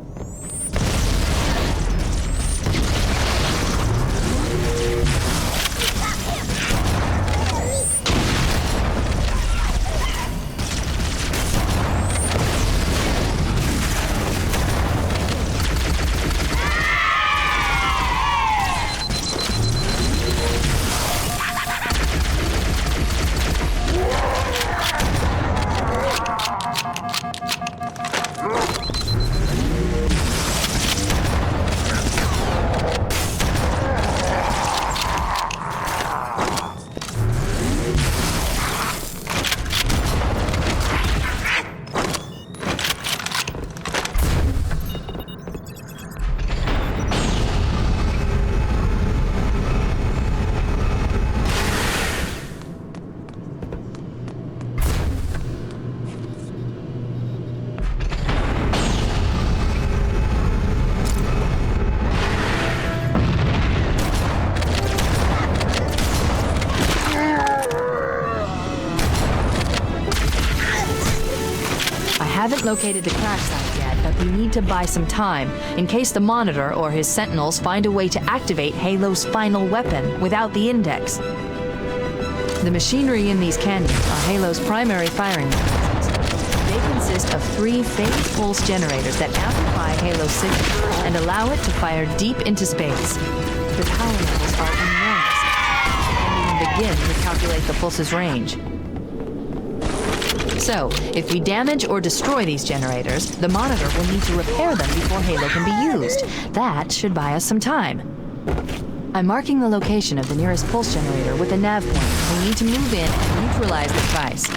haven't located the crash site yet, but we need to buy some time in case the Monitor or his Sentinels find a way to activate Halo's final weapon without the Index. The machinery in these canyons are Halo's primary firing mechanisms. They consist of 3 phase pulse generators that amplify Halo's signal and allow it to fire deep into space. The power levels are enormous. We can begin to calculate the pulse's range. So, if we damage or destroy these generators, the Monitor will need to repair them before Halo can be used. That should buy us some time. I'm marking the location of the nearest pulse generator with a nav point. We need to move in and neutralize the device.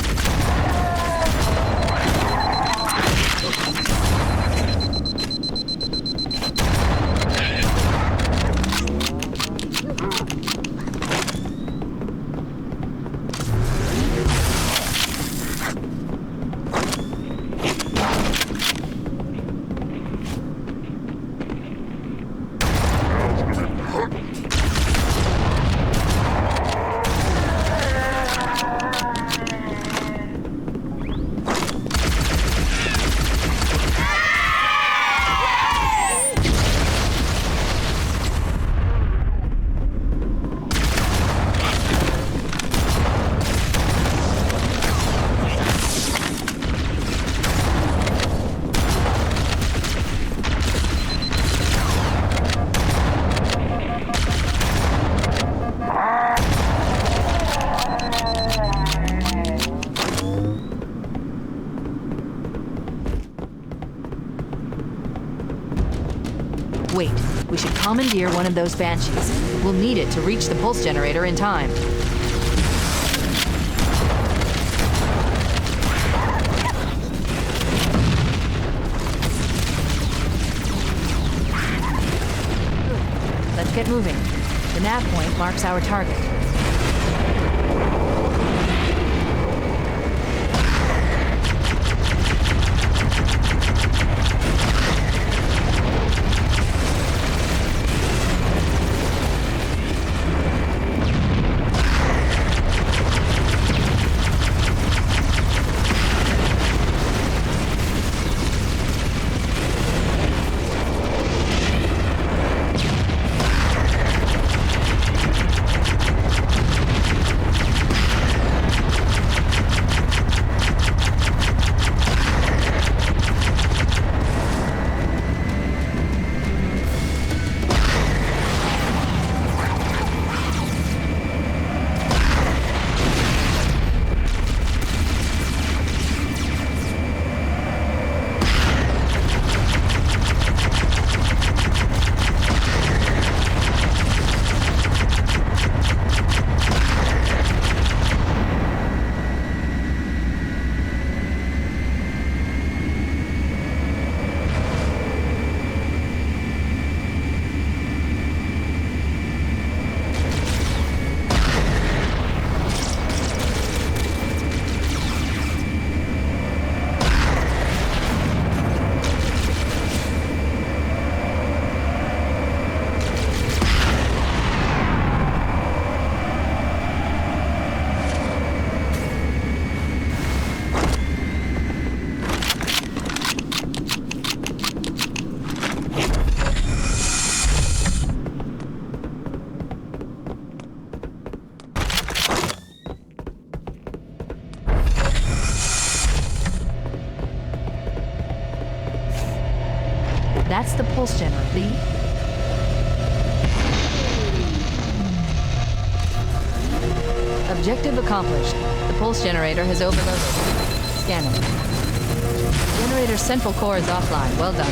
Wait, we should commandeer one of those Banshees. We'll need it to reach the pulse generator in time. Let's get moving. The nav point marks our target. That's the pulse generator. Objective accomplished. The pulse generator has overloaded. Scanning. The generator's central core is offline. Well done.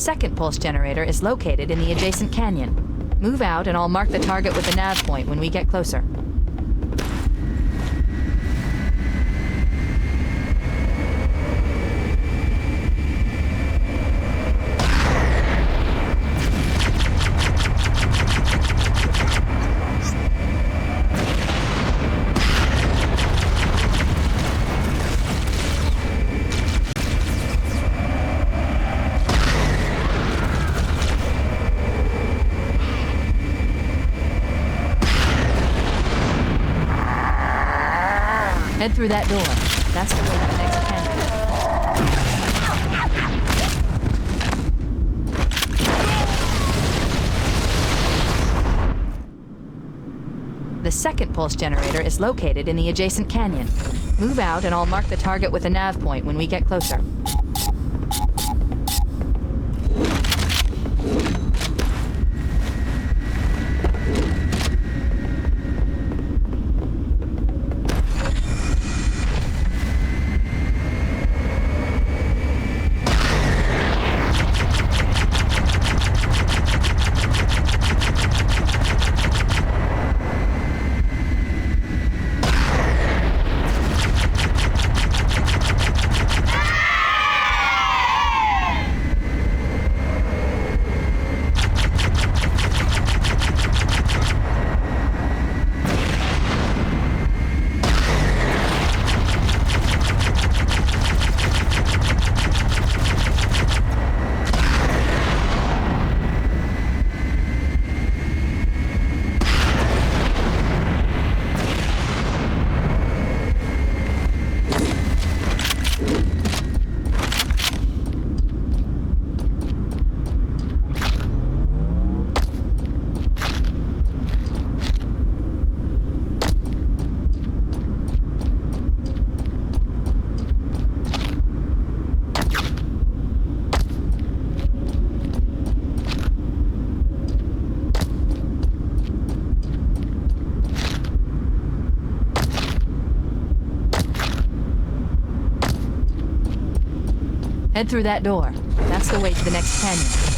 second pulse generator is located in the adjacent canyon. Move out and I'll mark the target with the nav point when we get closer. Head through that door. That's the way to the next canyon. The second pulse generator is located in the adjacent canyon. Move out and I'll mark the target with a nav point when we get closer. Head through that door. That's the way to the next canyon.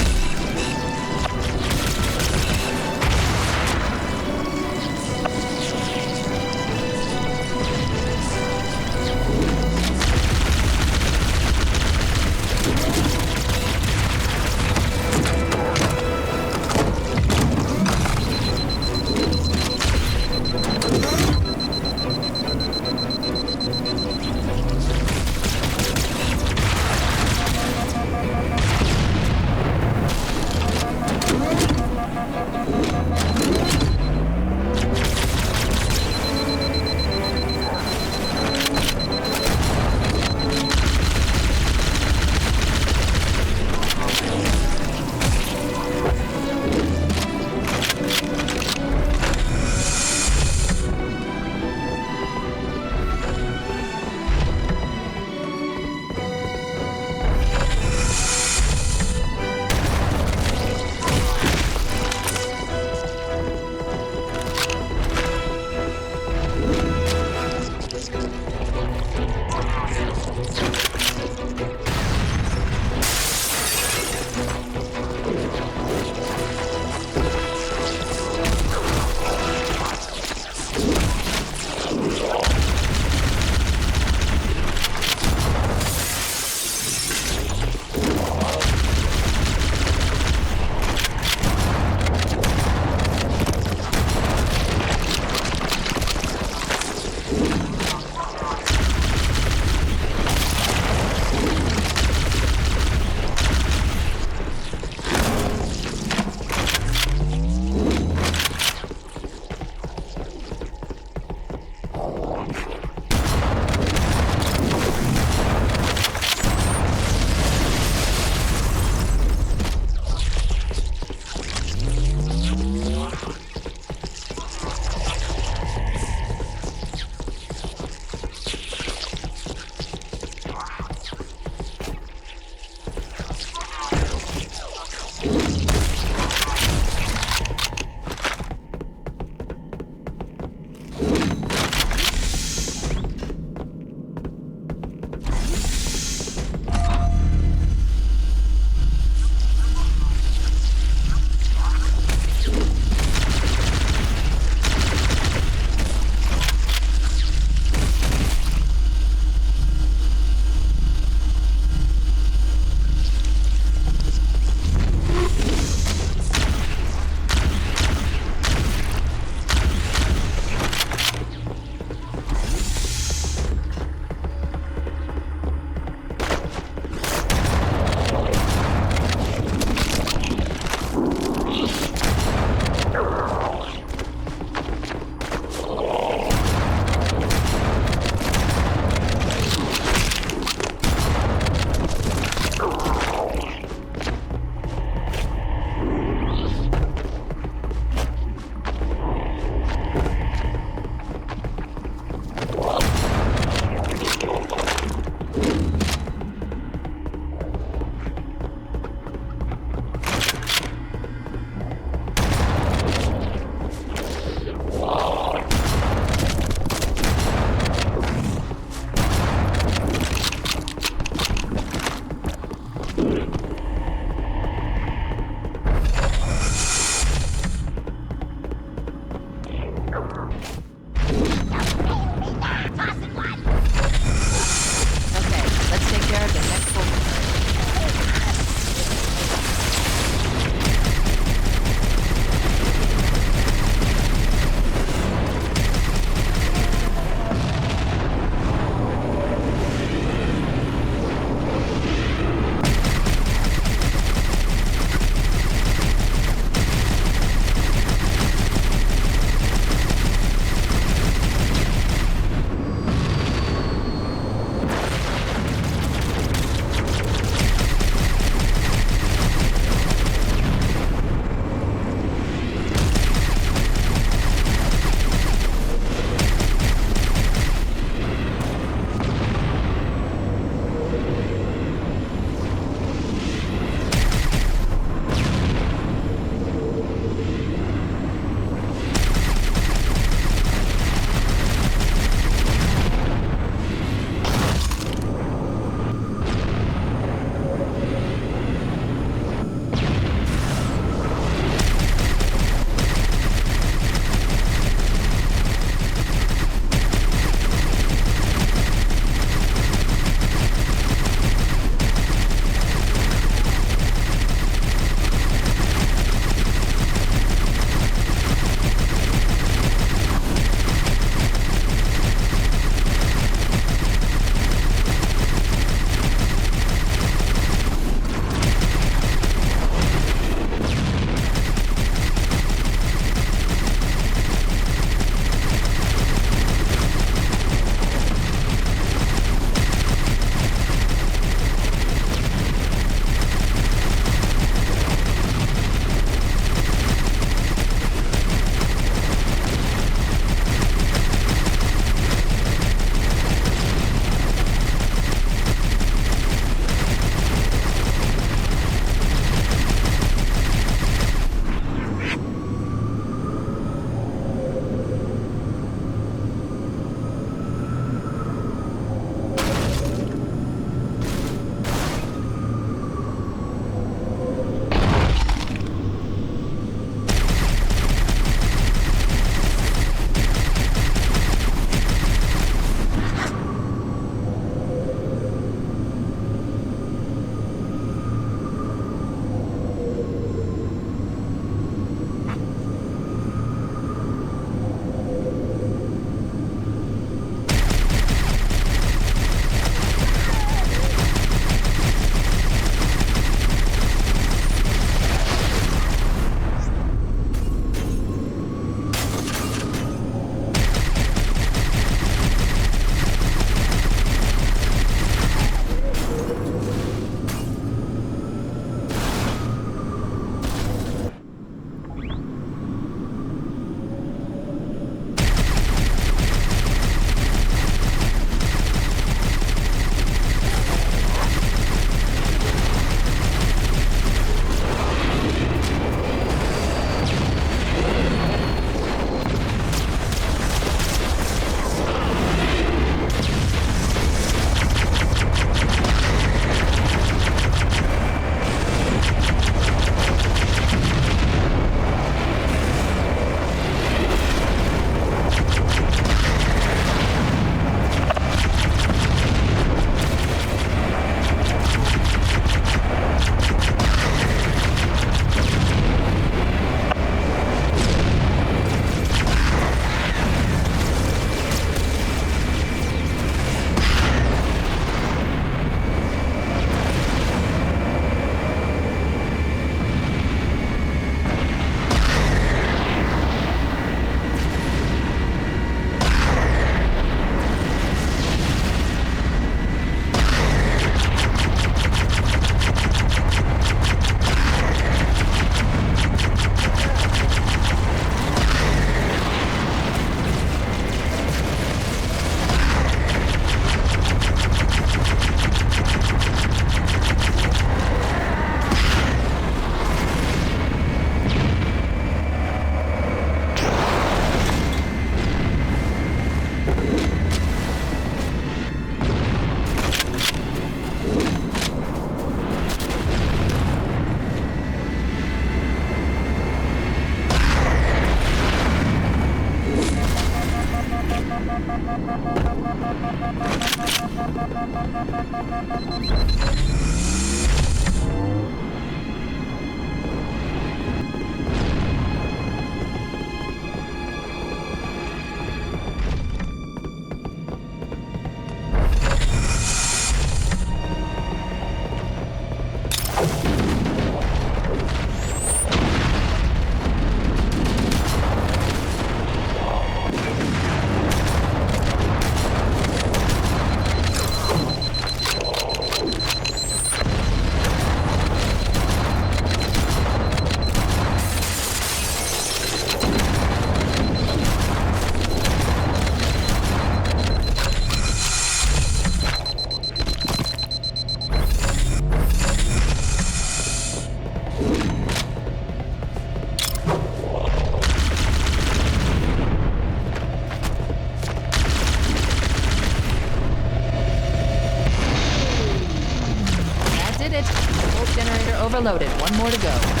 Overloaded. One more to go.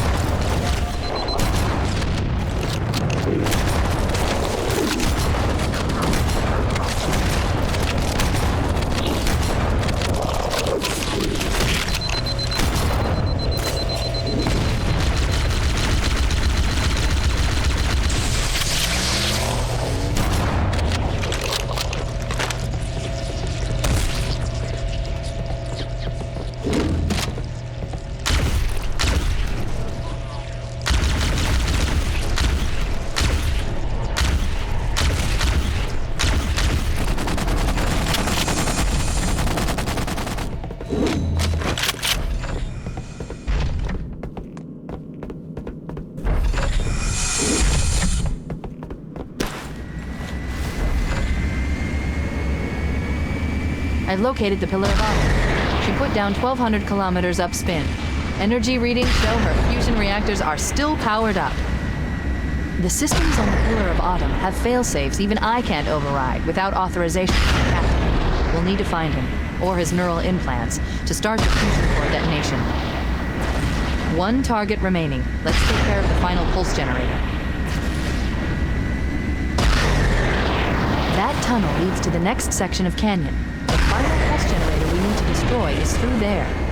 I located the Pillar of Autumn. She put down 1,200 kilometers upspin. Energy readings show her fusion reactors are still powered up. The systems on the Pillar of Autumn have fail-safes even I can't override without authorization from the captain. We'll need to find him, or his neural implants, to start the fusion core detonation. One target remaining. Let's take care of the final pulse generator. That tunnel leads to the next section of canyon. The final pulse generator we need to destroy is through there.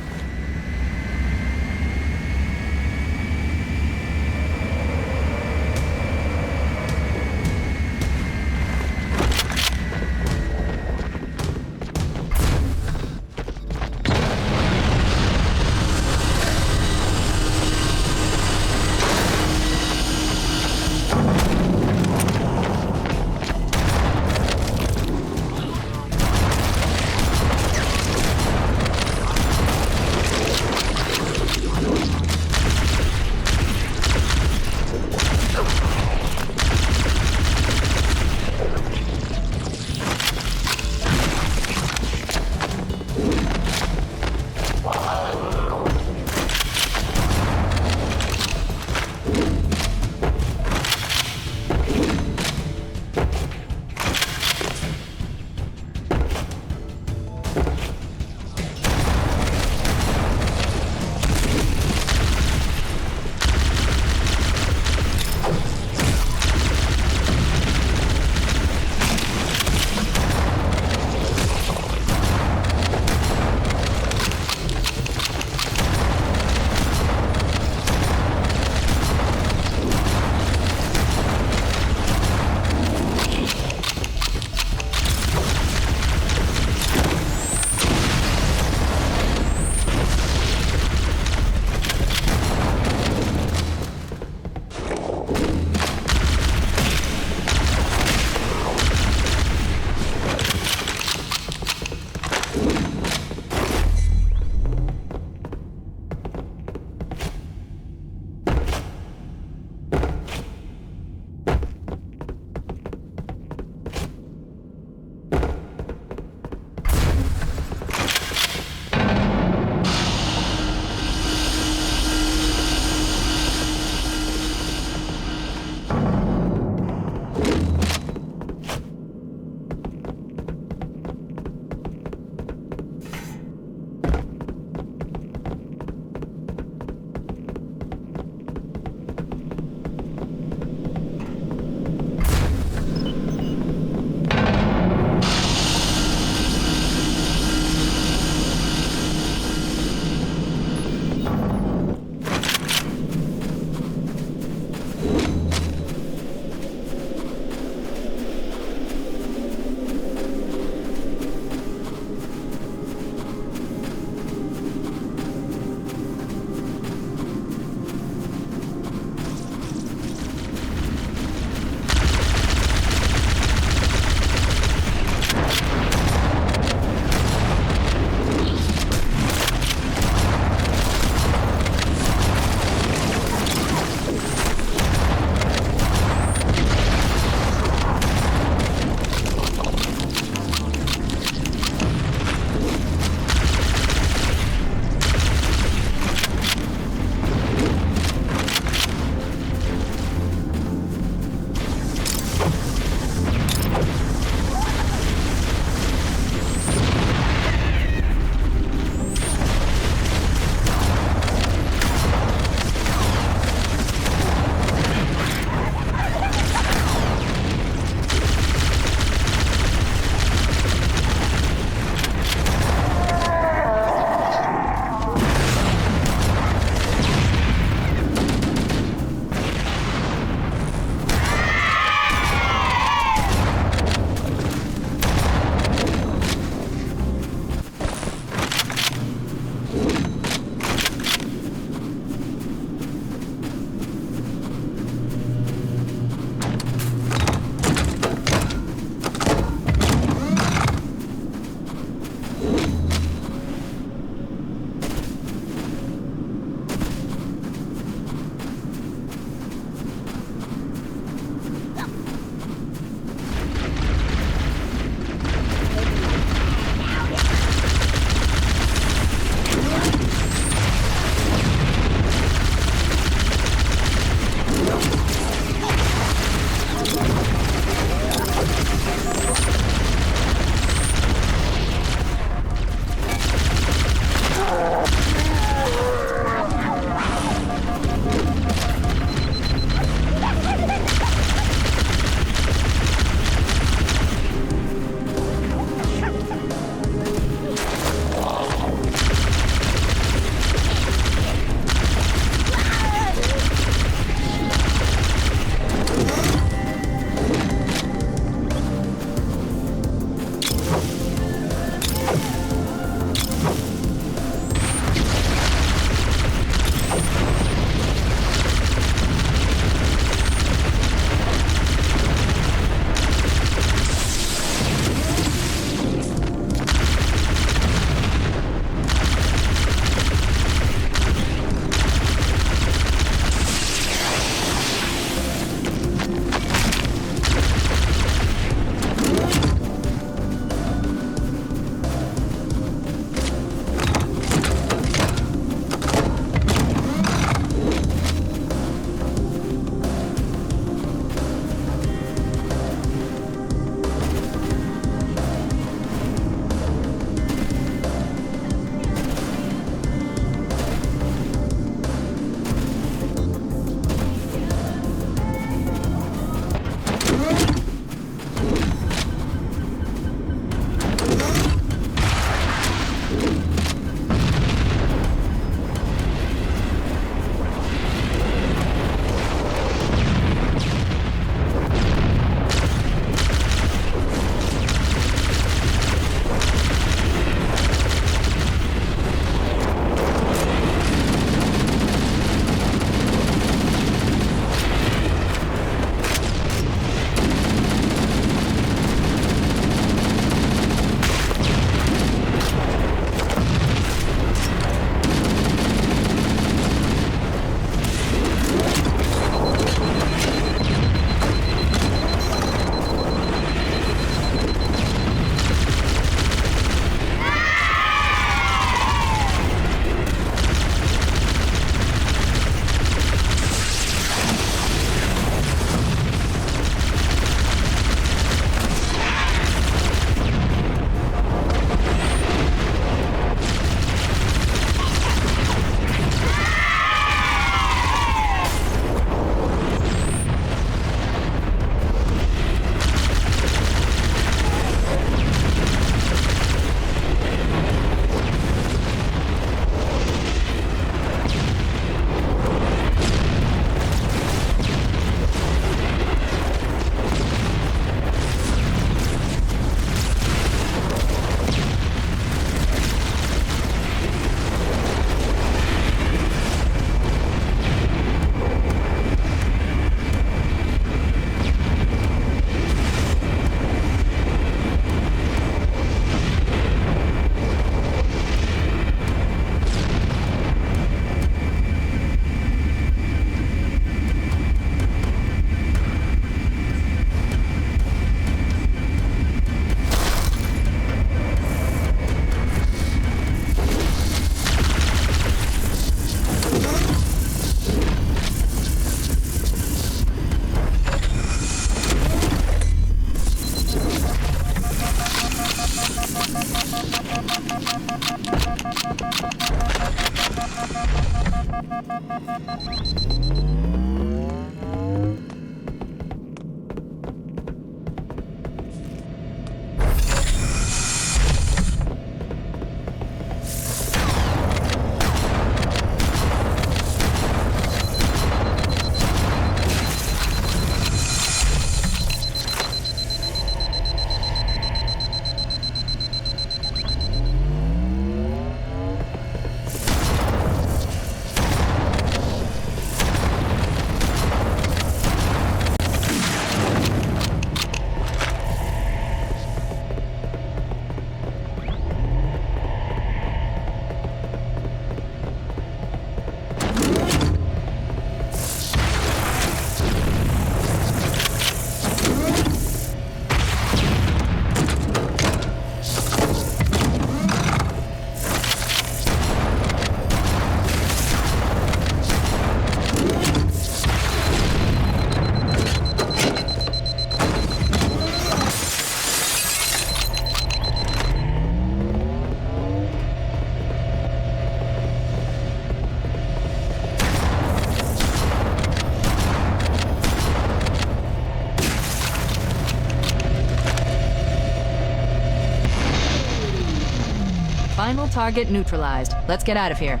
Final target neutralized. Let's get out of here.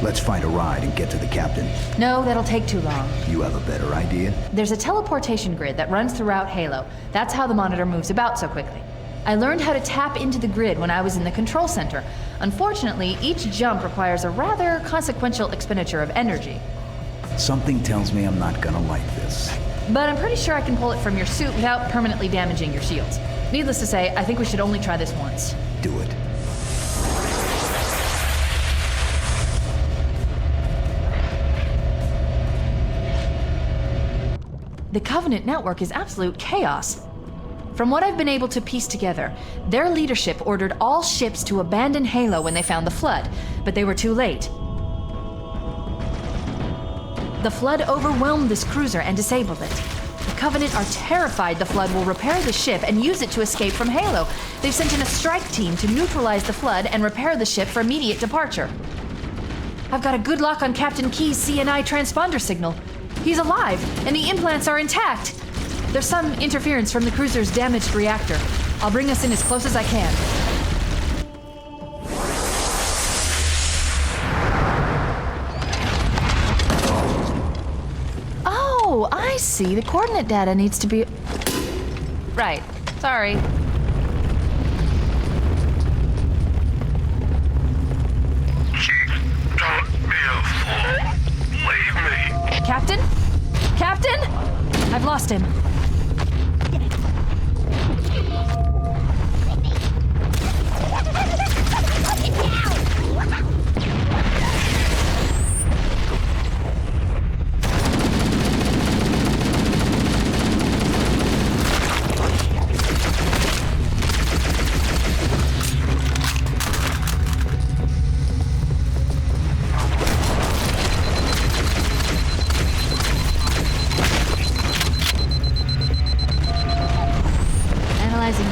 Let's find a ride and get to the captain. No, that'll take too long. You have a better idea? There's a teleportation grid that runs throughout Halo. That's how the monitor moves about so quickly. I learned how to tap into the grid when I was in the control center. Unfortunately, each jump requires a rather consequential expenditure of energy. Something tells me I'm not gonna like this. But I'm pretty sure I can pull it from your suit without permanently damaging your shields. Needless to say, I think we should only try this once. Do it. The Covenant network is absolute chaos. From what I've been able to piece together, their leadership ordered all ships to abandon Halo when they found the Flood, but they were too late. The Flood overwhelmed this cruiser and disabled it. The Covenant are terrified the Flood will repair the ship and use it to escape from Halo. They've sent in a strike team to neutralize the Flood and repair the ship for immediate departure. I've got a good lock on Captain Key's CNI transponder signal. He's alive, and the implants are intact. There's some interference from the cruiser's damaged reactor. I'll bring us in as close as I can. Oh, I see. The coordinate data needs to be... Right. Sorry. Don't be a fool. Leave me. Captain? Captain? I've lost him.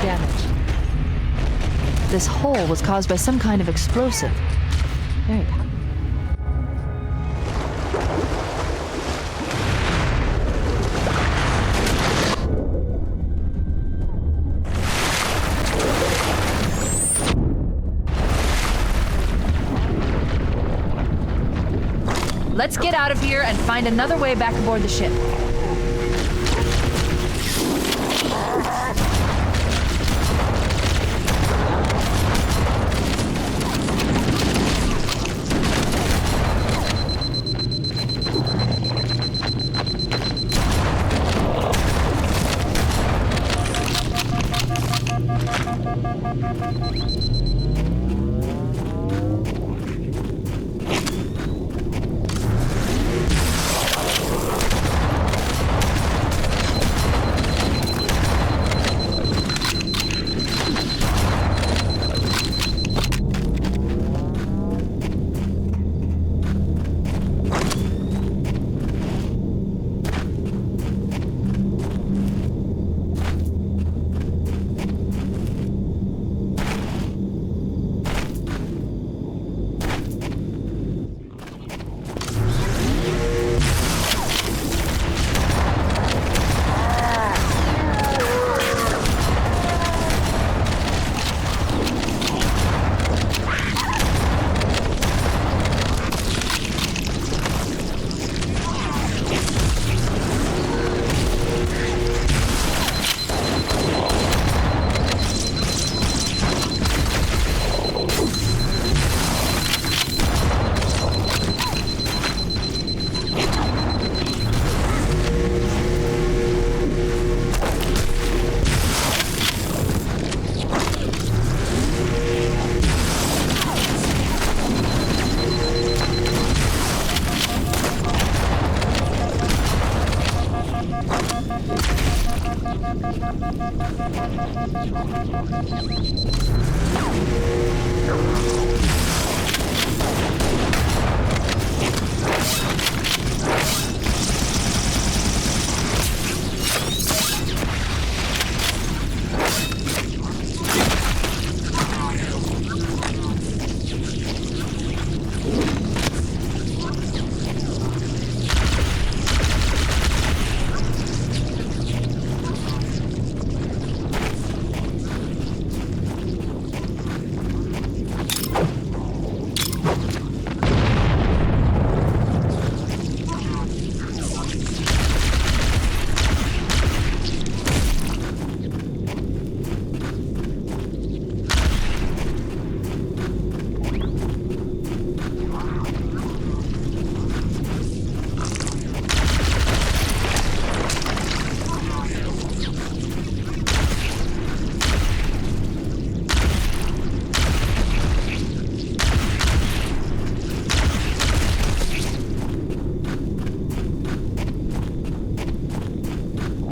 Damage. This hole was caused by some kind of explosive. Very powerful. Let's get out of here and find another way back aboard the ship.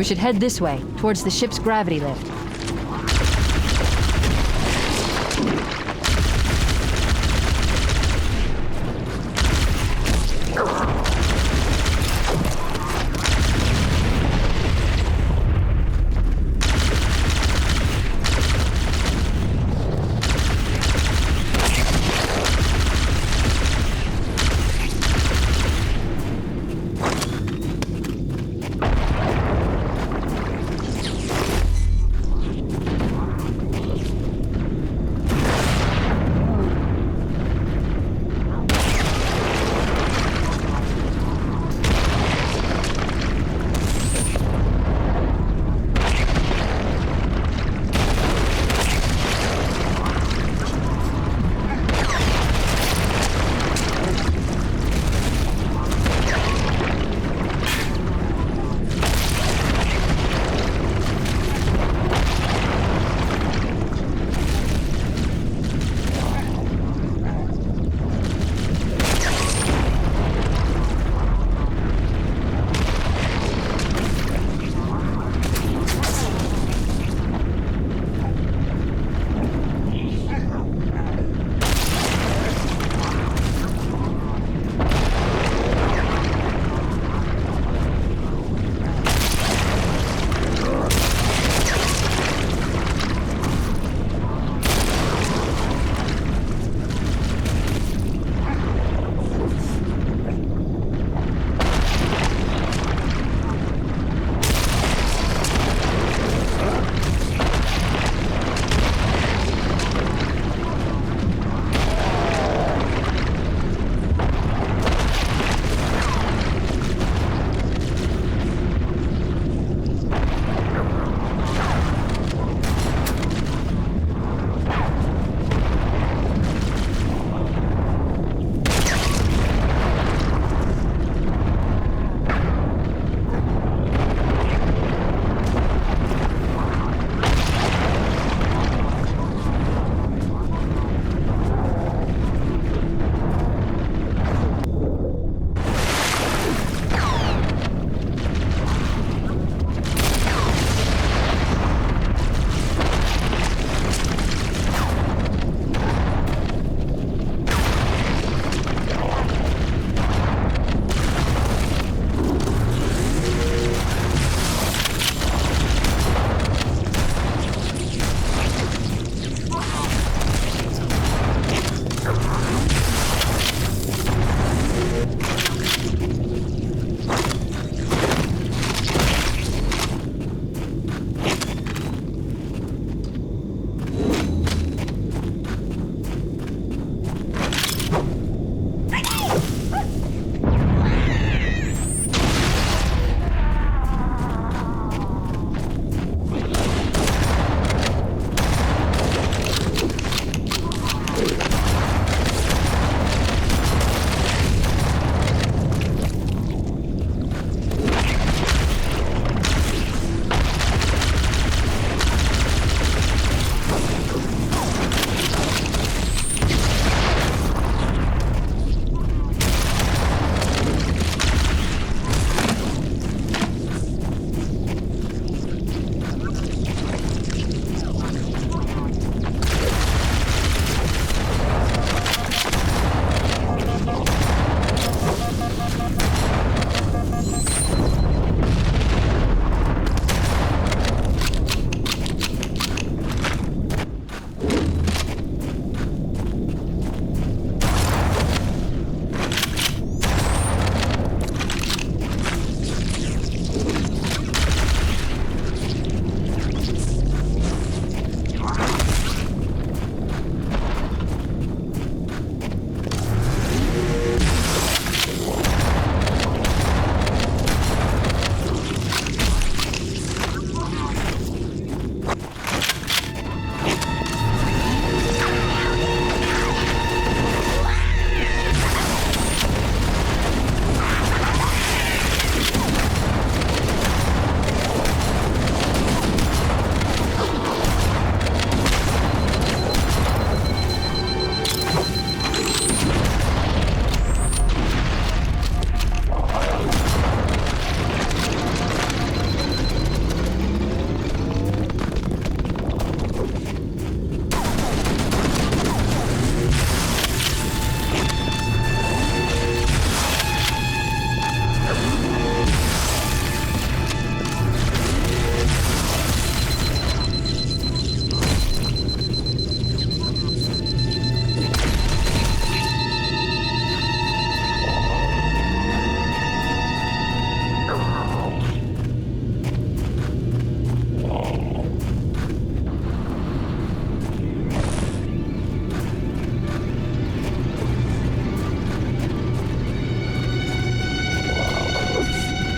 We should head this way, towards the ship's gravity lift.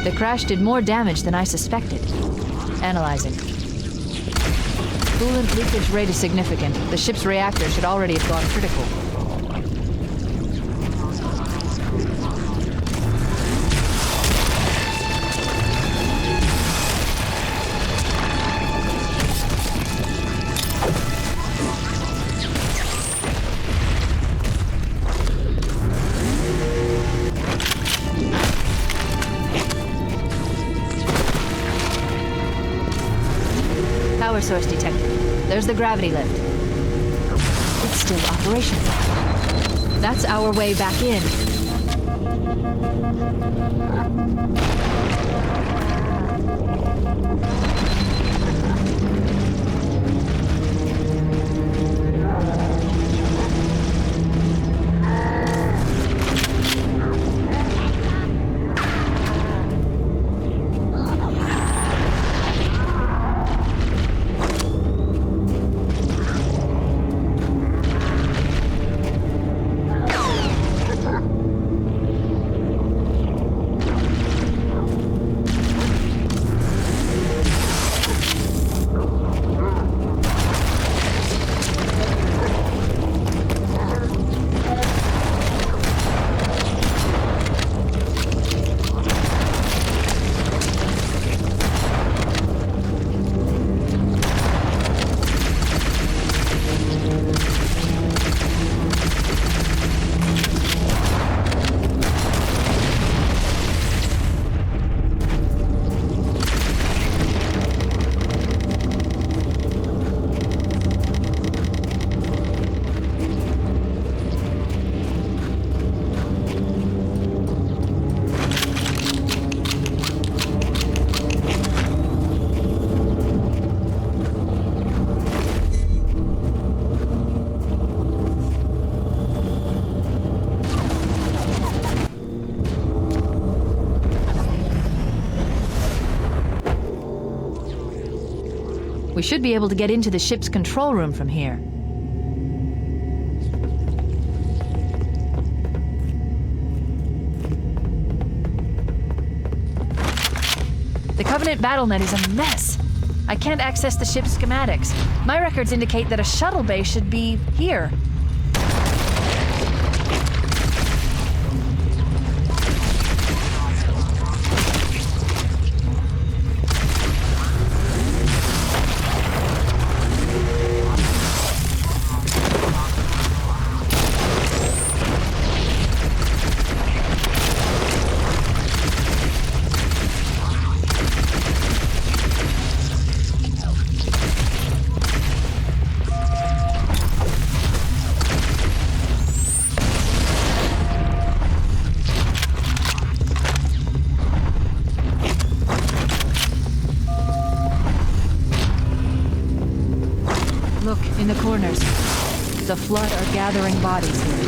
The crash did more damage than I suspected. Analyzing. Coolant leakage rate is significant. The ship's reactor should already have gone critical. Power source detected. There's the gravity lift. It's still operational. That's our way back in. We should be able to get into the ship's control room from here. The Covenant BattleNet is a mess. I can't access the ship's schematics. My records indicate that a shuttle bay should be here. Look, in the corners. The Flood are gathering bodies here.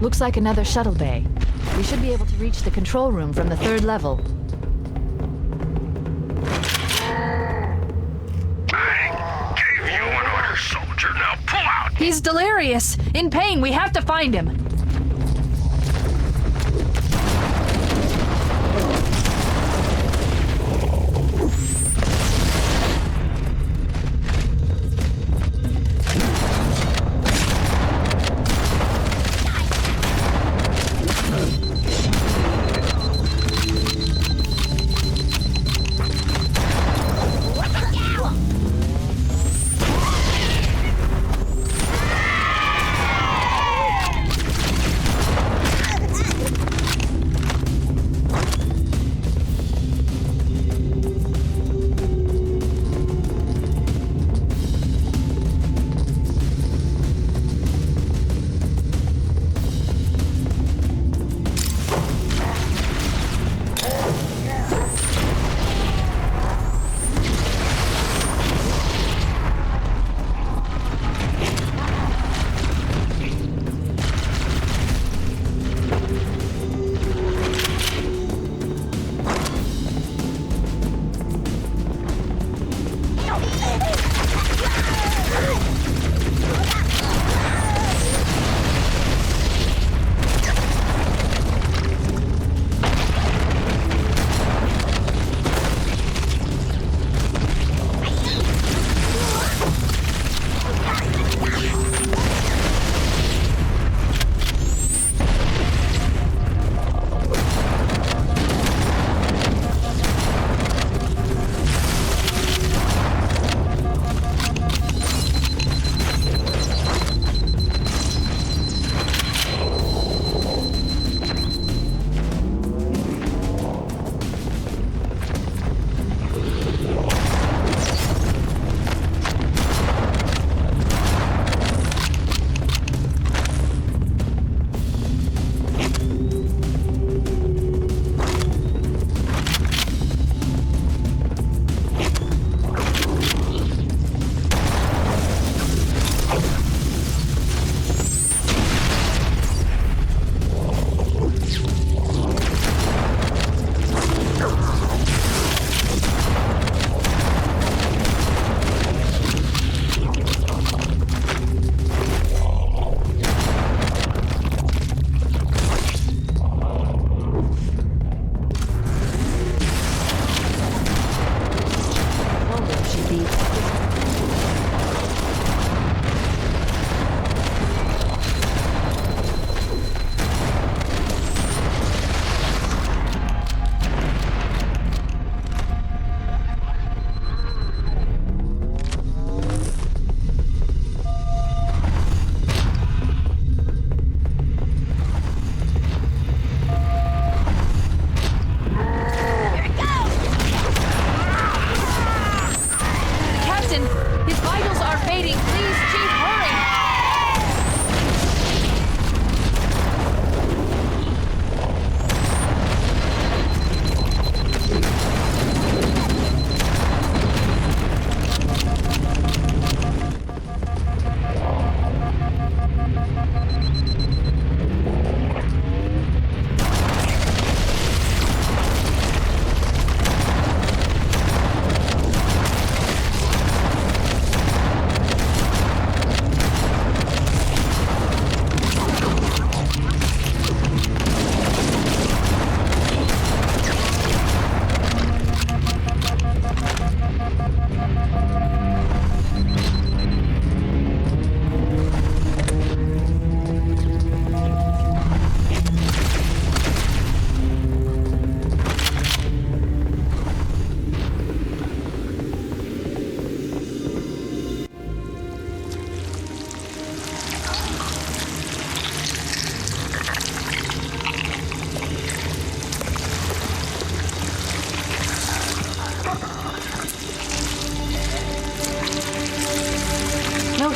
Looks like another shuttle bay. We should be able to reach the control room from the 3rd level. I gave you an order, soldier. Now pull out! He's delirious! In pain! We have to find him!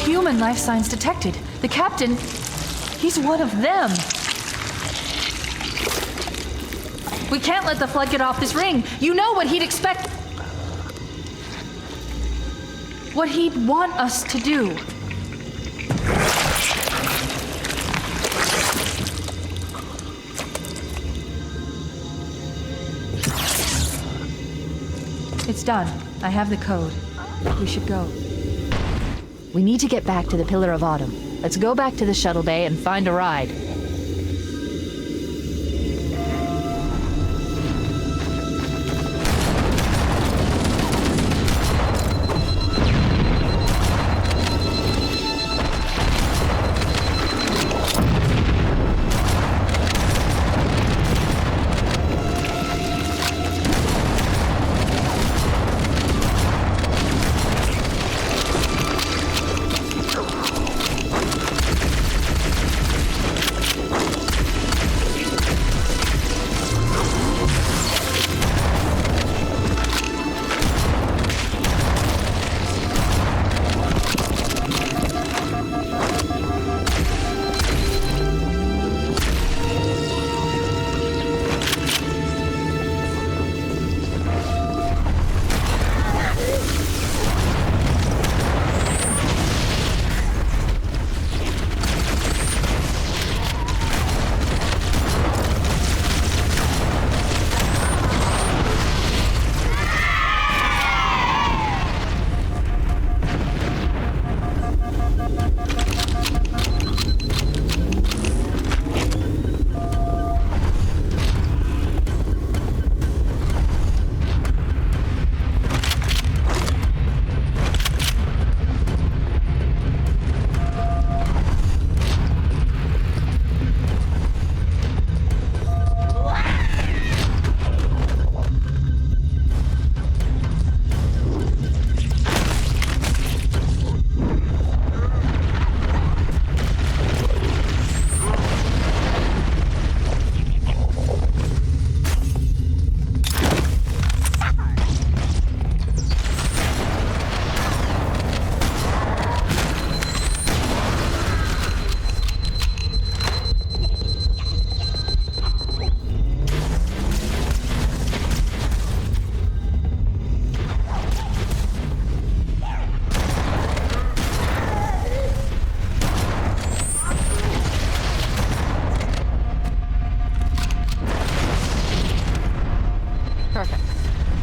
Human life signs detected. The captain, he's one of them. We can't let the flood get off this ring. You know what he'd expect. What he'd want us to do. It's done. I have the code. We should go. We need to get back to the Pillar of Autumn. Let's go back to the shuttle bay and find a ride.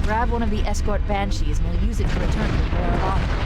Grab one of the escort banshees and we'll use it to return to the Pillar of Autumn.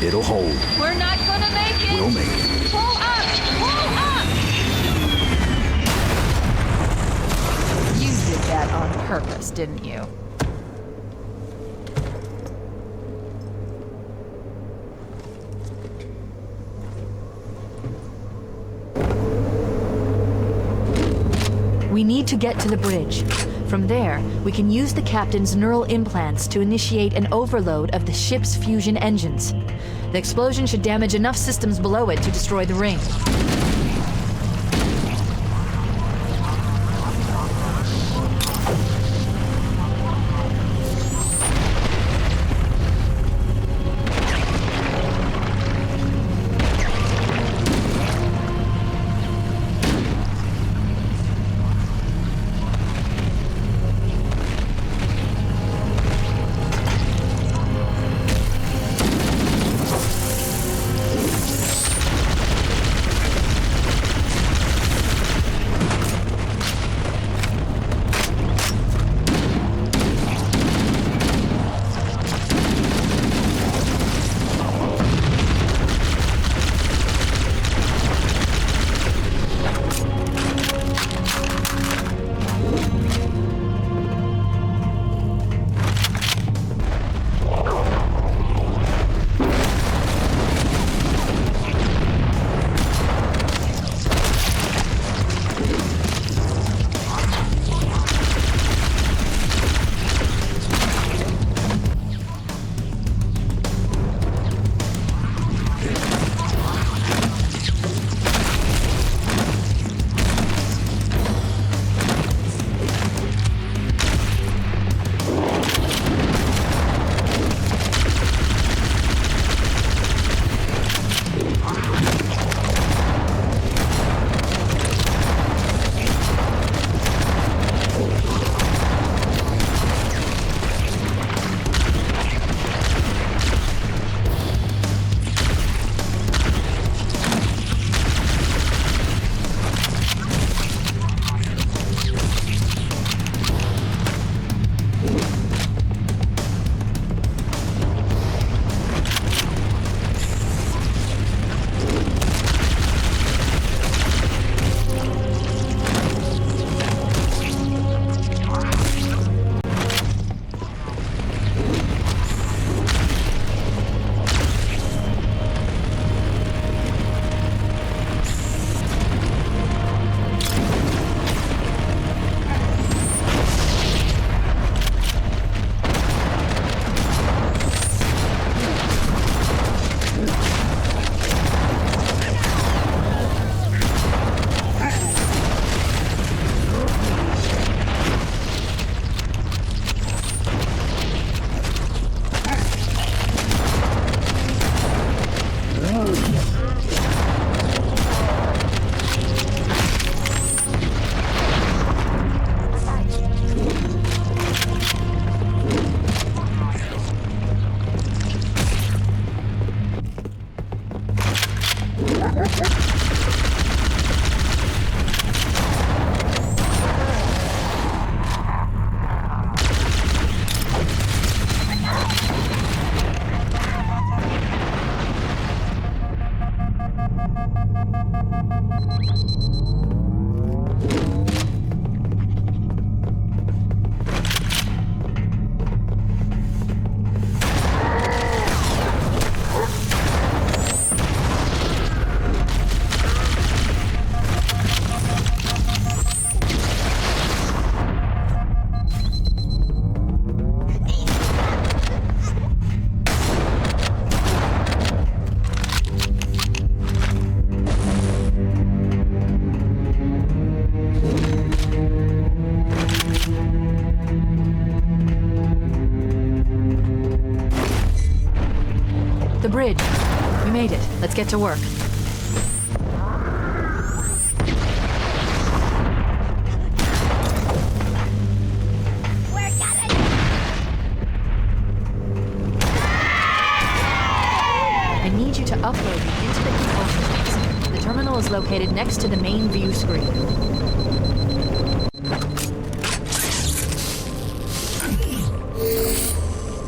It'll hold. We're not gonna make it! We'll make it. Pull up! Pull up! You did that on purpose, didn't you? We need to get to the bridge. From there, we can use the captain's neural implants to initiate an overload of the ship's fusion engines. The explosion should damage enough systems below it to destroy the ring. The bridge. We made it. Let's get to work. I need you to upload me into the control systems. The terminal is located next to the main view screen.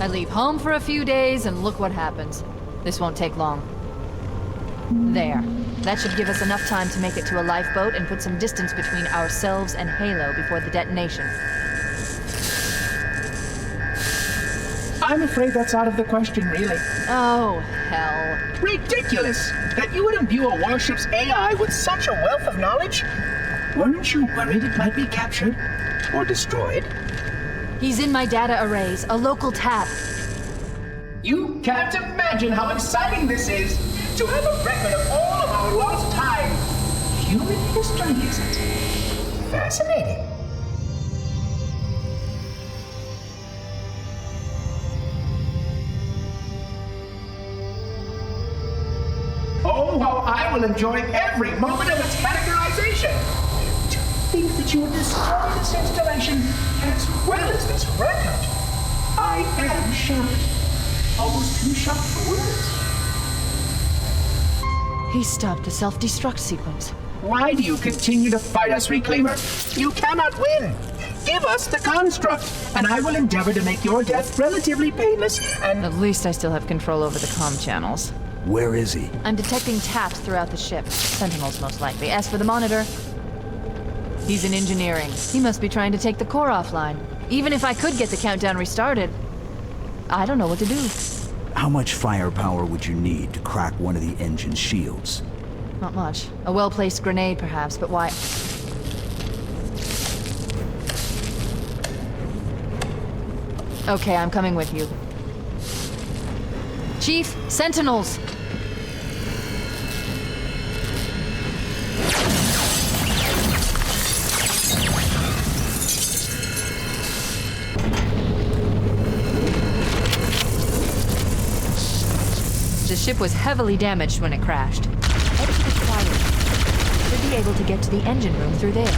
I leave home for a few days and look what happens. This won't take long. There. That should give us enough time to make it to a lifeboat and put some distance between ourselves and Halo before the detonation. I'm afraid that's out of the question, really. Oh, hell. Ridiculous! That you would imbue a warship's AI with such a wealth of knowledge? Weren't you worried it might be captured? Or destroyed? He's in my data arrays, a local tap. You can't imagine how exciting this is! To have a record of all of our lost time! Human history, isn't it? Fascinating. Oh, how I will enjoy every moment of its categorization! To think that you would destroy this installation as well as this record! I am shocked. Almost too shocked for words. He stopped the self-destruct sequence. Why do you continue to fight us, Reclaimer? You cannot win! Give us the construct, and I will endeavor to make your death relatively painless and... At least I still have control over the comm channels. Where is he? I'm detecting taps throughout the ship. Sentinels, most likely. As for the monitor, he's in engineering. He must be trying to take the core offline. Even if I could get the countdown restarted, I don't know what to do. How much firepower would you need to crack one of the engine's shields? Not much. A well-placed grenade, perhaps, but why? Okay, I'm coming with you. Chief, Sentinels! The ship was heavily damaged when it crashed. Head to the quiet. Should be able to get to the engine room through there.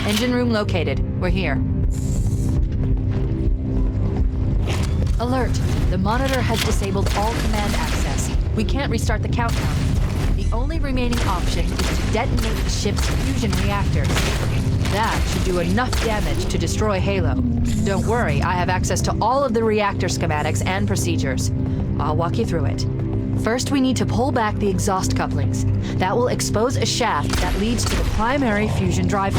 Engine room located. We're here. Alert! The monitor has disabled all command access. We can't restart the countdown. The only remaining option is to detonate the ship's fusion reactors. That should do enough damage to destroy Halo. Don't worry, I have access to all of the reactor schematics and procedures. I'll walk you through it. First, we need to pull back the exhaust couplings. That will expose a shaft that leads to the primary fusion drive.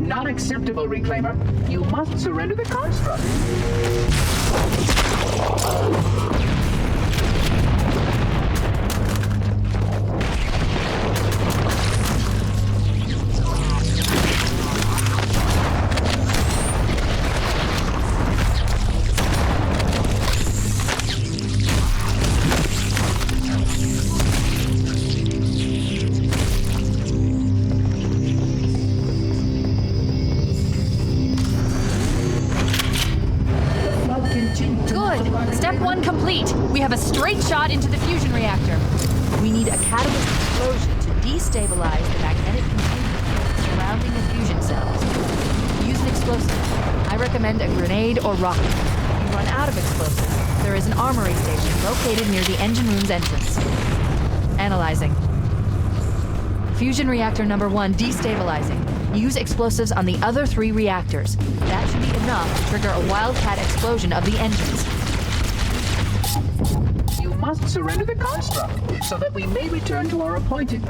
Not acceptable, Reclaimer. You must surrender the construct. We have a straight shot into the fusion reactor. We need a catalyst explosion to destabilize the magnetic containment surrounding the fusion cells. Use an explosive. I recommend a grenade or rocket. If you run out of explosives, there is an armory station located near the engine room's entrance. Analyzing. Fusion reactor number 1 destabilizing. Use explosives on the other 3 reactors. That should be enough to trigger a wildcat explosion of the engines. You must surrender the construct so that we may return to our appointed.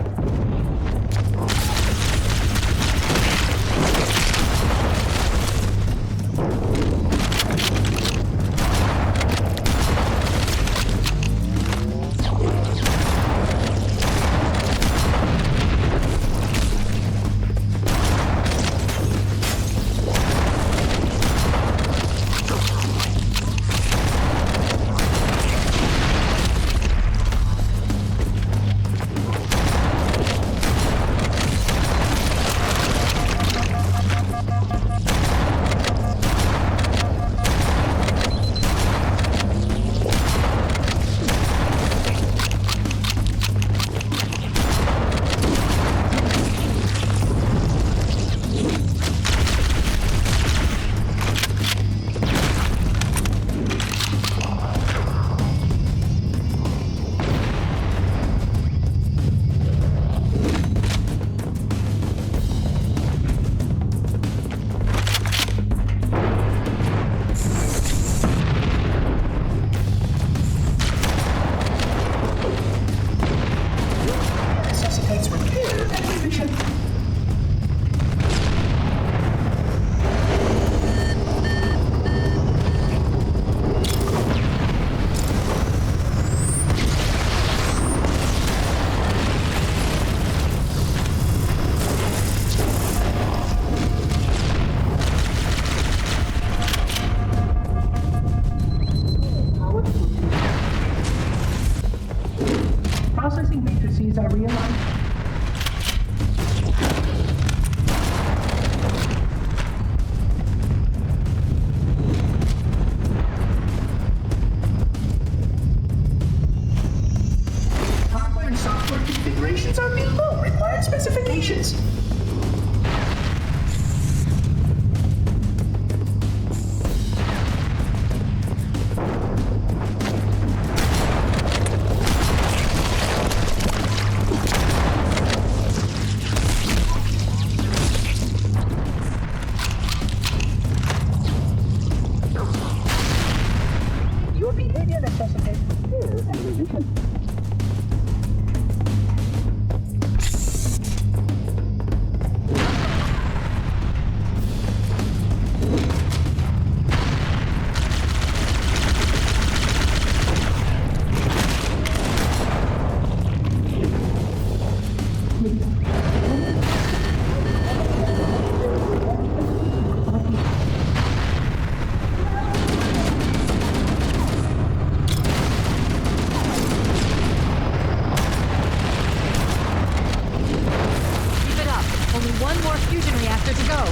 more fusion reactor to go.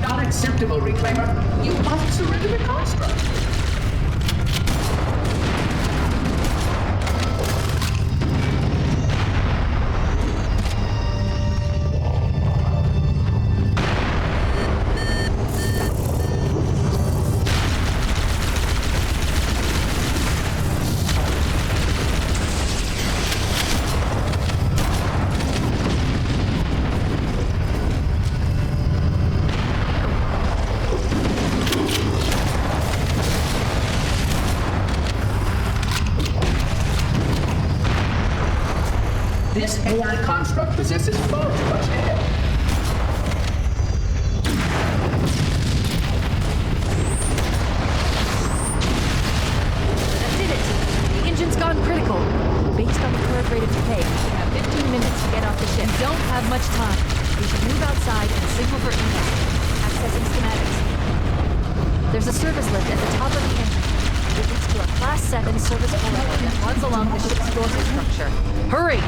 Not acceptable, Reclaimer. You must surrender the construct. This AI construct possesses far too much air. That did it. The engine's gone critical. Based on the current rate of decay, we have 15 minutes to get off the ship. We don't have much time. We should move outside and signal for impact. Accessing schematics. There's a service lift at the top of the engine. It leads to a Class 7 service corridor that runs along the ship's dorsal structure. Hurry!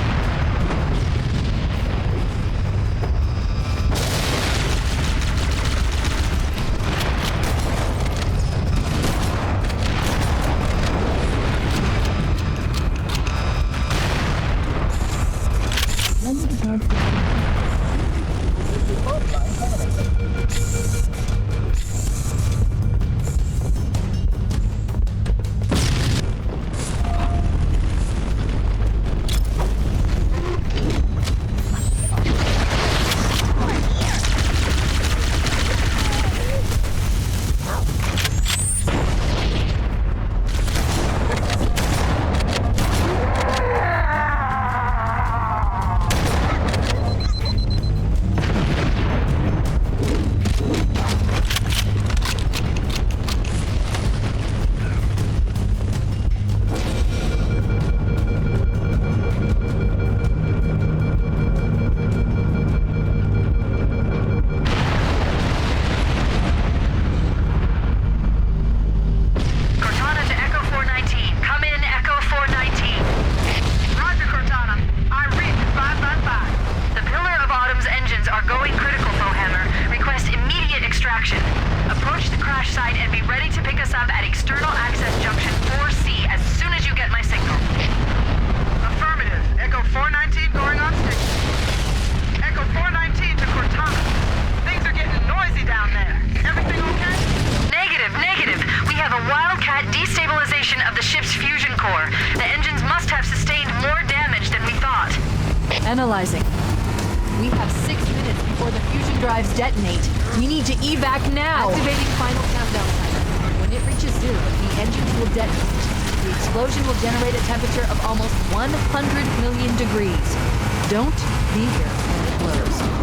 Analyzing. We have 6 minutes before the fusion drives detonate. We need to evac now! Activating final countdown timer. When it reaches zero, the engines will detonate. The explosion will generate a temperature of almost 100 million degrees. Don't be here when it blows.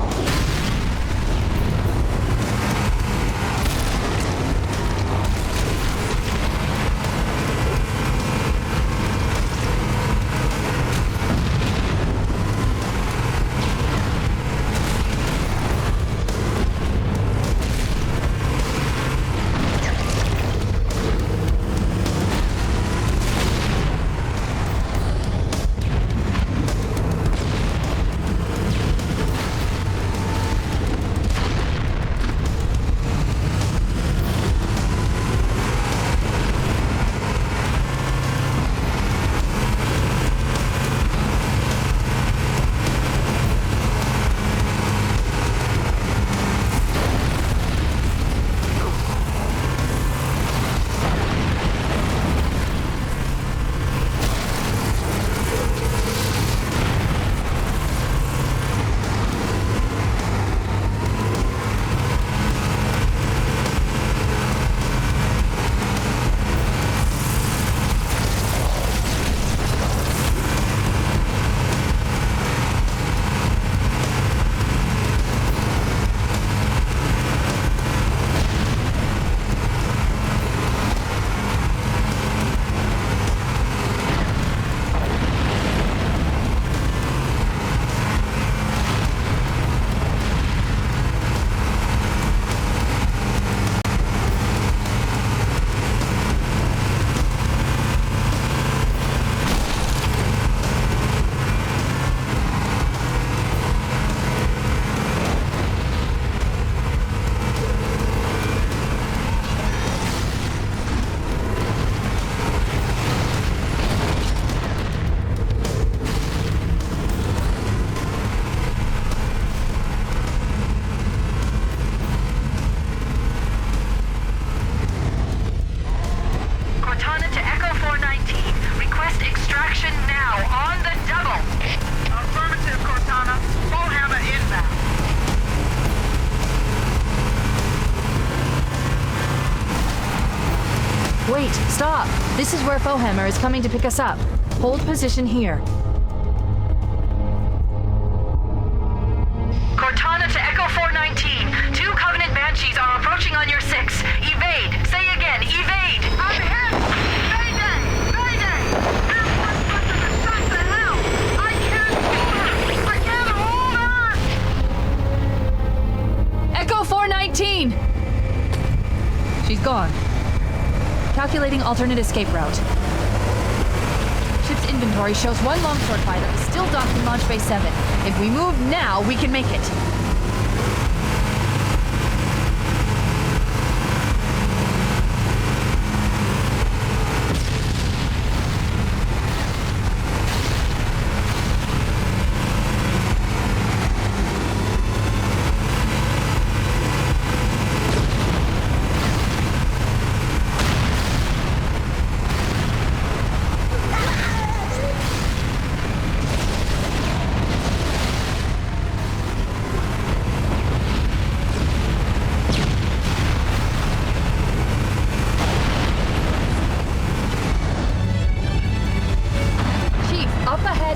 Wait, stop! This is where Fohammer is coming to pick us up. Hold position here. Cortana to Echo 419. 2 Covenant Banshees are approaching on your 6. Evade. Say again, evade. I'm hit! Mayday! Mayday! There's one person to shut the hell! I can't hold her! I can't hold her! Echo 419! She's gone. Calculating alternate escape route. Ship's inventory shows 1 longsword fighter is still docked in Launch Bay 7. If we move now, we can make it.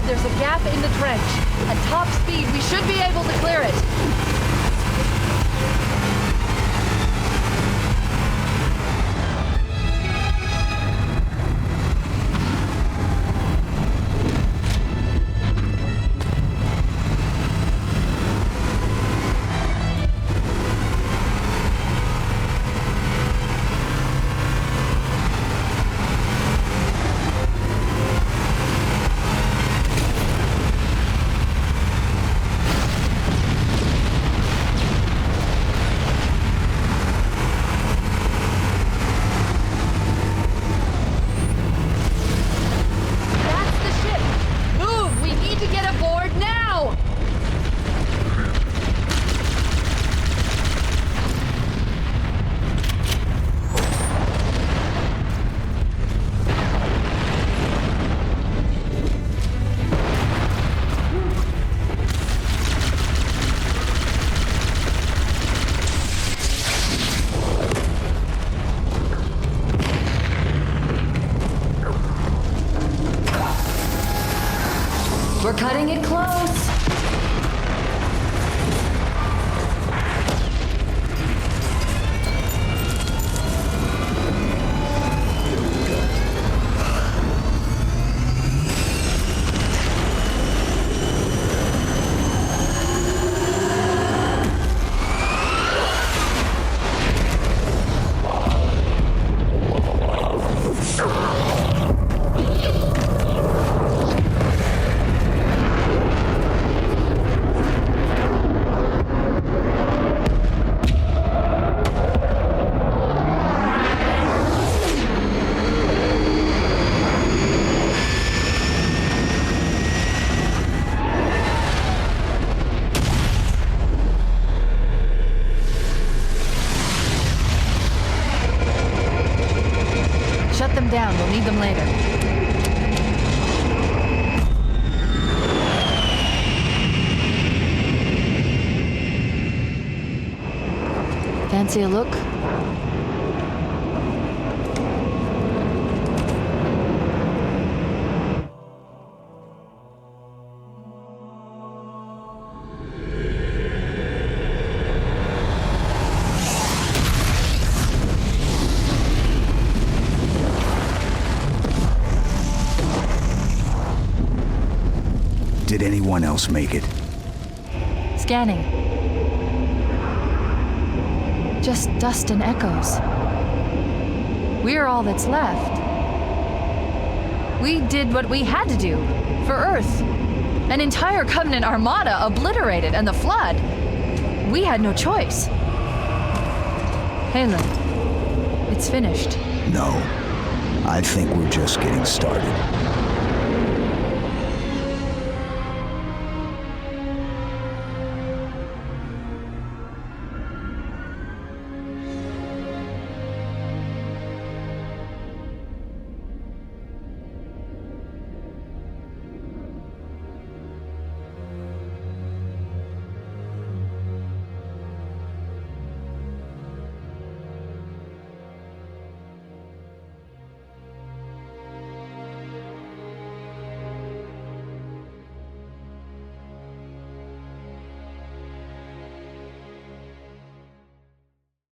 There's a gap in the trench. At top speed, we should be able to clear it. We're cutting it close. Shut them down. We'll need them later. Fancy a look? Did anyone else make it? Scanning. Just dust and echoes. We're all that's left. We did what we had to do for Earth. An entire Covenant armada obliterated, and the Flood. We had no choice. Halen, it's finished. No. I think we're just getting started.